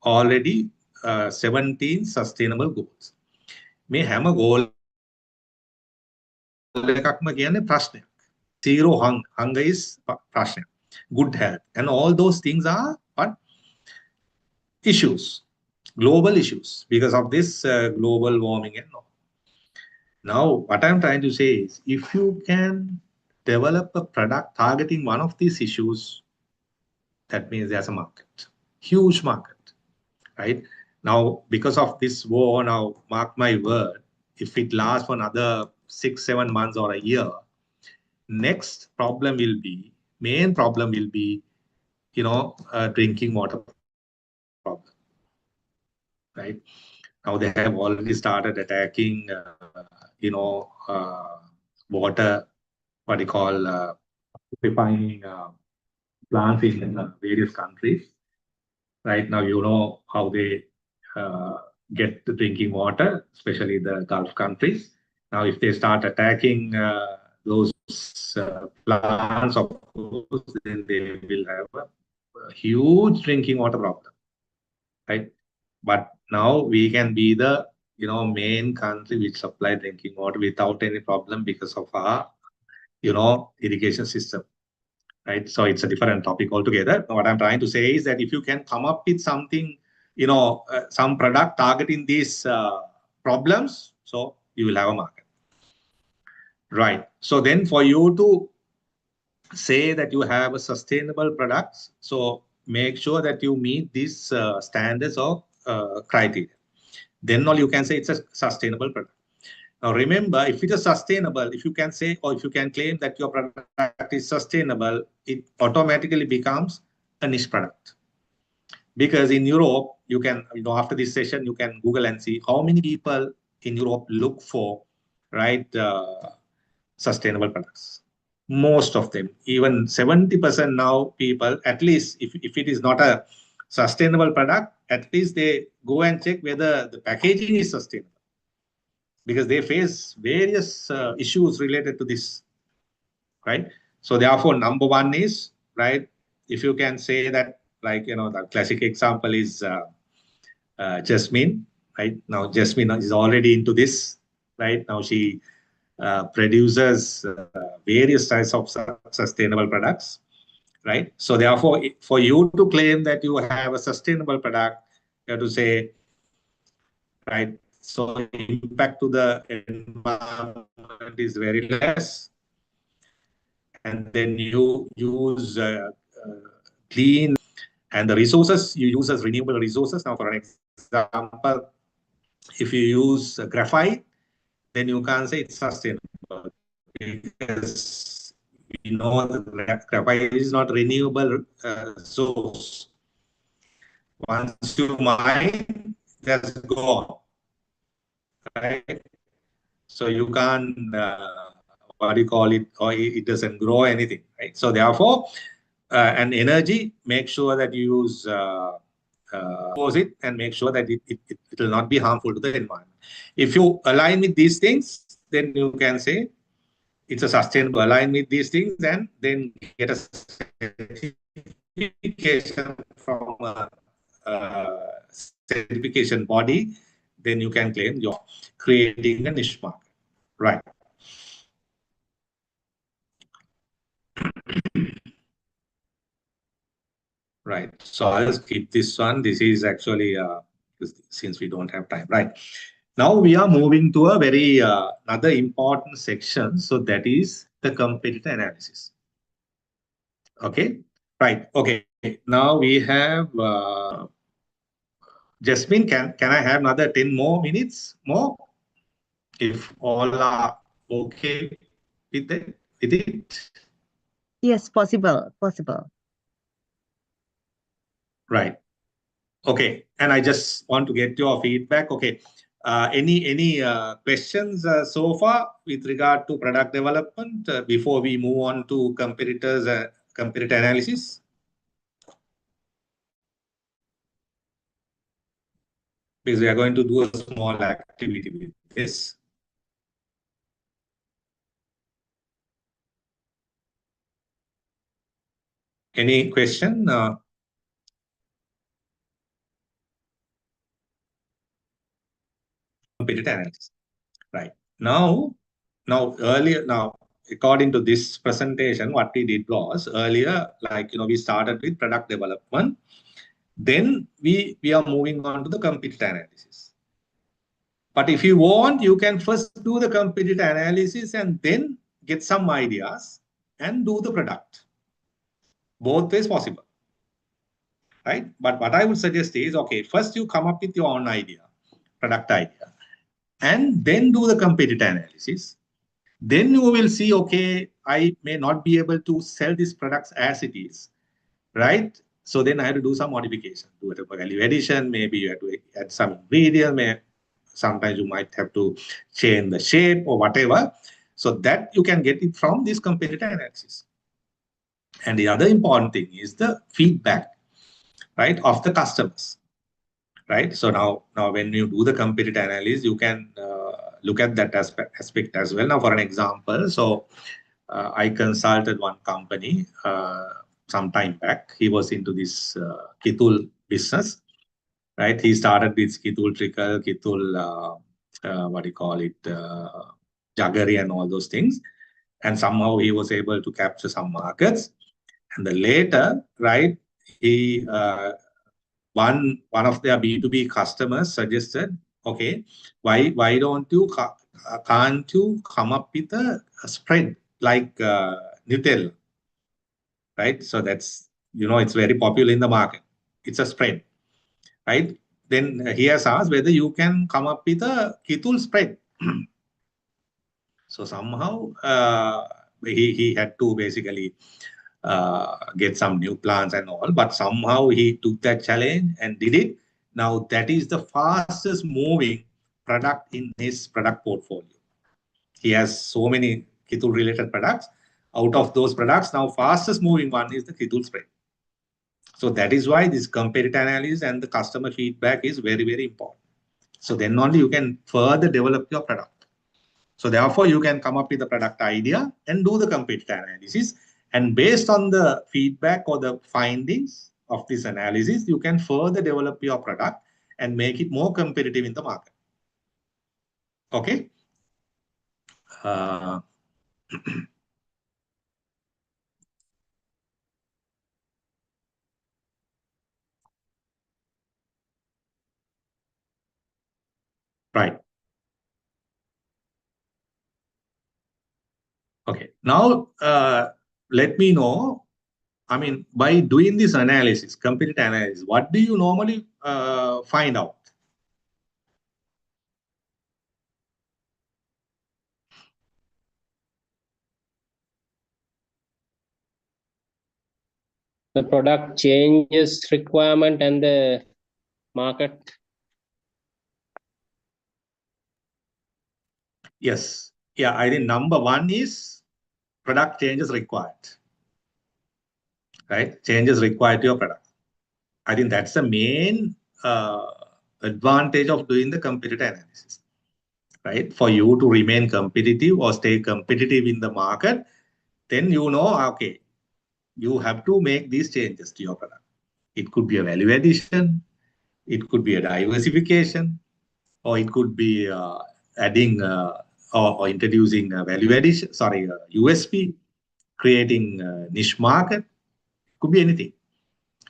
already 17 sustainable goals. May have a goal. Zero hunger is prashna. Good health, and all those things are what issues, global issues, because of this global warming and all. Now, what I'm trying to say is, if you can develop a product targeting one of these issues, that means there's a market, huge market, right? Now, because of this war, now, mark my word, if it lasts for another 6-7 months or a year, next problem will be, main problem will be, drinking water problem, right? Now they have already started attacking, water, what they call refining plants in various countries. Right now, you know how they get the drinking water, especially the Gulf countries. Now, if they start attacking those plants, of course, then they will have a huge drinking water problem, right? But now we can be the main country which supply drinking water without any problem because of our irrigation system, right? So it's a different topic altogether. What I'm trying to say is that if you can come up with something, some product targeting these problems, so you will have a market, right? So then for you to say that you have a sustainable products, so make sure that you meet these standards of criteria. Then all you can say it's a sustainable product. Now remember, if it is sustainable, if you can say or if you can claim that your product is sustainable, it automatically becomes a niche product. Because in Europe, you can, after this session, you can Google and see how many people in Europe look for, right, sustainable products. Most of them, even 70% now people, at least if it is not a sustainable product, at least they go and check whether the packaging is sustainable, because they face various issues related to this, right? So therefore, number one is, right, if you can say that, like, the classic example is Jasmine, right? Now Jasmine is already into this, right? Now she produces various types of sustainable products, right? So therefore, for you to claim that you have a sustainable product, you have to say, right, so impact to the environment is very less, and then you use clean, and the resources you use as renewable resources. Now, for an example, if you use graphite, then you can't say it's sustainable, because we know that graphite is not renewable source. Once you mine, that's gone, right? So you can't, what do you call it, or it doesn't grow anything, right? So therefore, and energy, make sure that you use it and make sure that it will not be harmful to the environment. If you align with these things, then you can say it's a sustainable. Align with these things and then get a certification from a certification body, then you can claim you're creating a niche market, right? Right. So I'll skip this one. This is actually, since we don't have time, right? Now we are moving to a very another important section. So that is the competitor analysis. Okay. Right. Okay. Now we have Jasmine. Can I have another 10 more minutes more? If all are okay with it? Yes, possible. Right. Okay. And I just want to get your feedback. Okay. Any questions so far with regard to product development before we move on to competitor analysis? Because we are going to do a small activity with this. Any question? Competitor analysis. Right. Now, according to this presentation, what we did was earlier, like, we started with product development. Then we are moving on to the competitor analysis. But if you want, you can first do the competitor analysis and then get some ideas and do the product. Both ways possible, right? But what I would suggest is, okay, first you come up with your own idea, product idea, and then do the competitor analysis. Then you will see, okay, I may not be able to sell these products as it is, right? So then I have to do some modification, do a value addition. Maybe you have to add some ingredient. Sometimes you might have to change the shape or whatever. So that you can get it from this competitor analysis. And the other important thing is the feedback, right, of the customers, right? So now when you do the competitor analysis, you can look at that aspect as well. Now, for an example, so I consulted one company some time back. He was into this Kitul business, right? He started with Kitul trickle, Kitul, what do you call it, jaggery and all those things. And somehow he was able to capture some markets. And then later, right, he one of their B2B customers suggested, okay, why don't you can't you come up with a spread like Nutella, right? So that's, it's very popular in the market. It's a spread, right? Then he has asked whether you can come up with a Kitul spread. So somehow he had to basically get some new plants and all, but somehow he took that challenge and did it. Now that is the fastest moving product in his product portfolio. He has so many Kitul related products. Out of those products, now fastest moving one is the Kitul spray. So that is why this competitive analysis and the customer feedback is very, very important. So then only you can further develop your product. So therefore, you can come up with a product idea and do the competitive analysis. And based on the feedback or the findings of this analysis, you can further develop your product and make it more competitive in the market. Okay. Right. Okay. Now, let me know, I mean, by doing this analysis, competitive analysis, what do you normally find out? The product changes requirement and the market. Yes. Yeah, I think number one is product changes required. Right? Changes required to your product. I think that's the main advantage of doing the competitive analysis. Right? For you to remain competitive or stay competitive in the market, then okay, you have to make these changes to your product. It could be a value addition, it could be a diversification, or it could be adding or introducing a value addition, USP, creating a niche market, could be anything.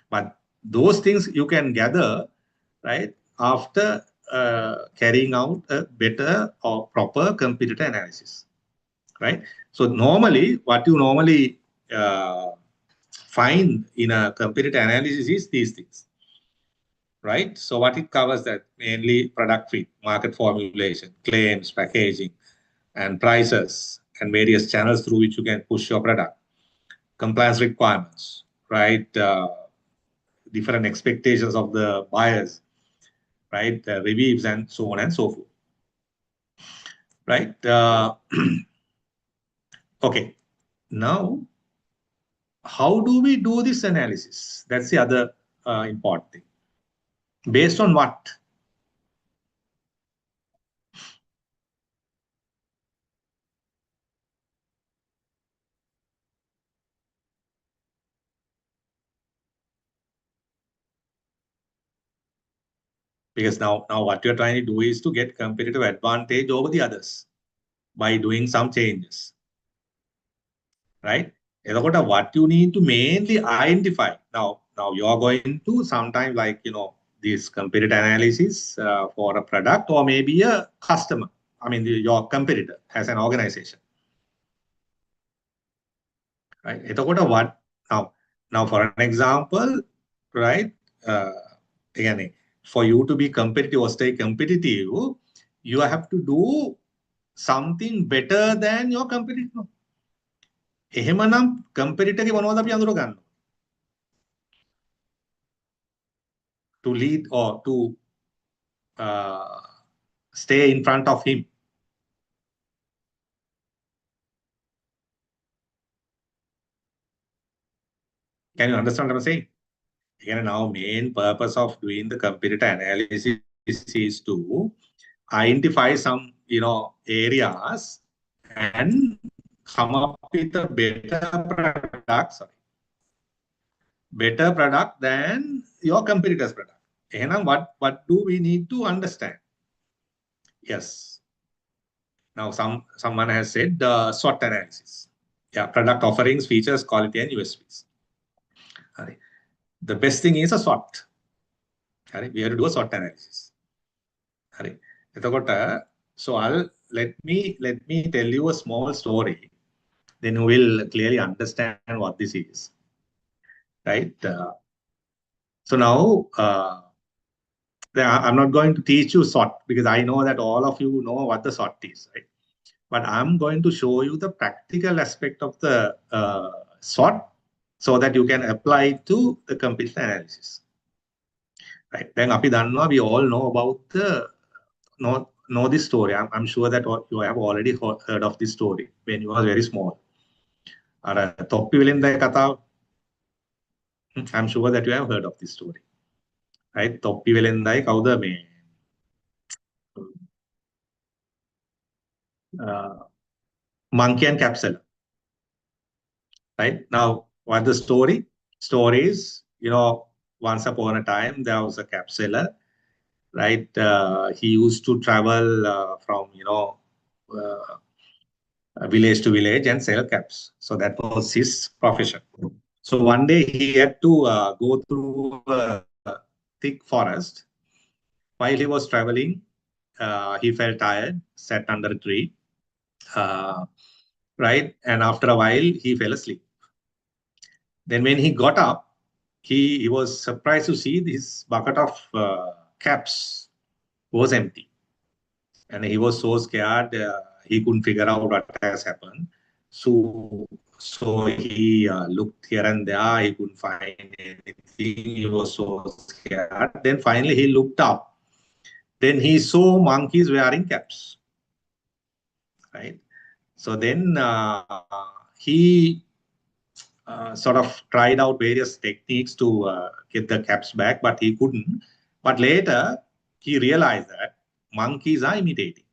But those things you can gather, right, after carrying out a better or proper competitor analysis, right? So normally, what you normally find in a competitor analysis is these things. Right? So what it covers that mainly product fit, market formulation, claims, packaging, and prices, and various channels through which you can push your product, compliance requirements, right? Different expectations of the buyers, right? Reviews and so on and so forth, right? Okay. Now, how do we do this analysis? That's the other important thing. Based on what? Because now what you're trying to do is to get competitive advantage over the others by doing some changes, right? What you need to mainly identify. Now you're going to sometime this competitive analysis for a product or maybe a customer. I mean, your competitor as an organization, right? What now for an example, right? Again, for you to be competitive or stay competitive, you have to do something better than your competitor. එහෙමනම් competitor එක මොනවද අපි අඳුර ගන්න? To lead or to stay in front of him. Can you understand what I'm saying? Again, now main purpose of doing the competitor analysis is to identify some areas and come up with a better product than your competitor's product. And what do we need to understand? Yes. Now someone has said SWOT analysis. Yeah, product offerings, features, quality, and USPs. The best thing is a SWOT. We have to do a SWOT analysis. So let me tell you a small story. Then you will clearly understand what this is. Right? So now I'm not going to teach you SWOT because I know that all of you know what the SWOT is, right? But I'm going to show you the practical aspect of the SWOT so that you can apply it to the competition analysis. Right? Then we all know about the know this story. I'm sure that you have already heard of this story when you were very small. I'm sure that you have heard of this story. Right? Toppi velendai kauda me monkey and capsule. Right? Now, what the story? Story is, once upon a time, there was a capsuler, right? He used to travel from, village to village and sell caps. So that was his profession. So one day he had to go through a thick forest. While he was traveling, he felt tired, sat under a tree, right? And after a while, he fell asleep. Then when he got up, he was surprised to see this bucket of caps was empty. And he was so scared, he couldn't figure out what has happened. So he looked here and there, he couldn't find anything, he was so scared. Then finally he looked up. Then he saw monkeys wearing caps, right? So then he sort of tried out various techniques to get the caps back, but he couldn't. But later, he realized that monkeys are imitating,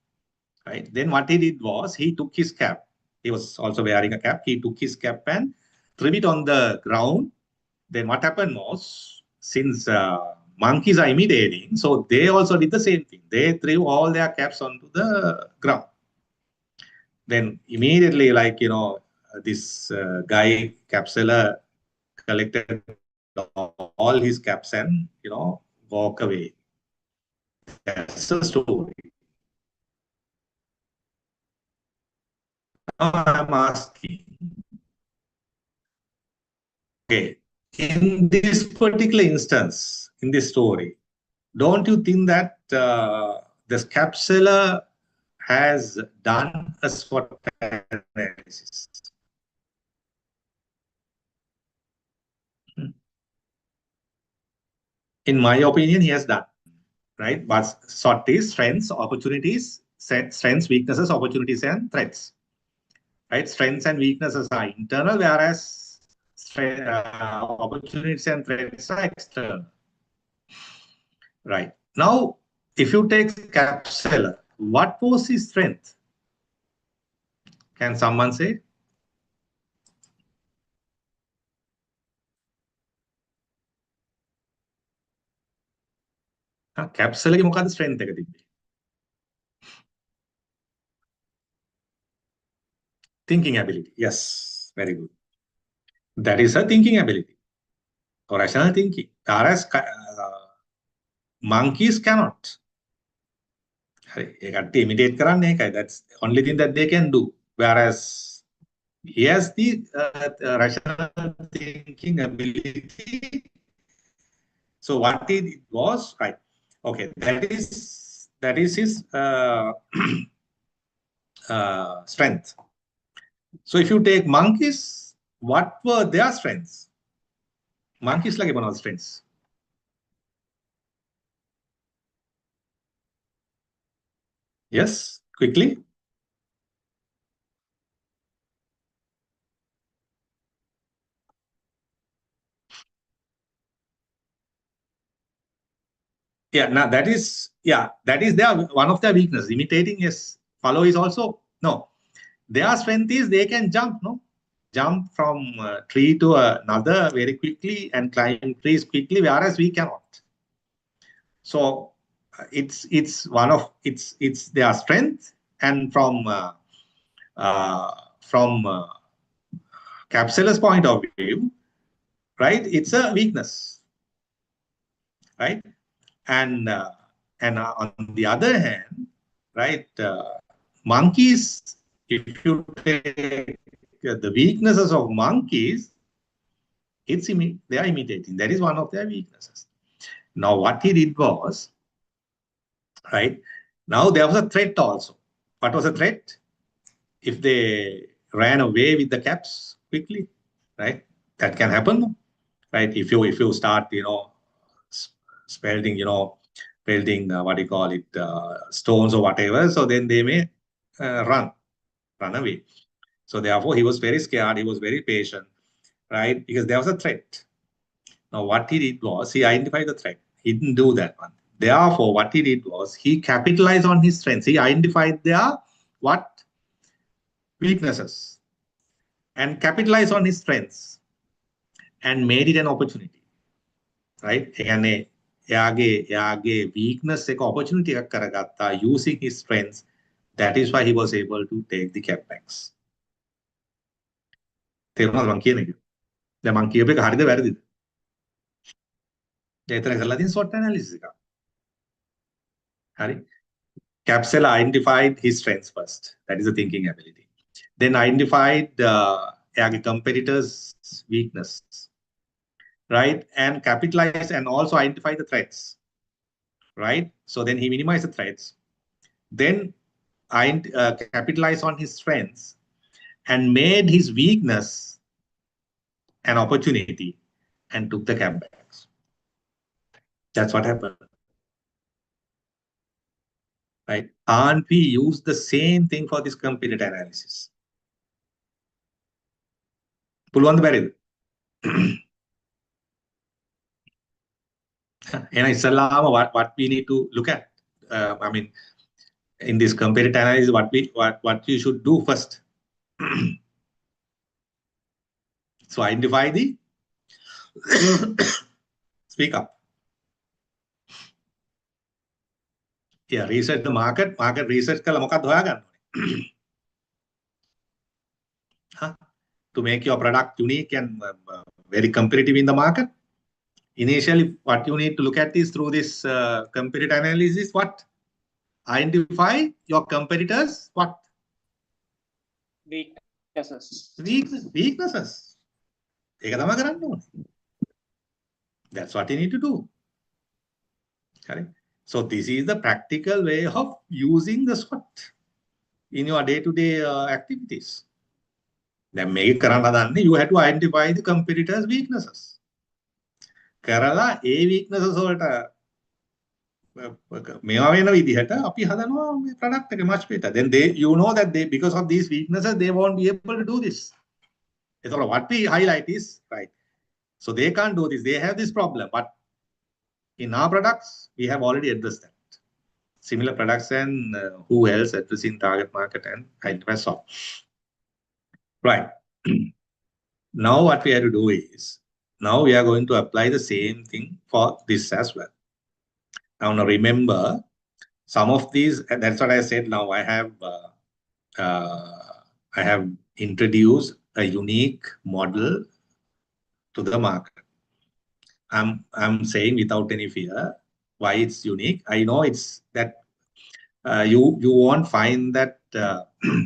right? Then what he did was he took his cap. He was also wearing a cap. He took his cap and threw it on the ground. Then what happened was, since monkeys are imitating, so they also did the same thing. They threw all their caps onto the ground. Then immediately, this guy, capsuler, collected all his caps and, walk away. That's the story. Now I'm asking, okay, in this particular instance, in this story, don't you think that this capsuler has done a SWOT analysis? In my opinion, he has done, right? But SWOT is strengths, opportunities, strengths, weaknesses, opportunities, and threats. Right? Strengths and weaknesses are internal, whereas opportunities and threats are external. Right. Now, if you take capsuler, what was his strength? Can someone say? Capsuler ki මොකක්ද strength එක තිබ්බේ? Thinking ability. Yes, very good. That is a thinking ability or rational thinking. Whereas monkeys cannot. Imitate කරන්නේ ඒකයි. That's the only thing that they can do. Whereas he has the rational thinking ability. So what he did was, right? Okay, that is his strength. So if you take monkeys, what were their strengths? Monkeys like one of the strengths. Yes, quickly. Yeah, now that is their one of their weaknesses. Imitating, yes. Follow is also no. Their strength is they can jump, no? Jump from tree to another very quickly and climb trees quickly, whereas we cannot. So it's their strength, and from Capsule's point of view, right? It's a weakness, right? And on the other hand, right? Monkeys, if you take the weaknesses of monkeys, they are imitating. That is one of their weaknesses. Now, what he did was, right? Now there was a threat also. What was a threat? If they ran away with the caps quickly, right? That can happen, right? If you start, spelling, building what do you call it, stones or whatever, so then they may run away. So therefore, he was very scared. He was very patient, right? Because there was a threat. Now, what he did was he identified the threat. He didn't do that one. Therefore, what he did was he capitalized on his strengths. He identified their weaknesses and capitalized on his strengths and made it an opportunity, right? එයාගේ weakness එක opportunity එකක් කරගත්තා using his strengths. That is why he was able to take the capbacks. තේරුණාද මං කියන එක? දැන් මං කියපු එක හරිද වැරදිද? එතන කරලා තියෙන SWOT analysis එක. හරි. Capsela identified his strengths first. That is the thinking ability. Then identified එයාගේ competitors' weakness, right? And capitalized and also identify the threats, right? So then he minimized the threats. Then capitalized on his strengths and made his weakness an opportunity and took the capbacks. That's what happened. Right? Aren't we use the same thing for this competitor analysis? පුළුවන් බැරිද? And ඉස්සල්ලාම what we need to look at, I mean, in this competitor analysis, what you should do first. So identify the speak up. Yeah, research the market research කළා මොකක්ද හොයාගන්න ඕනේ? To make your product unique and very competitive in the market. Initially, what you need to look at is through this competitor analysis, what? Identify your competitors, what? Weaknesses. ඒක තමයි කරන්න ඕනේ. That's what you need to do. Correct? So this is the practical way of using the SWOT in your day-to-day activities. Then make කරන්න you have to identify the competitors' weaknesses. කරලා ඒ weaknesses වලට මේවා වෙන විදිහට අපි හදනවා මේ product එක much better. Then you know that because of these weaknesses they won't be able to do this. So what we highlight is, right, so they can't do this, they have this problem, but in our products we have already addressed that. Similar products and who else addressing target market and identify SWOT. Right. Now what we have to do is, now we are going to apply the same thing for this as well. Now remember, some of these, and that's what I said. Now I have introduced a unique model to the market. I'm saying without any fear why it's unique. I know it's that you won't find that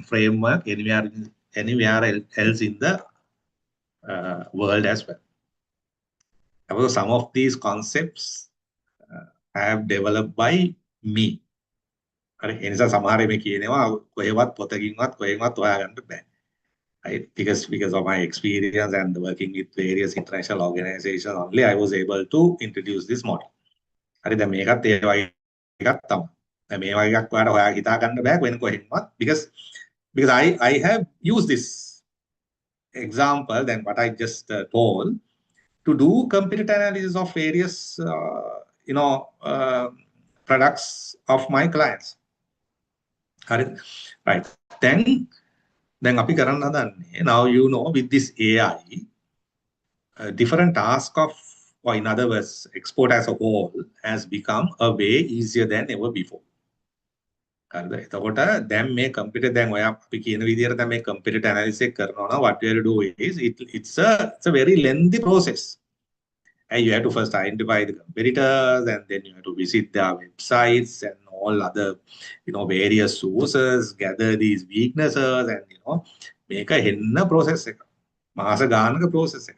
framework anywhere else in the world as well. However, some of these concepts have developed by me. එනිසා සමහර මේ කියනවා කොහෙවත් පොතකින්වත් කොහෙවත් හොයාගන්න බෑ. Right? Because of my experience and working with various international organizations only, I was able to introduce this model. හරි දැන් මේකත් ඒ වගේ එකක් තමයි. දැන් මේ වගේ එකක් ඔයාලට හොයා හිතා ගන්න බෑ වෙන කොහෙන්වත් because I have used this example than what I just told to do competitor analysis of various products of my clients. Right. Then දැන් අපි කරන්න හදන්නේ, now you know with this AI, different task of, or in other words, export as a whole has become a way easier than ever before. හරිද? එතකොට දැන් මේ computer දැන් ඔය අපි කියන විදිහට දැන් මේ කම්පියුටර් ඇනාලිසිස් එක කරනවා නම් what we have to do is it's a very lengthy process. And you have to first identify the competitors, and then you have to visit their websites and all other, various sources, gather these weaknesses, and make a henna process එක. මාස ගානක process එක.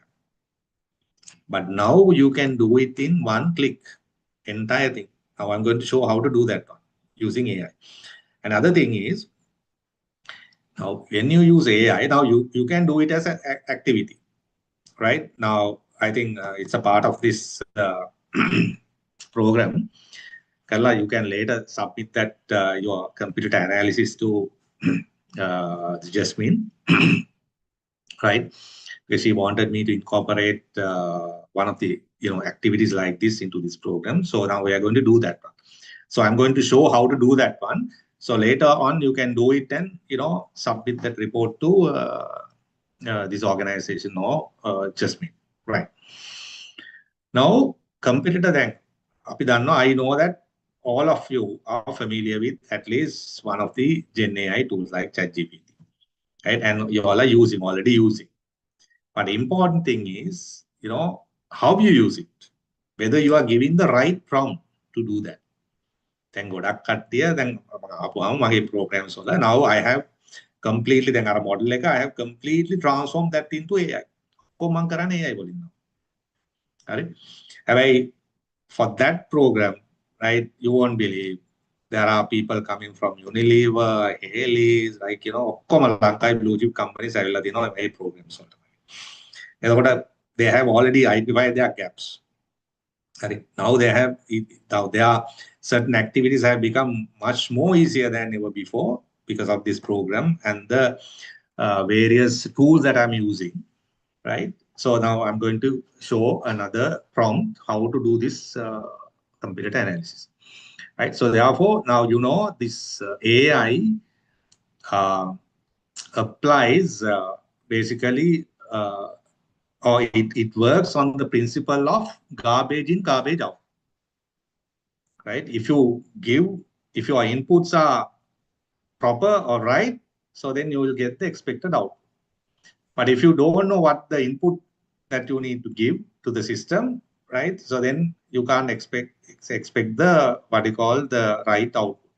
But now you can do it in one click, entire thing. Now I'm going to show how to do that one using AI. Another thing is, now when you use AI, now you can do it as an activity, right? Now I think it's a part of this program. Kalla, you can later submit that your computer analysis to Jasmine, right? Because she wanted me to incorporate one of the activities like this into this program. So now we are going to do that one. So I'm going to show how to do that one. So later on you can do it and submit that report to this organization or Jasmine, right? Now competitor then, I know that all of you are familiar with at least one of the Gen AI tools like ChatGPT, right? And you all are already using. But the important thing is, how you use it, whether you are giving the right prompt to do that. Then godak kattiya then apuam mage programs wala now I have completely then ara model එක I have completely transformed that into AI. කොහොම මම කරන්නේ AI වලින්. හරි. හැබැයි for that program, right, you won't believe there are people coming from Unilever, Haley's, like ඔක්කොම ලංකාවේ blue chip companies ඇවිල්ලා දිනවා මේ programs වලට. එතකොට they have already identified their gaps. Now there are certain activities have become much more easier than ever before because of this program and the various tools that I'm using, right? So now I'm going to show another prompt how to do this computer analysis, right? So therefore, now this AI applies basically or it works on the principle of garbage in, garbage out, right? If your inputs are proper or right, so then you will get the expected output. But if you don't know what the input that you need to give to the system, right? So then you can't expect the what you call the right output.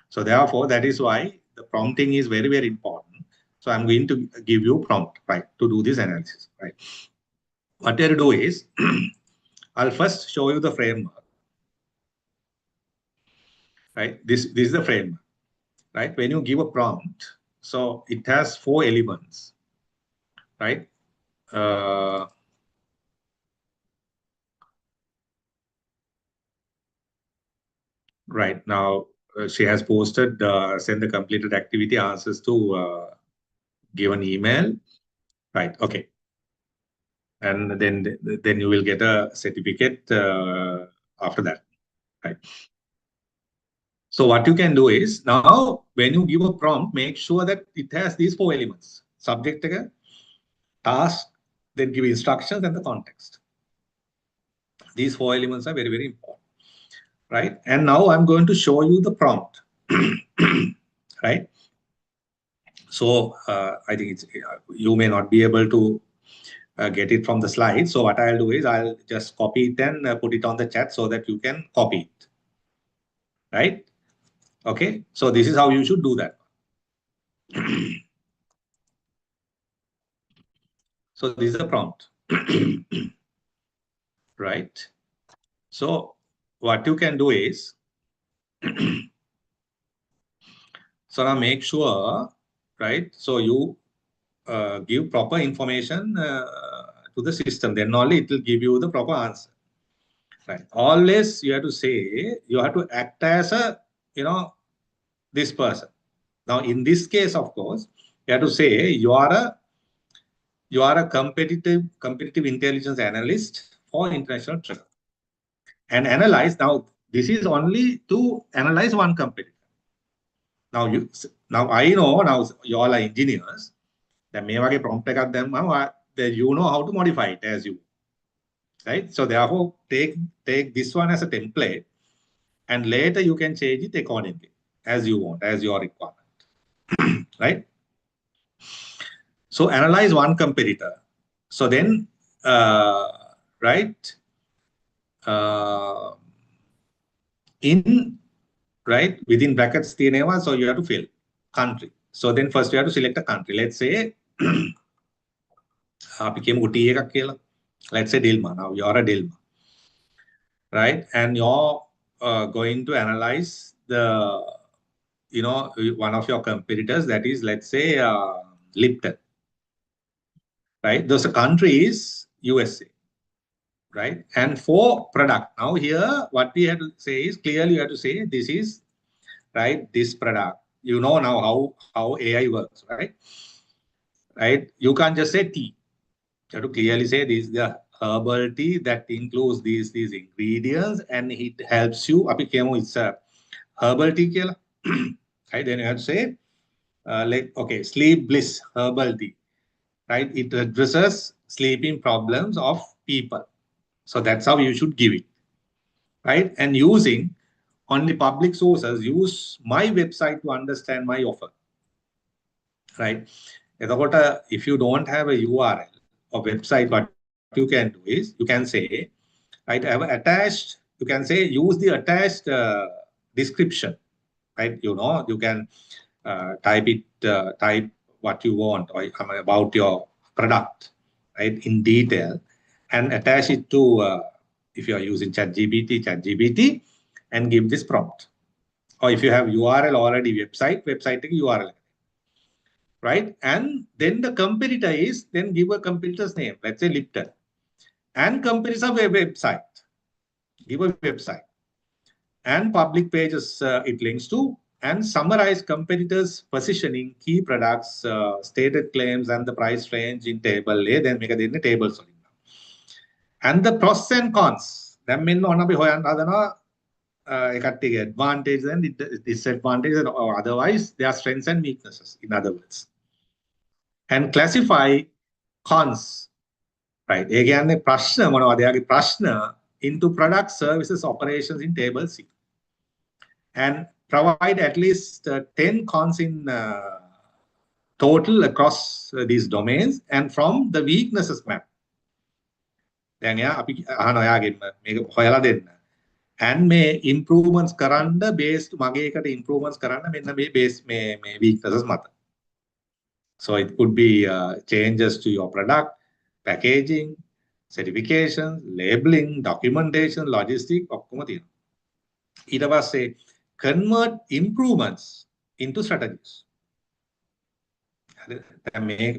So therefore, that is why the prompting is very, very important. So I'm going to give you a prompt, right, to do this analysis, right? What you'll do is, I'll first show you the framework, right? This is the framework, right? When you give a prompt, so it has 4 elements, right? Right now, she has posted, send the completed activity answers to give an email, right? Okay. And then you will get a certificate after that, right? So what you can do is, now when you give a prompt, make sure that it has these 4 elements: subject, task, then give instructions and the context. These 4 elements are very, very important, right? And now I'm going to show you the prompt, right? So I think you may not be able to get it from the slide. So what I'll do is I'll just copy it and put it on the chat so that you can copy it, right? Okay, so this is how you should do that. So this is the prompt, right? So what you can do is, so now make sure, right? So you give proper information to the system, then only it will give you the proper answer, right? Always you have to say, you have to act as a, this person. Now in this case, of course, you have to say you are a competitive intelligence analyst for international trade. And analyze, now this is only to analyze one competitor. Now Now I know now you all are engineers. Then මේ වගේ prompt එකක් දැම්මම you know how to modify it as you, right? So therefore take this one as a template, and later you can change it accordingly as you want, as your requirement, right? So analyze one competitor. So then, right, in right within brackets තියෙනවා, so you have to fill country. So then first you have to select a country. Let's say අපි කියමුකෝ T එකක් කියලා. Let's say Dilma. Now you are a Dilma, right? And you're going to analyze the, you know, one of your competitors, that is, let's say Lipton, right? Those country is USA, right? And for product, now here what we have to say is clearly you have to say this is, right, this product. You know now how AI works, right? Right? You can't just say tea. You have to clearly say this is the herbal tea that includes these ingredients, and it helps you. Api kemo it's a herbal tea kela. Right? Then you have to say like, okay, sleep bliss herbal tea, right? It addresses sleeping problems of people. So that's how you should give it, right? And using only public sources, use my website to understand my offer, right? If you don't have a URL or website, what you can do is you can say, right, I have attached, you can say use the attached description, right? You know, you can type what you want or about your product, right, in detail, and attach it to, if you are using ChatGPT, and give this prompt. Or if you have URL already, website URL, right? And then the competitor is, then give a competitor's name, let's say Lipton, and competitor's website, give a website, and public pages it links to, and summarize competitors' positioning, key products, stated claims, and the price range in table A. Then make a table. And the pros and cons. Then mean on අපි හොයන්න හදනවා එකට්ටියගේ advantage and disadvantages, or otherwise their strengths and weaknesses, in other words. And classify cons, right? ඒ කියන්නේ ප්‍රශ්න මොනවද? එයාගේ ප්‍රශ්න into product, services, operations in table C. And provide at least 10 cons in total across these domains, and from the weaknesses map. දැන් එයා අපි අහනවා එයාගෙන් මේක හොයලා දෙන්න. And may improvements කරන්න based මගේ එකට improvements කරන්න මෙන්න මේ base මේ weaknesses මත. So it could be changes to your product, packaging, certifications, labeling, documentation, logistics, ඔක්කොම තියෙනවා. ඊට පස්සේ convert improvements into strategies.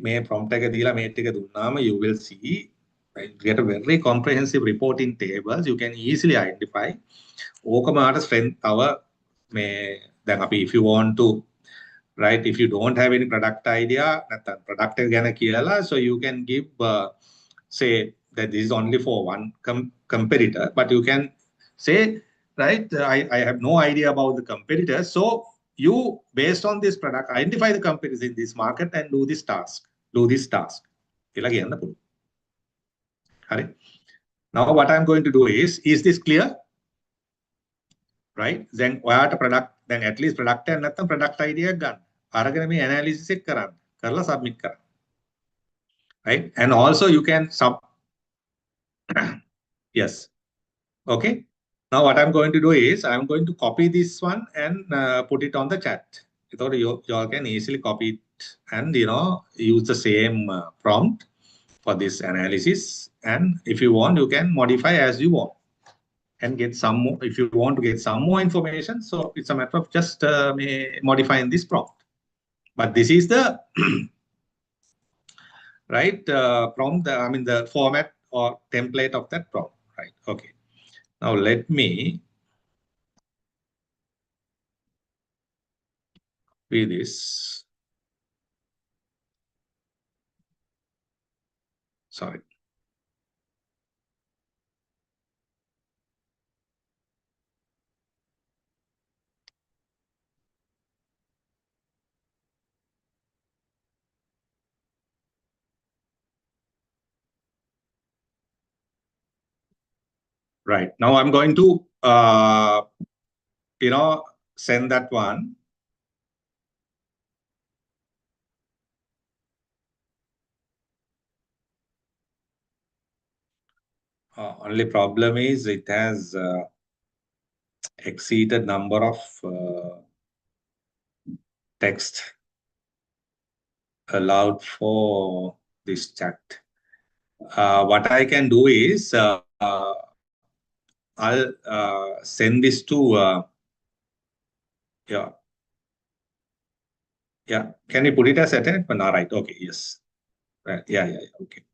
මේ prompt එක දීලා මේ ටික දුන්නාම you will see, right, get a very comprehensive report in tables. You can easily identify ඕකමාට strength our මේ දැන් අපි if you want to, right, if you don't have any product idea නැත්නම් product එක ගැන කියලා, so you can give say that this is only for one competitor, but you can say, right, I have no idea about the competitors, so you, based on this product, identify the competitors in this market and do this task කියලා කියන්න පුළුවන්. හරි. Now what I'm going to do is this clear? Right? Then ඔයාට product, then at least product එක නැත්නම් product idea එක ගන්න. අරගෙන මේ analysis එක කරන්න. කරලා submit කරන්න. Right? And also you can yes. Okay. Now what I'm going to do is I'm going to copy this one and put it on the chat. So you all can easily copy it and, you know, use the same prompt for this analysis. And if you want, you can modify as you want and get some more. If you want to get some more information, so it's a matter of just modifying this prompt. But this is the right prompt, I mean the format or template of that prompt, right? Okay. Now let me read this. Sorry. Right. Now I'm going to, send that one. Only problem is it has exceeded number of text allowed for this chat. What I can do is I'll send this to yeah. Can you put it as attachment? All right. Okay. Yes. Right. Yeah. Okay.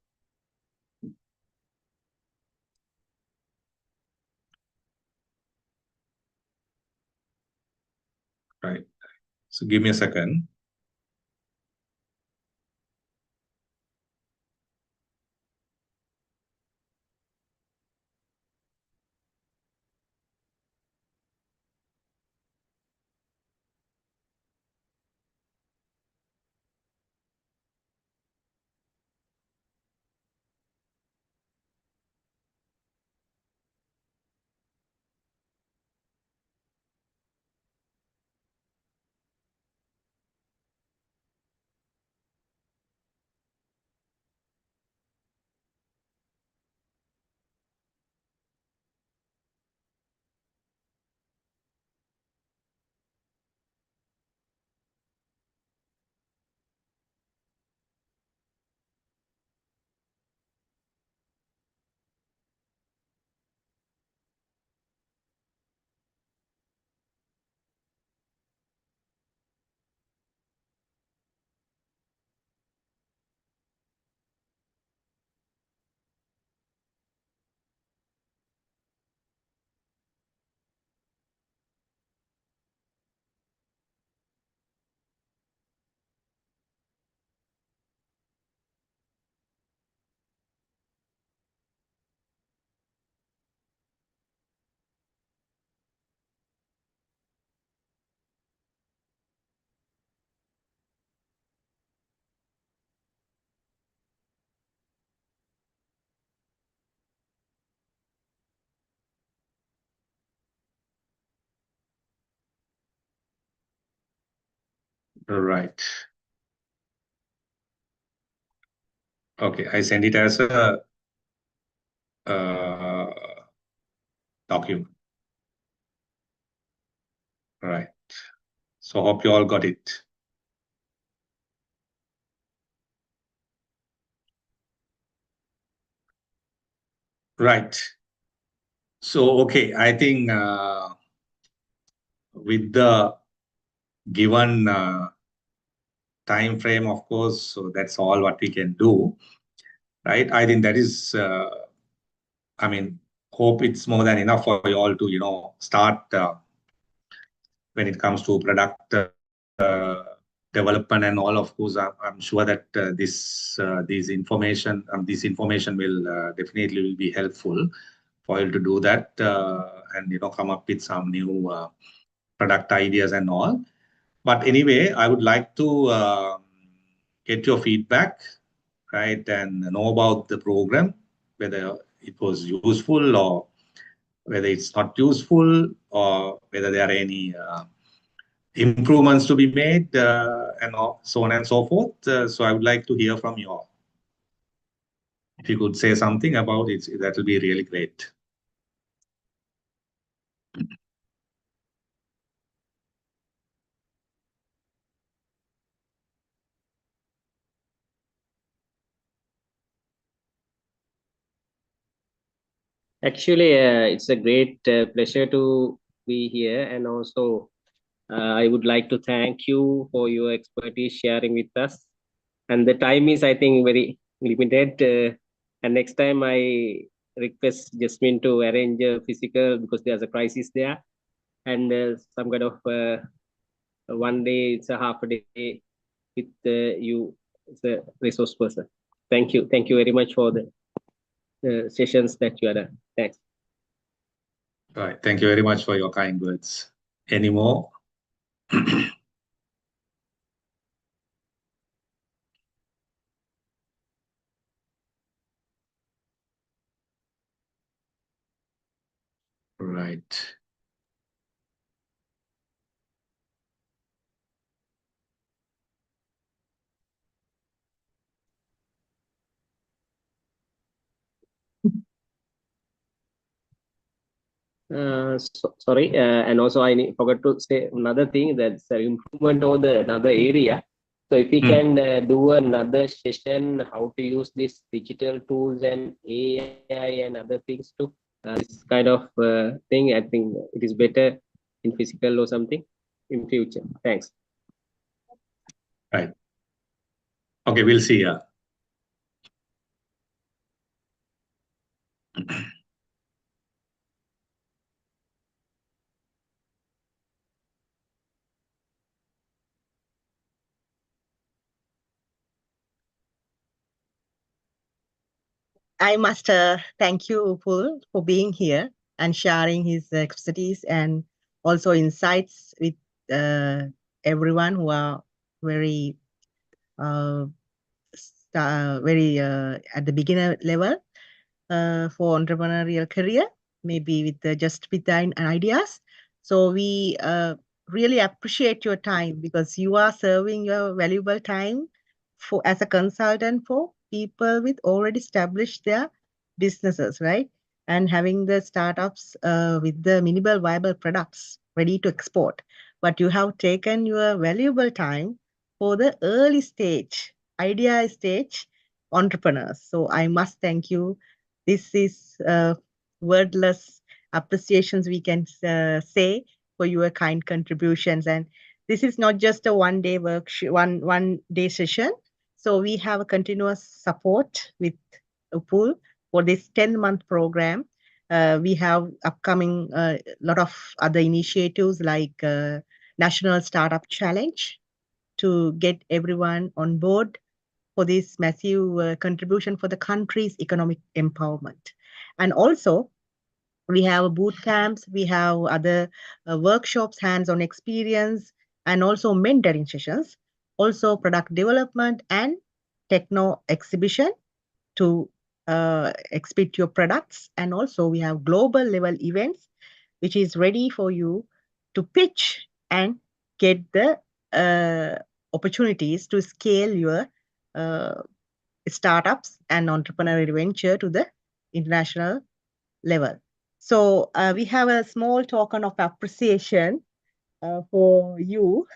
Right. So give me a second. Right. Okay. I send it as a document. Right. So hope you all got it. Right. So, okay, I think with the given time frame, of course, so that's all what we can do, right? I think that is, I mean, hope it's more than enough for you all to, start when it comes to product development and all. Of course, I'm sure that this information will definitely will be helpful for you to do that and come up with some new product ideas and all. But anyway, I would like to get your feedback, right, and know about the program, whether it was useful or whether it's not useful, or whether there are any improvements to be made, and so on and so forth. So I would like to hear from you all. If you could say something about it, that will be really great. Actually, it's a great pleasure to be here, and also I would like to thank you for your expertise sharing with us. And the time is, I think, very limited. And next time, I request Jasmine to arrange a physical, because there's a crisis there, and some kind of one day, it's a half a day with you as a resource person. Thank you very much for the sessions that you are done. Thanks. Right. Thank you very much for your kind words. Any more? right. Sorry, and also forgot to say another thing, that's improvement of the another area. So if we can do another session, how to use these digital tools and AI and other things too. This kind of thing, I think it is better in physical or something in future. Thanks. Right. Okay, we'll see. I must thank you, Upul, for being here and sharing his expertise and also insights with everyone who are very, very at the beginner level for entrepreneurial career, maybe with just with the ideas. So we really appreciate your time because you are serving your valuable time for as a consultant for people with already established their businesses, right? And having the startups with the minimal viable products ready to export. But you have taken your valuable time for the early stage, idea stage entrepreneurs. So I must thank you. This is wordless appreciations we can say for your kind contributions. And this is not just a one-day one day session. So we have a continuous support with Upul for this 10-month program. We have upcoming lot of other initiatives like National Startup Challenge to get everyone on board for this massive contribution for the country's economic empowerment. And also, we have boot camps, we have other workshops, hands-on experience, and also mentoring sessions, also product development and techno exhibition to exhibit your products. And also we have global level events, which is ready for you to pitch and get the opportunities to scale your startups and entrepreneurial venture to the international level. So we have a small token of appreciation for you.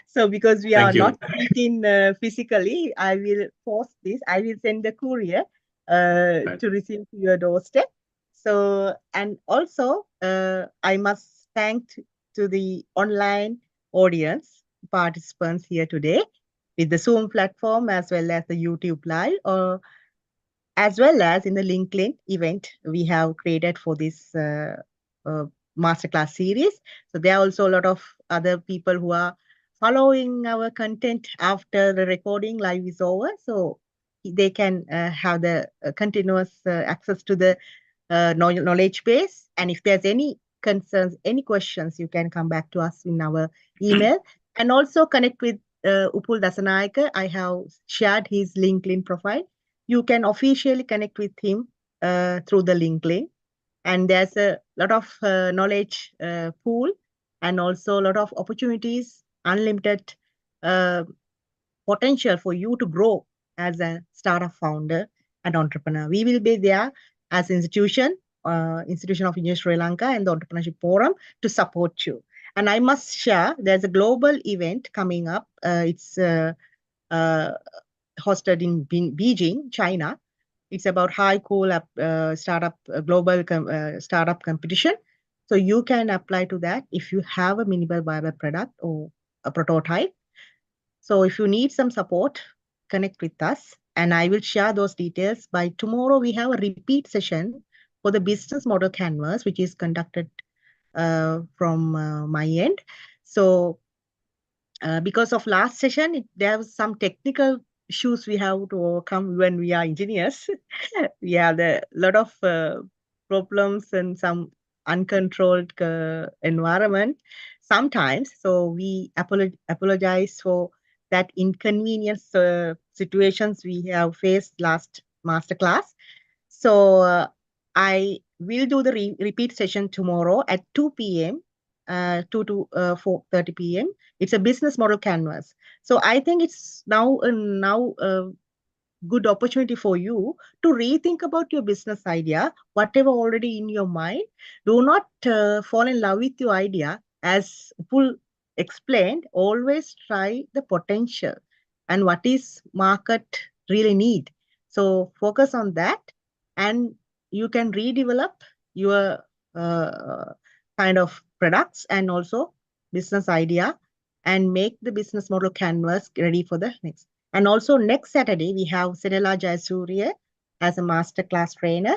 So because we are not meeting physically, I will post this. I will send the courier to receive to your doorstep. So, and also I must thank to the online audience participants here today with the Zoom platform as well as the YouTube Live, or as well as in the LinkedIn event we have created for this masterclass series. So there are also a lot of other people who are following our content after the recording live is over. So they can have the continuous access to the knowledge base. And if there's any concerns, any questions, you can come back to us in our email. And also connect with Upul Dasanayake. I have shared his LinkedIn profile. You can officially connect with him through the LinkedIn. And there's a lot of knowledge pool and also a lot of opportunities, unlimited potential for you to grow as a startup founder and entrepreneur. We will be there as institution of Engineers Sri Lanka and the Entrepreneurship Forum to support you. And I must share, there's a global event coming up. It's hosted in Beijing, China. It's about high cool startup global startup competition. So you can apply to that if you have a minimal viable product or a prototype. So if you need some support, connect with us and I will share those details. By tomorrow, we have a repeat session for the business model canvas, which is conducted from my end. So because of last session, there was some technical issues we have to overcome when we are engineers. We have a lot of problems and some uncontrolled environment sometimes. So we apologize for that inconvenience situations we have faced last masterclass. So I we'll do the repeat session tomorrow at 2 p.m. 2 to 4:30 p.m. It's a business model canvas. So I think it's now a good opportunity for you to rethink about your business idea, whatever already in your mind. Do not fall in love with your idea. As Pul explained, always try the potential and what is market really need. So focus on that, and you can redevelop your kind of products and also business idea and make the business model canvas ready for the next. And also next Saturday, we have Senela Jayasuriya as a masterclass trainer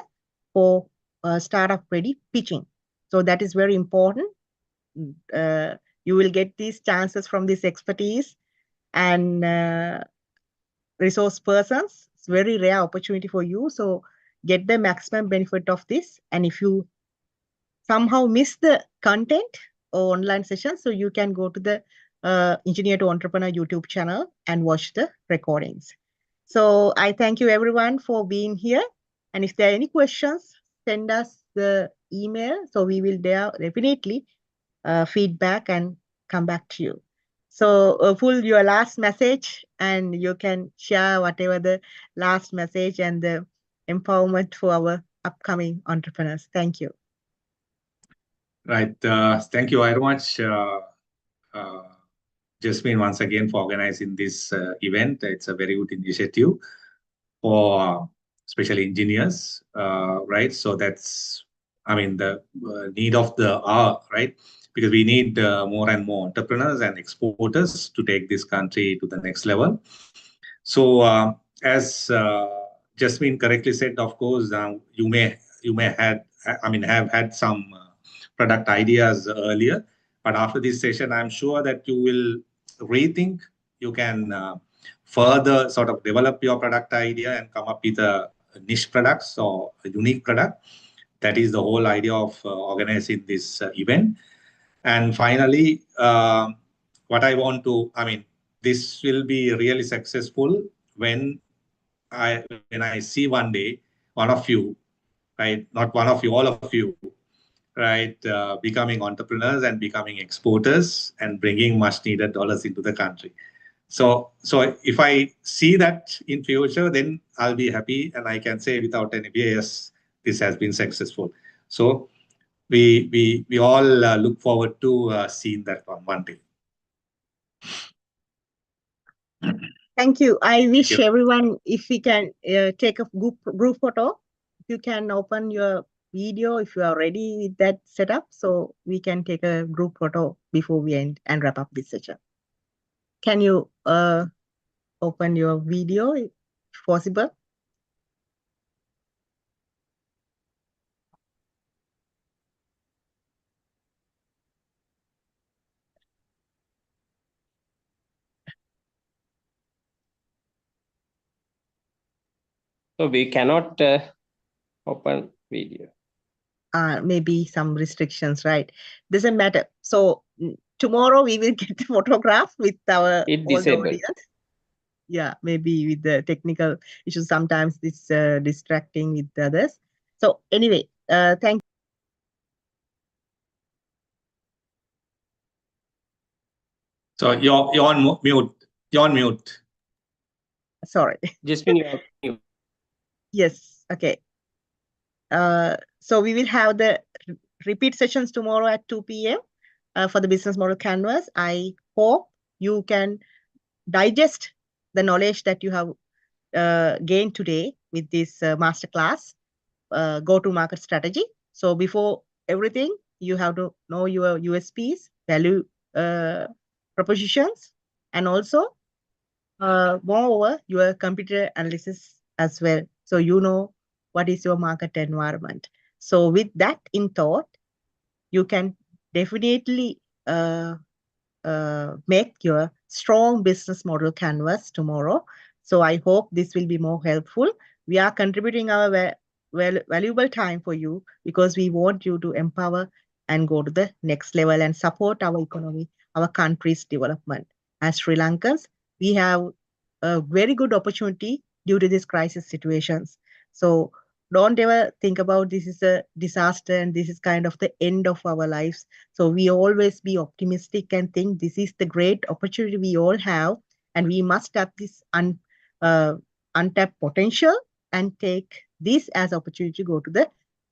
for startup ready pitching. So that is very important. You will get these chances from this expertise and resource persons. It's very rare opportunity for you. So get the maximum benefit of this. And if you somehow miss the content or online session, so you can go to the Engineer to Entrepreneur YouTube channel and watch the recordings. So I thank you everyone for being here. And if there are any questions, send us the email. So we will definitely feedback and come back to you. So Pul your last message, and you can share whatever the last message and the empowerment for our upcoming entrepreneurs. Thank you. Right. Thank you very much, Jasmine, once again for organizing this event. It's a very good initiative for especially engineers, right? So that's, I mean, the need of the hour, right? Because we need more and more entrepreneurs and exporters to take this country to the next level. So as Jasmine correctly said, of course, you may have had some product ideas earlier, but after this session, I'm sure that you will rethink. You can further sort of develop your product idea and come up with a niche products or a unique product. That is the whole idea of organizing this event. And finally, what I want to, this will be really successful when I see one day one of you, right? Not one of you, all of you, right? Becoming entrepreneurs and becoming exporters and bringing much needed dollars into the country. So if I see that in future, then I'll be happy and I can say without any fear, yes, this has been successful. So we all look forward to seeing that one day. Thank you. I wish everyone, if we can take a group photo, if you can open your video, if you are ready with that setup, so we can take a group photo before we end and wrap up this session. Can you open your video if possible? So we cannot open video. Maybe some restrictions, right? Doesn't matter. So tomorrow we will get the photograph with our all the audience. Yeah, maybe with the technical issues, sometimes it's distracting with the others. So anyway, thank you. So you're on mute. You're on mute. Sorry. Jasmine, you're on mute. Yes. Okay. So we will have the repeat sessions tomorrow at 2 p.m. For the business model canvas. I hope you can digest the knowledge that you have gained today with this masterclass, go-to-market strategy. So before everything, you have to know your USPs, value propositions, and also moreover, your computer analysis as well. So you know what is your market environment. So with that in thought, you can definitely make your strong business model canvas tomorrow. So I hope this will be more helpful. We are contributing our valuable time for you because we want you to empower and go to the next level and support our economy, our country's development. As Sri Lankans, we have a very good opportunity due to these crisis situations. So don't ever think about this is a disaster and this is kind of the end of our lives. So we always be optimistic and think this is the great opportunity we all have, and we must tap this untapped potential and take this as opportunity to go to the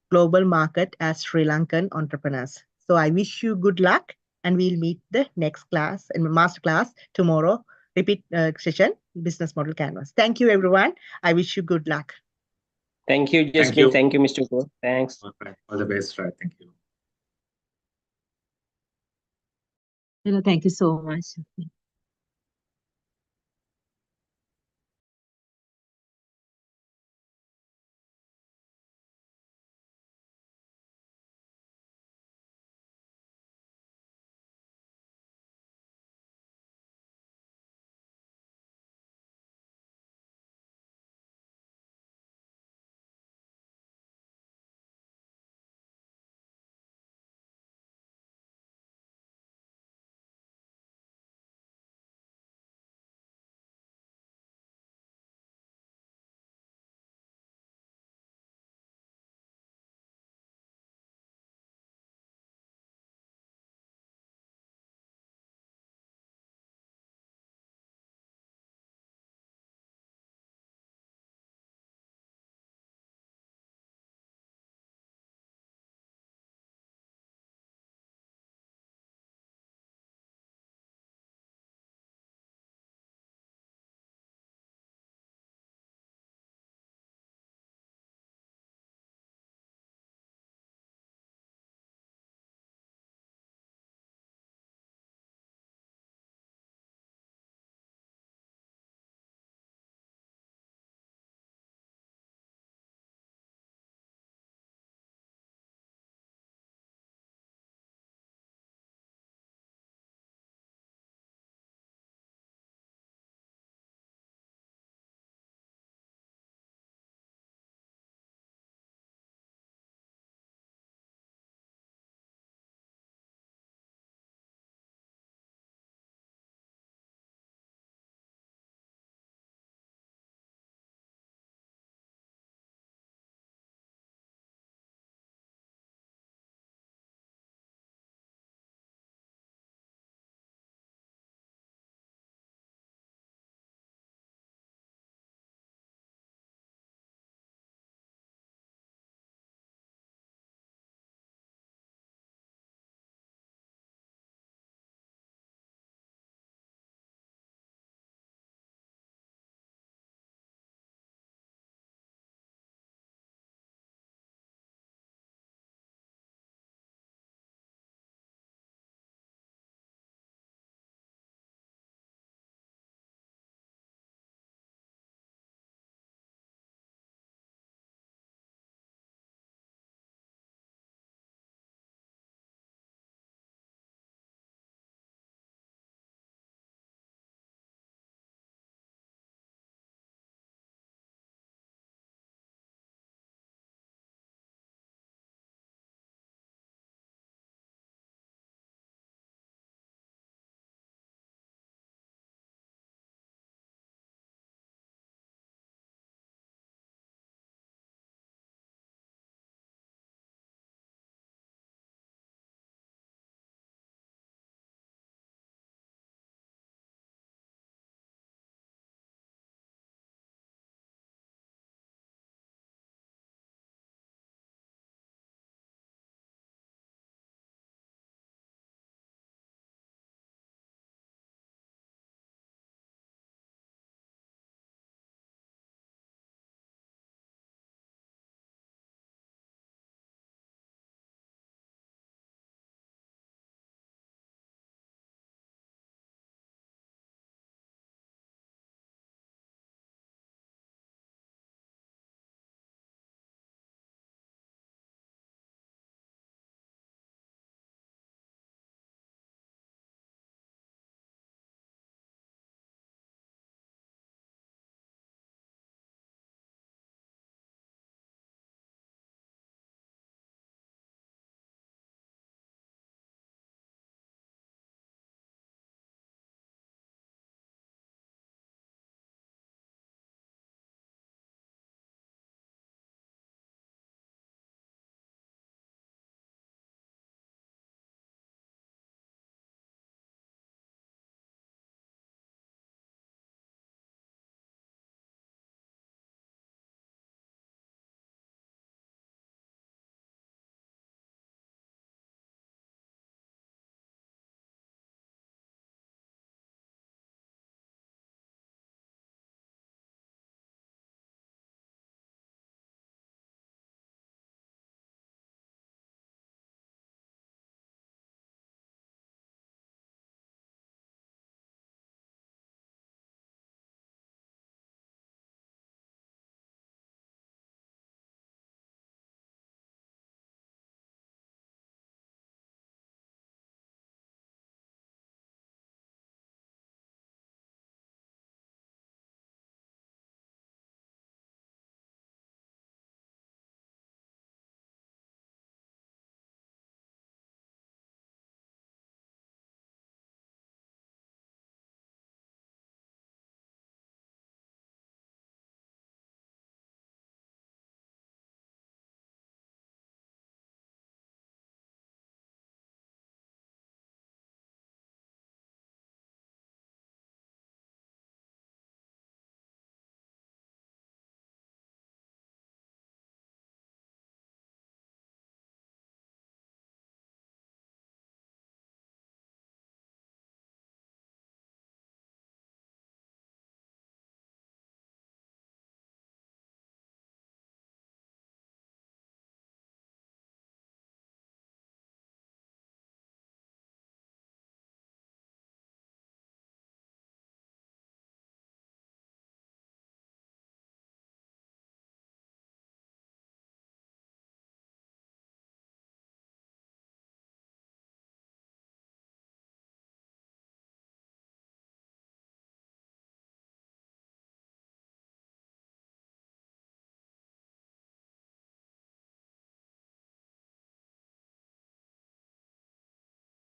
global market as Sri Lankan entrepreneurs. So I wish you good luck, and we'll meet the next class and master class tomorrow. Repeat session, business model canvas. Thank you, everyone. I wish you good luck. Thank you, Jasmine. Thank you, Mr. Go. Thanks. All the best, right? Thank you. Thank you so much.